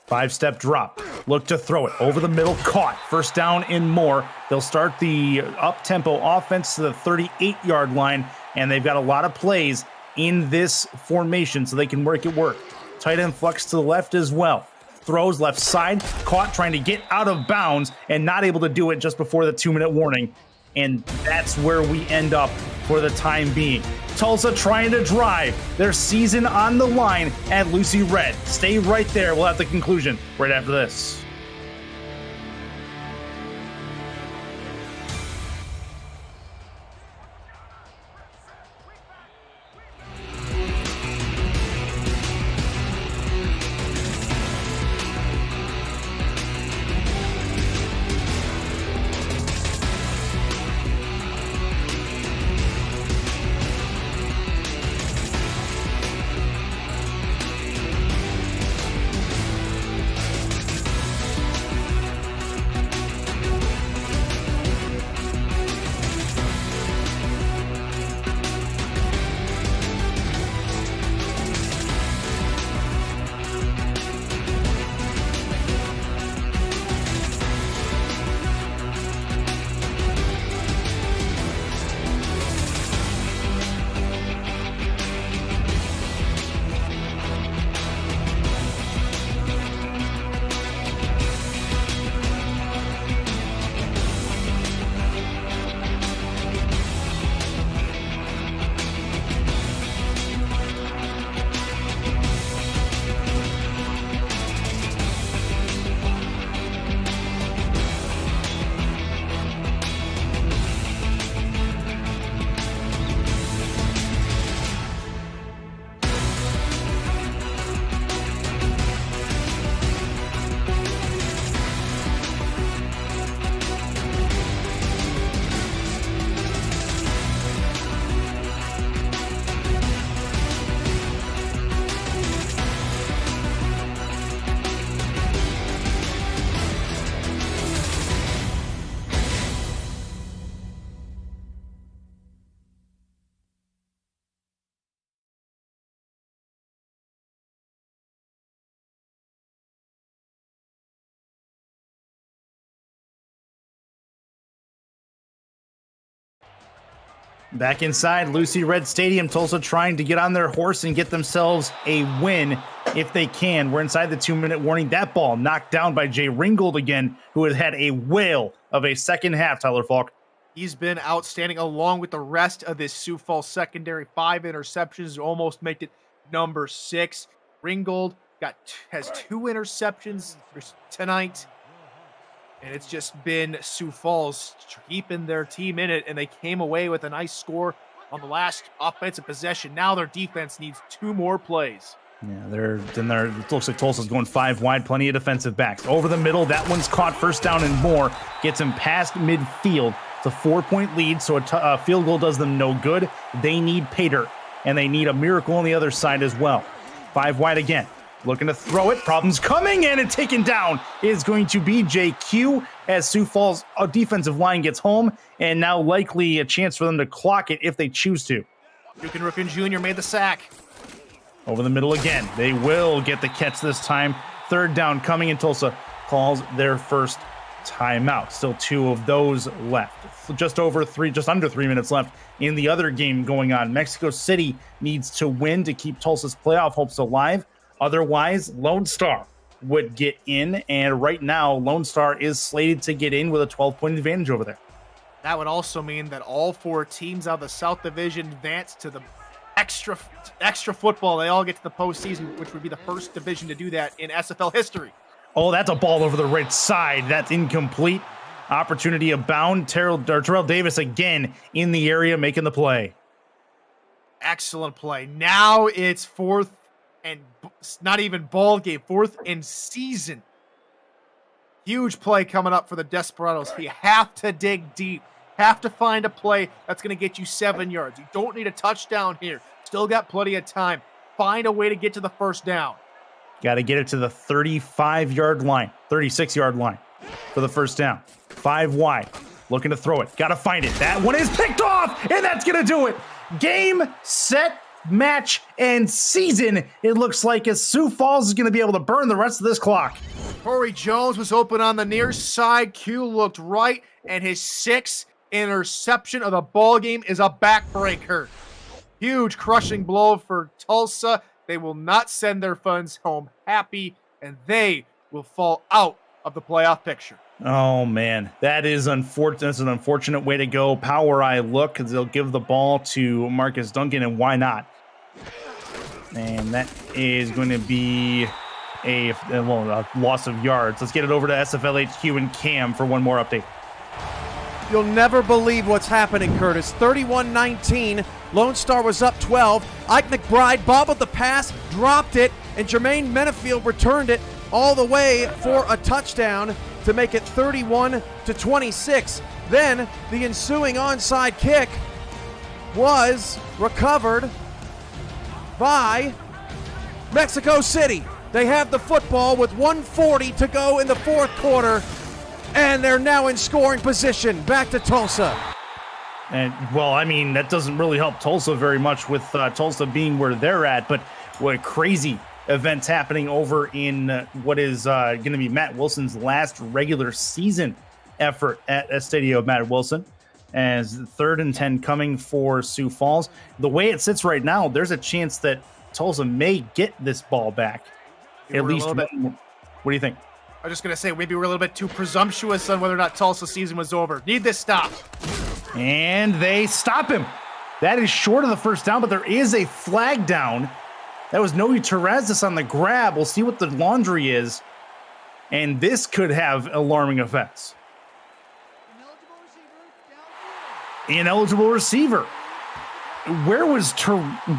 5-step drop. Look to throw it over the middle. Caught. First down and more. They'll start the up-tempo offense to the 38-yard line, and they've got a lot of plays in this formation so they can work it work. Tight end flex to the left as well. Throws left side. Caught trying to get out of bounds and not able to do it just before the 2-minute warning. And that's where we end up for the time being. Tulsa trying to drive their season on the line at Lucy Red. Stay right there. We'll have the conclusion right after this. Back inside Lucy Red Stadium, Tulsa trying to get on their horse and get themselves a win if they can. We're inside the 2-minute warning. That ball knocked down by Jay Ringgold again, who has had a whale of a second half, Tyler Falk. He's been outstanding along with the rest of this Sioux Falls secondary. 5 interceptions, almost make it number 6. Ringgold has 2 interceptions tonight. And it's just been Sioux Falls keeping their team in it, and they came away with a nice score on the last offensive possession. Now their defense needs 2 more plays. Yeah, it looks like Tulsa's going 5 wide, plenty of defensive backs. Over the middle, that one's caught, first down and more. Gets him past midfield. It's a 4-point lead, so a field goal does them no good. They need pay dirt, and they need a miracle on the other side as well. 5 wide again. Looking to throw it. Problems coming in, and taken down is going to be JQ as Sioux Falls defensive line gets home, and now likely a chance for them to clock it if they choose to. Dukin Rookin Jr. made the sack. Over the middle again. They will get the catch this time. 3rd down coming, and Tulsa calls their first timeout. Still 2 of those left. Just under 3 minutes left in the other game going on. Mexico City needs to win to keep Tulsa's playoff hopes alive. Otherwise, Lone Star would get in, and right now, Lone Star is slated to get in with a 12-point advantage over there. That would also mean that all 4 teams out of the South Division advance to the extra football. They all get to the postseason, which would be the first division to do that in SFL history. Oh, that's a ball over the right side. That's incomplete. Opportunity abound. Terrell Davis again in the area making the play. Excellent play. Now it's 4th and not even ball game, 4th and season. Huge play coming up for the Desperados. You have to dig deep. Have to find a play that's going to get you 7 yards. You don't need a touchdown here. Still got plenty of time. Find a way to get to the first down. Got to get it to the 36-yard line for the first down. 5 wide. Looking to throw it. Got to find it. That one is picked off, and that's going to do it. Game, set, match, and season. It looks like as Sioux Falls is going to be able to burn the rest of this clock. Corey Jones was open on the near side. Q looked right, and his 6th interception of the ball game is a backbreaker. Huge crushing blow for Tulsa. They will not send their fans home happy, and they will fall out of the playoff picture. Oh, man. That is unfortunate. That's an unfortunate way to go. Power eye look, because they'll give the ball to Marcus Duncan, and why not? And that is going to be a loss of yards. Let's get it over to SFL HQ and Cam for one more update. You'll never believe what's happening, Curtis. 31-19. Lone Star was up 12. Ike McBride bobbled the pass, dropped it, and Jermaine Menefield returned it all the way for a touchdown to make it 31-26. Then the ensuing onside kick was recovered by Mexico City. They have the football with 1:40 to go in the 4th quarter, and they're now in scoring position. Back to Tulsa. And, well, I mean, that doesn't really help Tulsa very much with Tulsa being where they're at, but what crazy events happening over in what is going to be Matt Wilson's last regular season effort at Estadio Matt Wilson, as 3rd and 10 coming for Sioux Falls. The way it sits right now, there's a chance that Tulsa may get this ball back. At least one. What do you think? I was just going to say, maybe we're a little bit too presumptuous on whether or not Tulsa's season was over. Need this stop. And they stop him. That is short of the first down, but there is a flag down. That was Noe Terrazas on the grab. We'll see what the laundry is. And this could have alarming effects. Ineligible receiver. Where was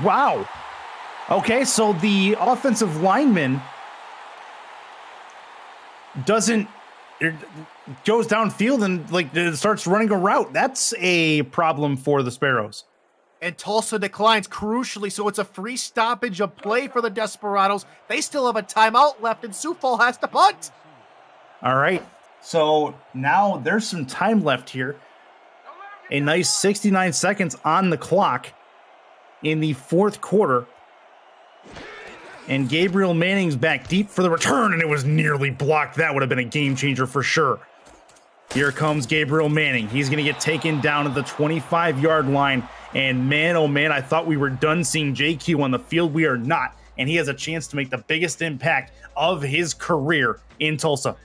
Wow. Okay, so the offensive lineman goes downfield and starts running a route. That's a problem for the Sparrows. And Tulsa declines crucially, so it's a free stoppage of play for the Desperados. They still have a timeout left, and Sioux Falls has to punt. All right, so now there's some time left here. A nice 69 seconds on the clock in the 4th quarter. And Gabriel Manning's back deep for the return, and it was nearly blocked. That would have been a game changer for sure. Here comes Gabriel Manning. He's going to get taken down at the 25-yard line. And man, oh man, I thought we were done seeing JQ on the field. We are not. And he has a chance to make the biggest impact of his career in Tulsa.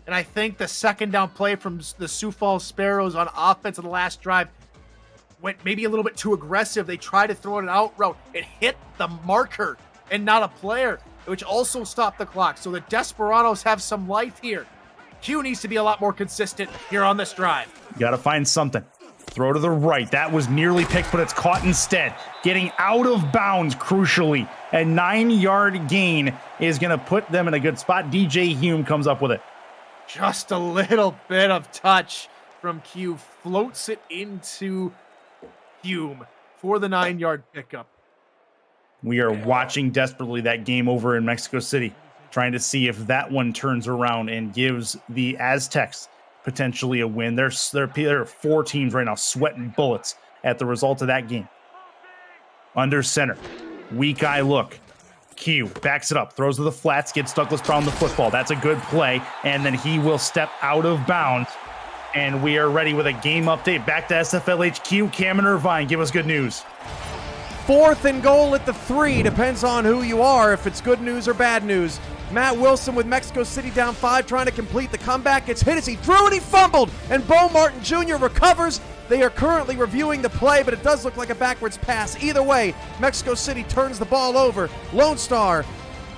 And I think the second down play from the Sioux Falls Sparrows on offense on the last drive went maybe a little bit too aggressive. They tried to throw an out route. It hit the marker and not a player, which also stopped the clock. So the Desperados have some life here. Q needs to be a lot more consistent here on this drive. Got to find something. Throw to the right. That was nearly picked, but it's caught instead. Getting out of bounds, crucially. A 9-yard gain is going to put them in a good spot. DJ Hume comes up with it. Just a little bit of touch from Q. Floats it into Hume for the 9-yard pickup. We are watching desperately that game over in Mexico City, trying to see if that one turns around and gives the Aztecs potentially a win. There are 4 teams right now sweating bullets at the result of that game. Under center, weak eye look. Q backs it up, throws to the flats, gets Douglas Brown the football. That's a good play, and then he will step out of bounds. And we are ready with a game update. Back to SFL HQ. Cameron Irvine, give us good news. 4th and goal at the 3. Depends on who you are, if it's good news or bad news. Matt Wilson with Mexico City down 5, trying to complete the comeback. Gets hit as he threw and he fumbled. And Bo Martin Jr. recovers. They are currently reviewing the play, but it does look like a backwards pass. Either way, Mexico City turns the ball over. Lone Star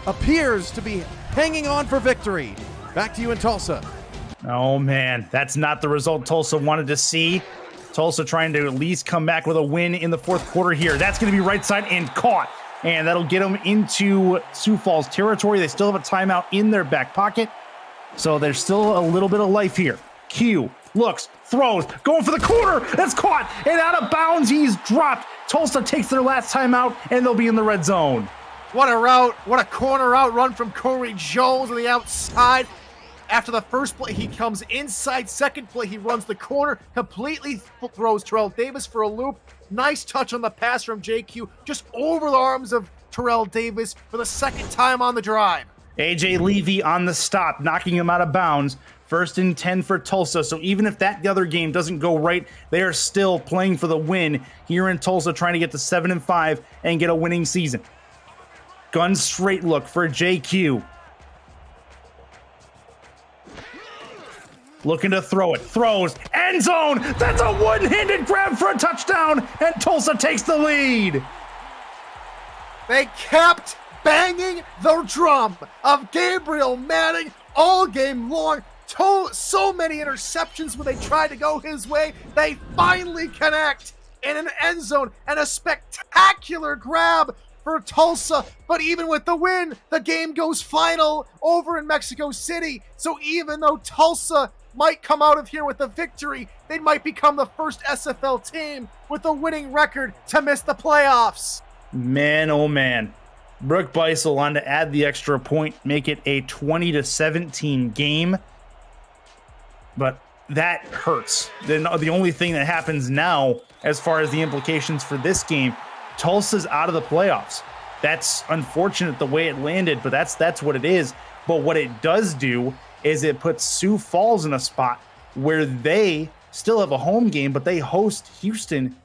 appears to be hanging on for victory. Back to you in Tulsa. Oh, man, that's not the result Tulsa wanted to see. Tulsa trying to at least come back with a win in the 4th quarter here. That's going to be right side and caught. And that'll get them into Sioux Falls territory. They still have a timeout in their back pocket. So there's still a little bit of life here. Q looks, throws, going for the corner. That's caught. And out of bounds, he's dropped. Tulsa takes their last timeout, and they'll be in the red zone. What a route. What a corner out run from Corey Jones on the outside. After the first play, he comes inside. Second play, he runs the corner, completely throws Terrell Davis for a loop. Nice touch on the pass from JQ, just over the arms of Terrell Davis for the second time on the drive. AJ Levy on the stop, knocking him out of bounds. 1st and 10 for Tulsa. So even if that other game doesn't go right, they are still playing for the win here in Tulsa, trying to get to 7-5 and get a winning season. Gun straight look for JQ. Looking to throw it. Throws. End zone. That's a one-handed grab for a touchdown. And Tulsa takes the lead. They kept banging the drum of Gabriel Manning all game long. So many interceptions when they tried to go his way. They finally connect in an end zone and a spectacular grab for Tulsa. But even with the win, the game goes final over in Mexico City. So even though Tulsa might come out of here with a victory, they might become the first SFL team with a winning record to miss the playoffs. Man, oh man. Brooke Beisel on to add the extra point, make it a 20-17 game. But that hurts. The only thing that happens now, as far as the implications for this game, Tulsa's out of the playoffs. That's unfortunate the way it landed, but that's what it is. But what it does do is it puts Sioux Falls in a spot where they still have a home game, but they host Houston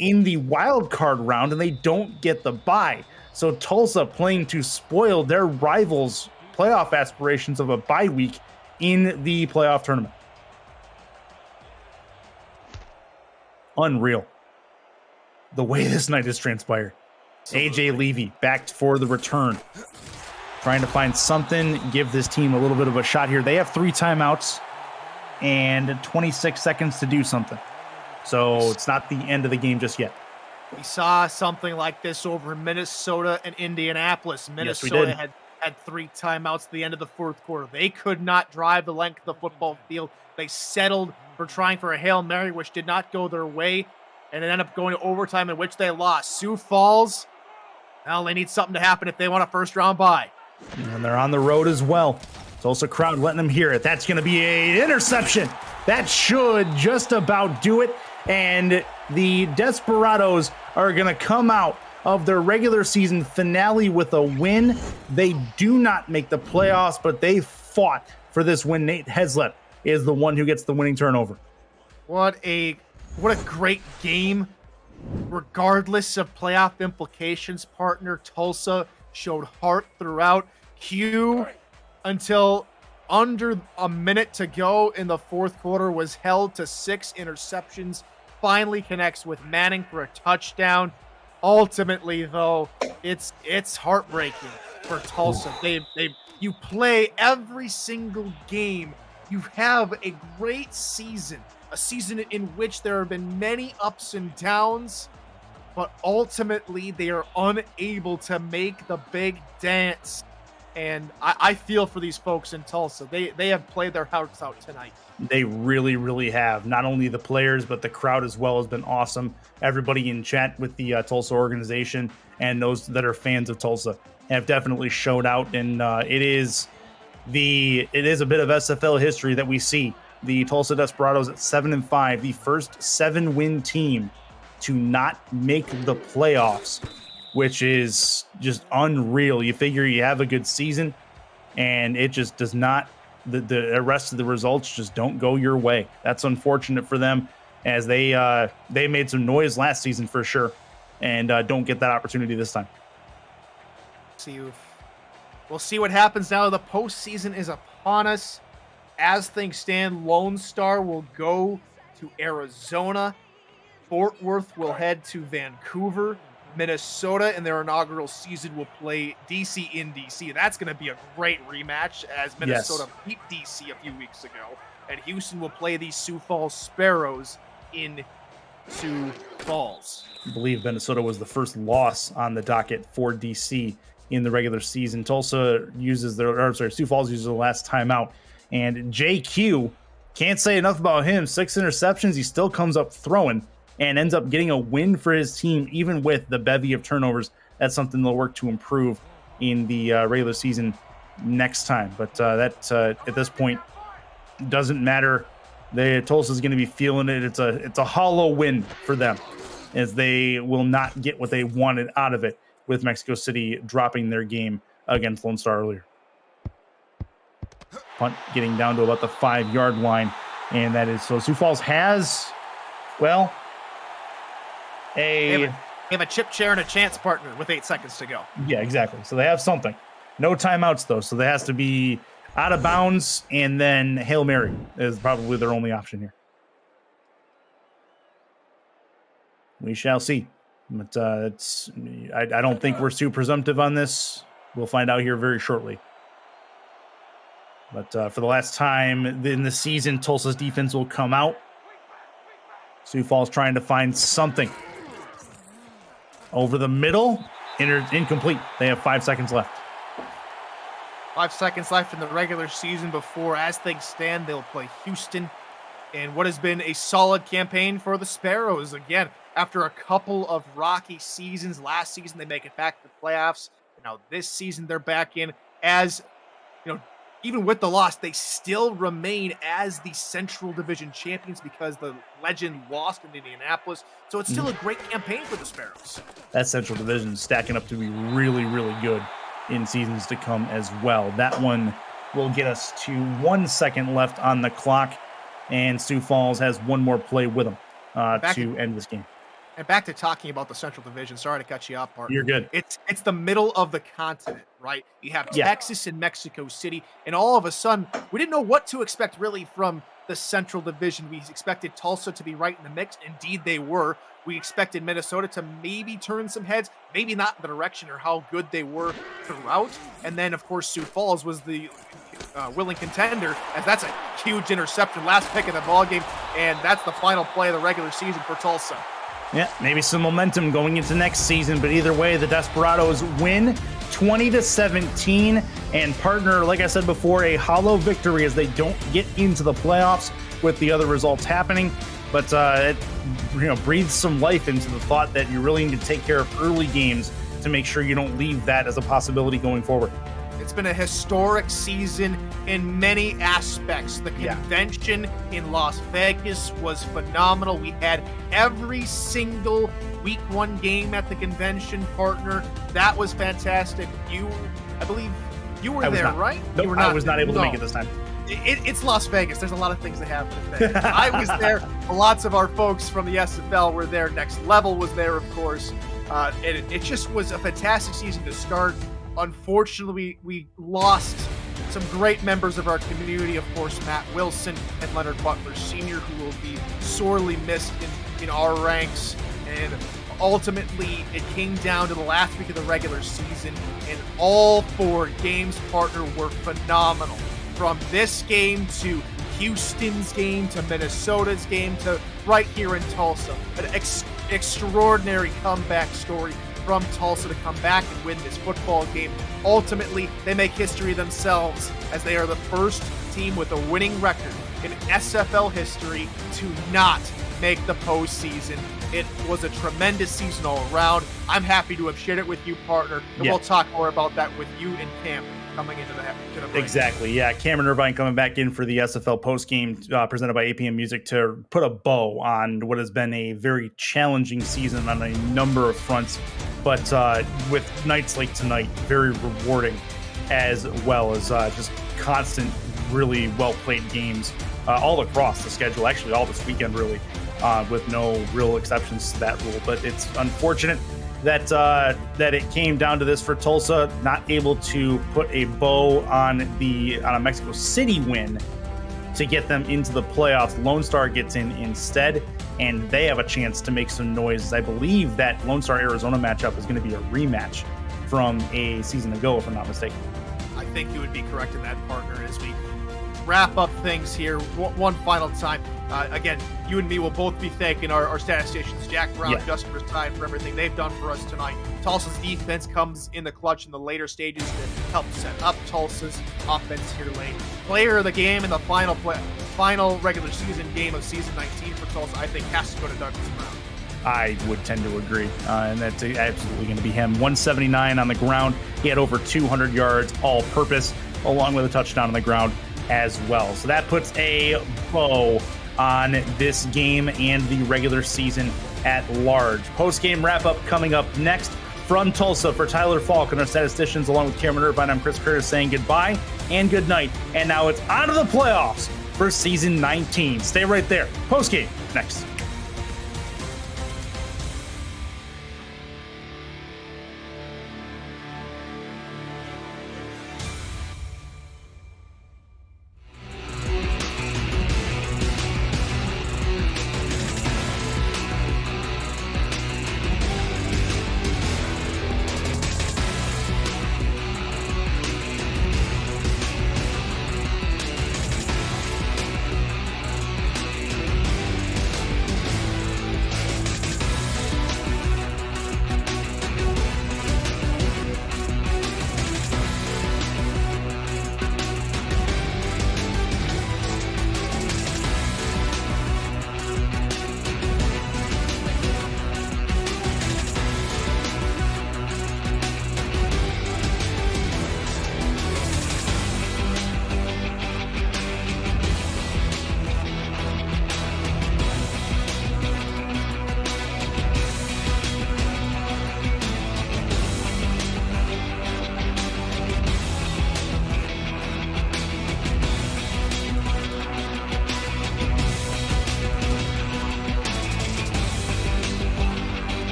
in the wild card round, and they don't get the bye. So Tulsa playing to spoil their rivals' playoff aspirations of a bye week in the playoff tournament. Unreal. The way this night has transpired. AJ Levy back for the return. Trying to find something, give this team a little bit of a shot here. They have 3 timeouts and 26 seconds to do something. So it's not the end of the game just yet. We saw something like this over in Minnesota and Indianapolis. Minnesota had 3 timeouts at the end of the 4th quarter. They could not drive the length of the football field. They settled for trying for a Hail Mary, which did not go their way, and it ended up going to overtime in which they lost. Sioux Falls, well, they need something to happen if they want a first-round bye. And they're on the road as well. Tulsa crowd letting them hear it. That's going to be an interception. That should just about do it. And the Desperados are going to come out of their regular season finale with a win. They do not make the playoffs, but they fought for this win. Nate Heslett is the one who gets the winning turnover. What a great game. Regardless of playoff implications, partner, Tulsa showed heart throughout. Q, until under a minute to go in the 4th quarter, was held to 6 interceptions. Finally connects with Manning for a touchdown. Ultimately, though, it's heartbreaking for Tulsa. You play every single game. You have a great season. a season in which there have been many ups and downs, but ultimately they are unable to make the big dance. And I feel for these folks in Tulsa. They have played their hearts out tonight. They really, really have. Not only the players, but the crowd as well has been awesome. Everybody in chat with the Tulsa organization and those that are fans of Tulsa have definitely showed out. And it is a bit of SFL history that we see. The Tulsa Desperados at 7-5, the first 7-win team to not make the playoffs, which is just unreal. You figure you have a good season, and it just does not. The rest of the results just don't go your way. That's unfortunate for them, as they made some noise last season for sure, and don't get that opportunity this time. We'll see what happens now. The postseason is upon us. As things stand, Lone Star will go to Arizona. Fort Worth will head to Vancouver. Minnesota in their inaugural season will play DC in DC. That's going to be a great rematch, as Minnesota beat DC a few weeks ago. And Houston will play the Sioux Falls Sparrows in Sioux Falls. I believe Minnesota was the first loss on the docket for DC in the regular season. Sioux Falls uses the last timeout. And JQ, can't say enough about him. 6 interceptions. He still comes up throwing and ends up getting a win for his team, even with the bevy of turnovers. That's something they'll work to improve in the regular season next time. But at this point, doesn't matter. Tulsa's going to be feeling it. It's a hollow win for them, as they will not get what they wanted out of it with Mexico City dropping their game against Lone Star earlier. Punt getting down to about the 5-yard line, and that is so. Sioux Falls has, well, they have a chip chair and a chance partner with 8 seconds to go. Yeah, exactly. So they have something. No timeouts, though. So there has to be out of bounds, and then Hail Mary is probably their only option here. We shall see. But I don't think we're too presumptive on this. We'll find out here very shortly. But for the last time in the season, Tulsa's defense will come out. Sioux Falls trying to find something. Over the middle, incomplete. They have 5 seconds left. 5 seconds left in the regular season before, as things stand, they'll play Houston. And what has been a solid campaign for the Sparrows. Again, after a couple of rocky seasons, last season they make it back to the playoffs. And now this season they're back in. As, even with the loss, they still remain as the Central Division champions because the legend lost in Indianapolis. So it's still a great campaign for the Sparrows. That Central Division is stacking up to be really, really good in seasons to come as well. That one will get us to 1 second left on the clock, and Sioux Falls has one more play with them to end this game. And back to talking about the Central Division. Sorry to cut you off, partner. You're good. It's the middle of the continent, right? You have Texas and Mexico City, and all of a sudden, we didn't know what to expect really from the Central Division. We expected Tulsa to be right in the mix. Indeed, they were. We expected Minnesota to maybe turn some heads, maybe not the direction or how good they were throughout. And then, of course, Sioux Falls was the willing contender, as that's a huge interception, last pick of the ballgame, and that's the final play of the regular season for Tulsa. Yeah, maybe some momentum going into next season, but either way, the Desperados win 20-17, and partner, like I said before, a hollow victory as they don't get into the playoffs with the other results happening. But it breathes some life into the thought that you really need to take care of early games to make sure you don't leave that as a possibility going forward. It's been a historic season in many aspects. The convention in Las Vegas was phenomenal. We had every single week 1 game at the convention, partner. That was fantastic. I believe you were there, right? Nope, you were I was not able to make it this time. It's Las Vegas. There's a lot of things that happen. I was there. Lots of our folks from the SFL were there. Next Level was there, of course. It just was a fantastic season to start. Unfortunately, we lost some great members of our community, of course, Matt Wilson and Leonard Butler Sr., who will be sorely missed in our ranks. And ultimately, it came down to the last week of the regular season, and all 4 games, partner, were phenomenal. From this game to Houston's game to Minnesota's game to right here in Tulsa. An extraordinary comeback story from Tulsa to come back and win this football game. Ultimately, they make history themselves as they are the first team with a winning record in SFL history to not make the postseason. It was a tremendous season all around. I'm happy to have shared it with you, partner, and we'll talk more about that with you and Cam coming into the break. Exactly, yeah. Cameron Irvine coming back in for the SFL postgame presented by APM Music to put a bow on what has been a very challenging season on a number of fronts, but with nights like tonight, very rewarding, as well as just constant, really well-played games all across the schedule, actually all this weekend, really, with no real exceptions to that rule. But it's unfortunate that it came down to this for Tulsa, not able to put a bow on a Mexico City win to get them into the playoffs. Lone Star gets in instead, and they have a chance to make some noise. I believe that Lone Star Arizona matchup is going to be a rematch from a season ago, if I'm not mistaken. I think you would be correct in that, partner, as we wrap up things here one final time. Again, you and me will both be thanking our statisticians, Jack Brown, Justin Ristine, for everything they've done for us tonight. Tulsa's defense comes in the clutch in the later stages to help set up Tulsa's offense here late. Player of the game in the final regular season game of season 19 for Tulsa, I think, has to go to Douglas Brown. I would tend to agree, and that's absolutely going to be him. 179 on the ground. He had over 200 yards all-purpose, along with a touchdown on the ground as well. So that puts a bow on this game and the regular season at large. Post-game wrap-up coming up next from Tulsa. For Tyler Falk and our statisticians, along with Cameron Irvine, I'm Chris Curtis saying goodbye and good night. And now it's on to the playoffs for season 19. Stay right there. Post-game next.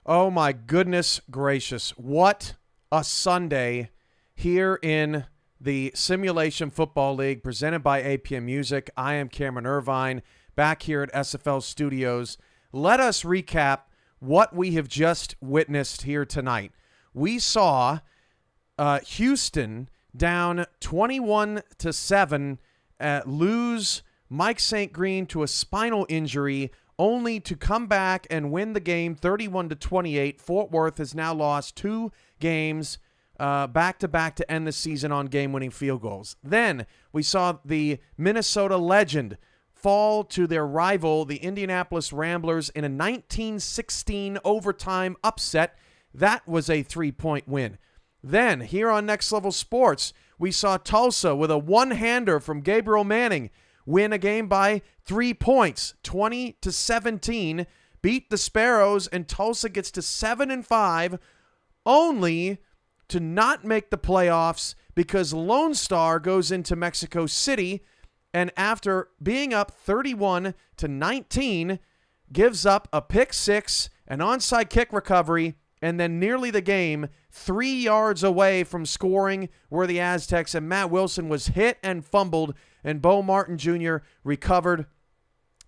Oh my goodness gracious. What a Sunday here in the Simulation Football League presented by APM Music. I am Cameron Irvine back here at SFL Studios. Let us recap what we have just witnessed here tonight. We saw Houston down 21-7 lose Mike St. Green to a spinal injury, only to come back and win the game 31-28. Fort Worth has now lost 2 games back-to-back to end the season on game-winning field goals. Then we saw the Minnesota legend fall to their rival, the Indianapolis Ramblers, in a 1916 overtime upset. That was a 3-point win. Then, here on Next Level Sports, we saw Tulsa with a one-hander from Gabriel Manning win a game by 3 points, 20-17, beat the Sparrows, and Tulsa gets to 7-5, only to not make the playoffs because Lone Star goes into Mexico City, and after being up 31-19, gives up a pick six, an onside kick recovery, and then nearly the game, 3 yards away from scoring were the Aztecs, and Matt Wilson was hit and fumbled, and Bo Martin Jr. recovered,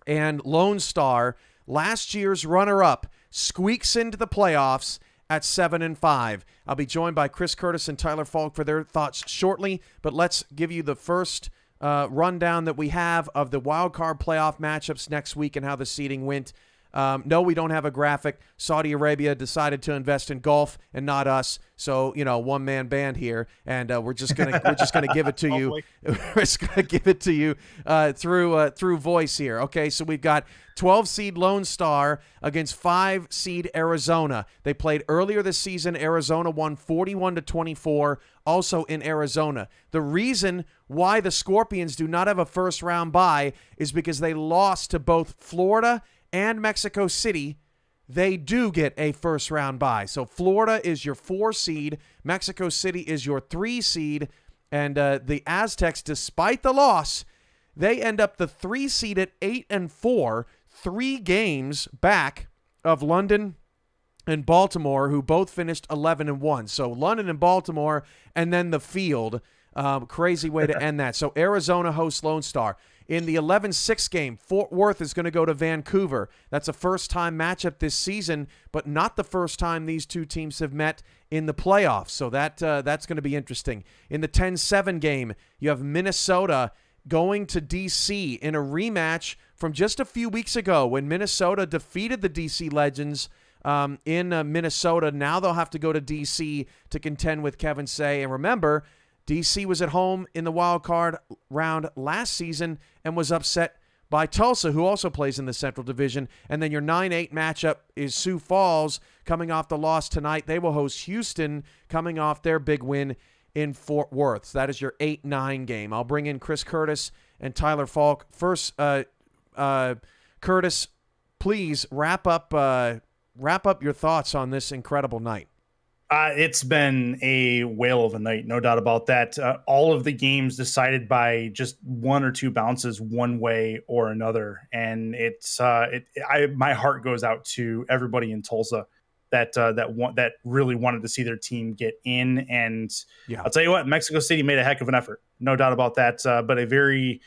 and Lone Star, last year's runner-up, squeaks into the playoffs at 7-5. I'll be joined by Chris Curtis and Tyler Falk for their thoughts shortly, but let's give you the first rundown that we have of the wild card playoff matchups next week and how the seeding went. No, we don't have a graphic. Saudi Arabia decided to invest in golf and not us. So, one-man band here, and we're just gonna give it to you. We're just gonna give it to you through voice here. Okay, so we've got 12 seed Lone Star against 5 seed Arizona. They played earlier this season. Arizona won 41-24, also in Arizona. The reason why the Scorpions do not have a first round bye is because they lost to both Florida and Mexico City. They do get a first round bye. So Florida is your 4 seed, Mexico City is your 3 seed, and the Aztecs, despite the loss, they end up the 3 seed at 8-4, 3 games back of London and Baltimore, who both finished 11-1. So London and Baltimore, and then the field. Crazy way to end that. So Arizona hosts Lone Star. In the 11-6 game, Fort Worth is going to go to Vancouver. That's a first-time matchup this season, but not the first time these two teams have met in the playoffs. So that's going to be interesting. In the 10-7 game, you have Minnesota going to D.C. in a rematch from just a few weeks ago when Minnesota defeated the D.C. Legends in Minnesota. Now they'll have to go to D.C. to contend with Kevin Say. And remember, D.C. was at home in the wild card round last season and was upset by Tulsa, who also plays in the Central Division. And then your 9-8 matchup is Sioux Falls coming off the loss tonight. They will host Houston coming off their big win in Fort Worth. So that is your 8-9 game. I'll bring in Chris Curtis and Tyler Falk. First, Curtis, please wrap up your thoughts on this incredible night. It's been a whale of a night, no doubt about that. All of the games decided by just 1 or 2 bounces one way or another. And my heart goes out to everybody in Tulsa that really wanted to see their team get in. And yeah, I'll tell you what, Mexico City made a heck of an effort, no doubt about that. But a very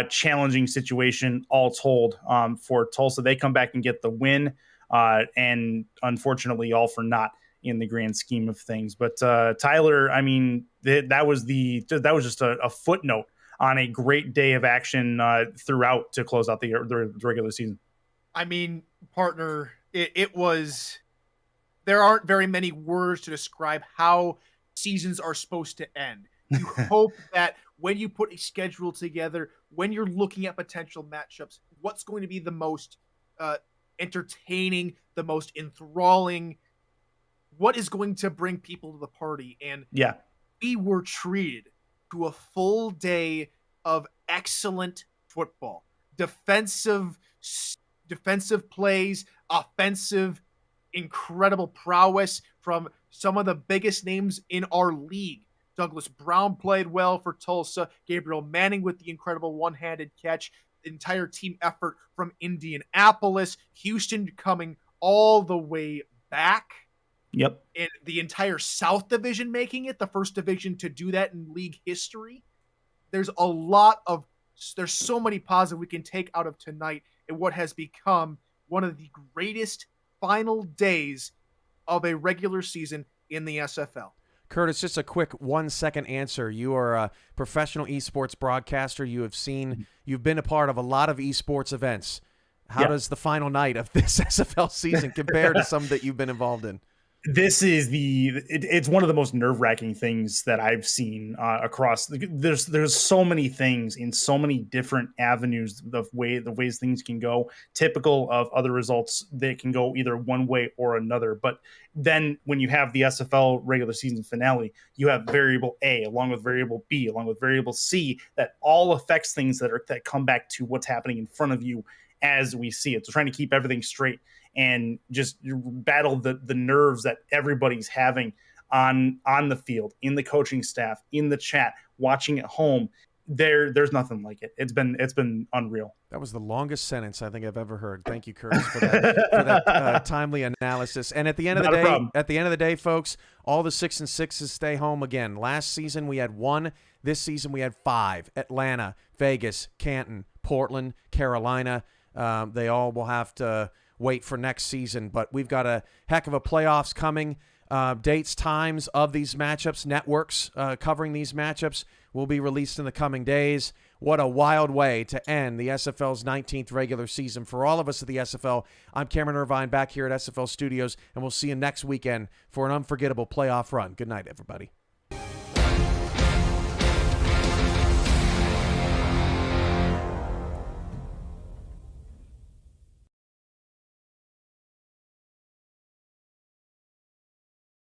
challenging situation all told for Tulsa. They come back and get the win, and unfortunately all for naught in the grand scheme of things. But Tyler, I mean, that was just a footnote on a great day of action throughout to close out the regular season. I mean, partner, it was. There aren't very many words to describe how seasons are supposed to end. You hope that when you put a schedule together, when you're looking at potential matchups, what's going to be the most entertaining, the most enthralling, what is going to bring people to the party. And yeah, we were treated to a full day of excellent football, defensive plays, offensive, incredible prowess from some of the biggest names in our league. Douglas Brown played well for Tulsa. Gabriel Manning with the incredible one-handed catch. The entire team effort from Indianapolis. Houston coming all the way back. Yep. And the entire South Division making it the first division to do that in league history. There's so many positives we can take out of tonight in what has become one of the greatest final days of a regular season in the SFL. Curtis, just a quick 1-second answer. You are a professional esports broadcaster. You've been a part of a lot of esports events. How does the final night of this SFL season compare to some that you've been involved in? This is it's one of the most nerve-wracking things that I've seen across. There's so many things in so many different avenues, the ways things can go, typical of other results that can go either one way or another. But then when you have the SFL regular season finale, you have variable A along with variable B along with variable C that all affects things that come back to what's happening in front of you as we see it. So trying to keep everything straight and just battle the nerves that everybody's having on the field, in the coaching staff, in the chat, watching at home. There's nothing like it. It's been unreal. That was the longest sentence I think I've ever heard. Thank you, Curtis, for that timely analysis. And at the end of the day, folks, all the 6 and 6s stay home again. Last season we had 1. This season we had 5. Atlanta, Vegas, Canton, Portland, Carolina. They all will have to wait for next season, but we've got a heck of a playoffs coming. Dates, times of these matchups, networks covering these matchups will be released in the coming days. What a wild way to end the SFL's 19th regular season. For all of us at the SFL, I'm Cameron Irvine back here at SFL Studios, and we'll see you next weekend for an unforgettable playoff run. Good night, everybody.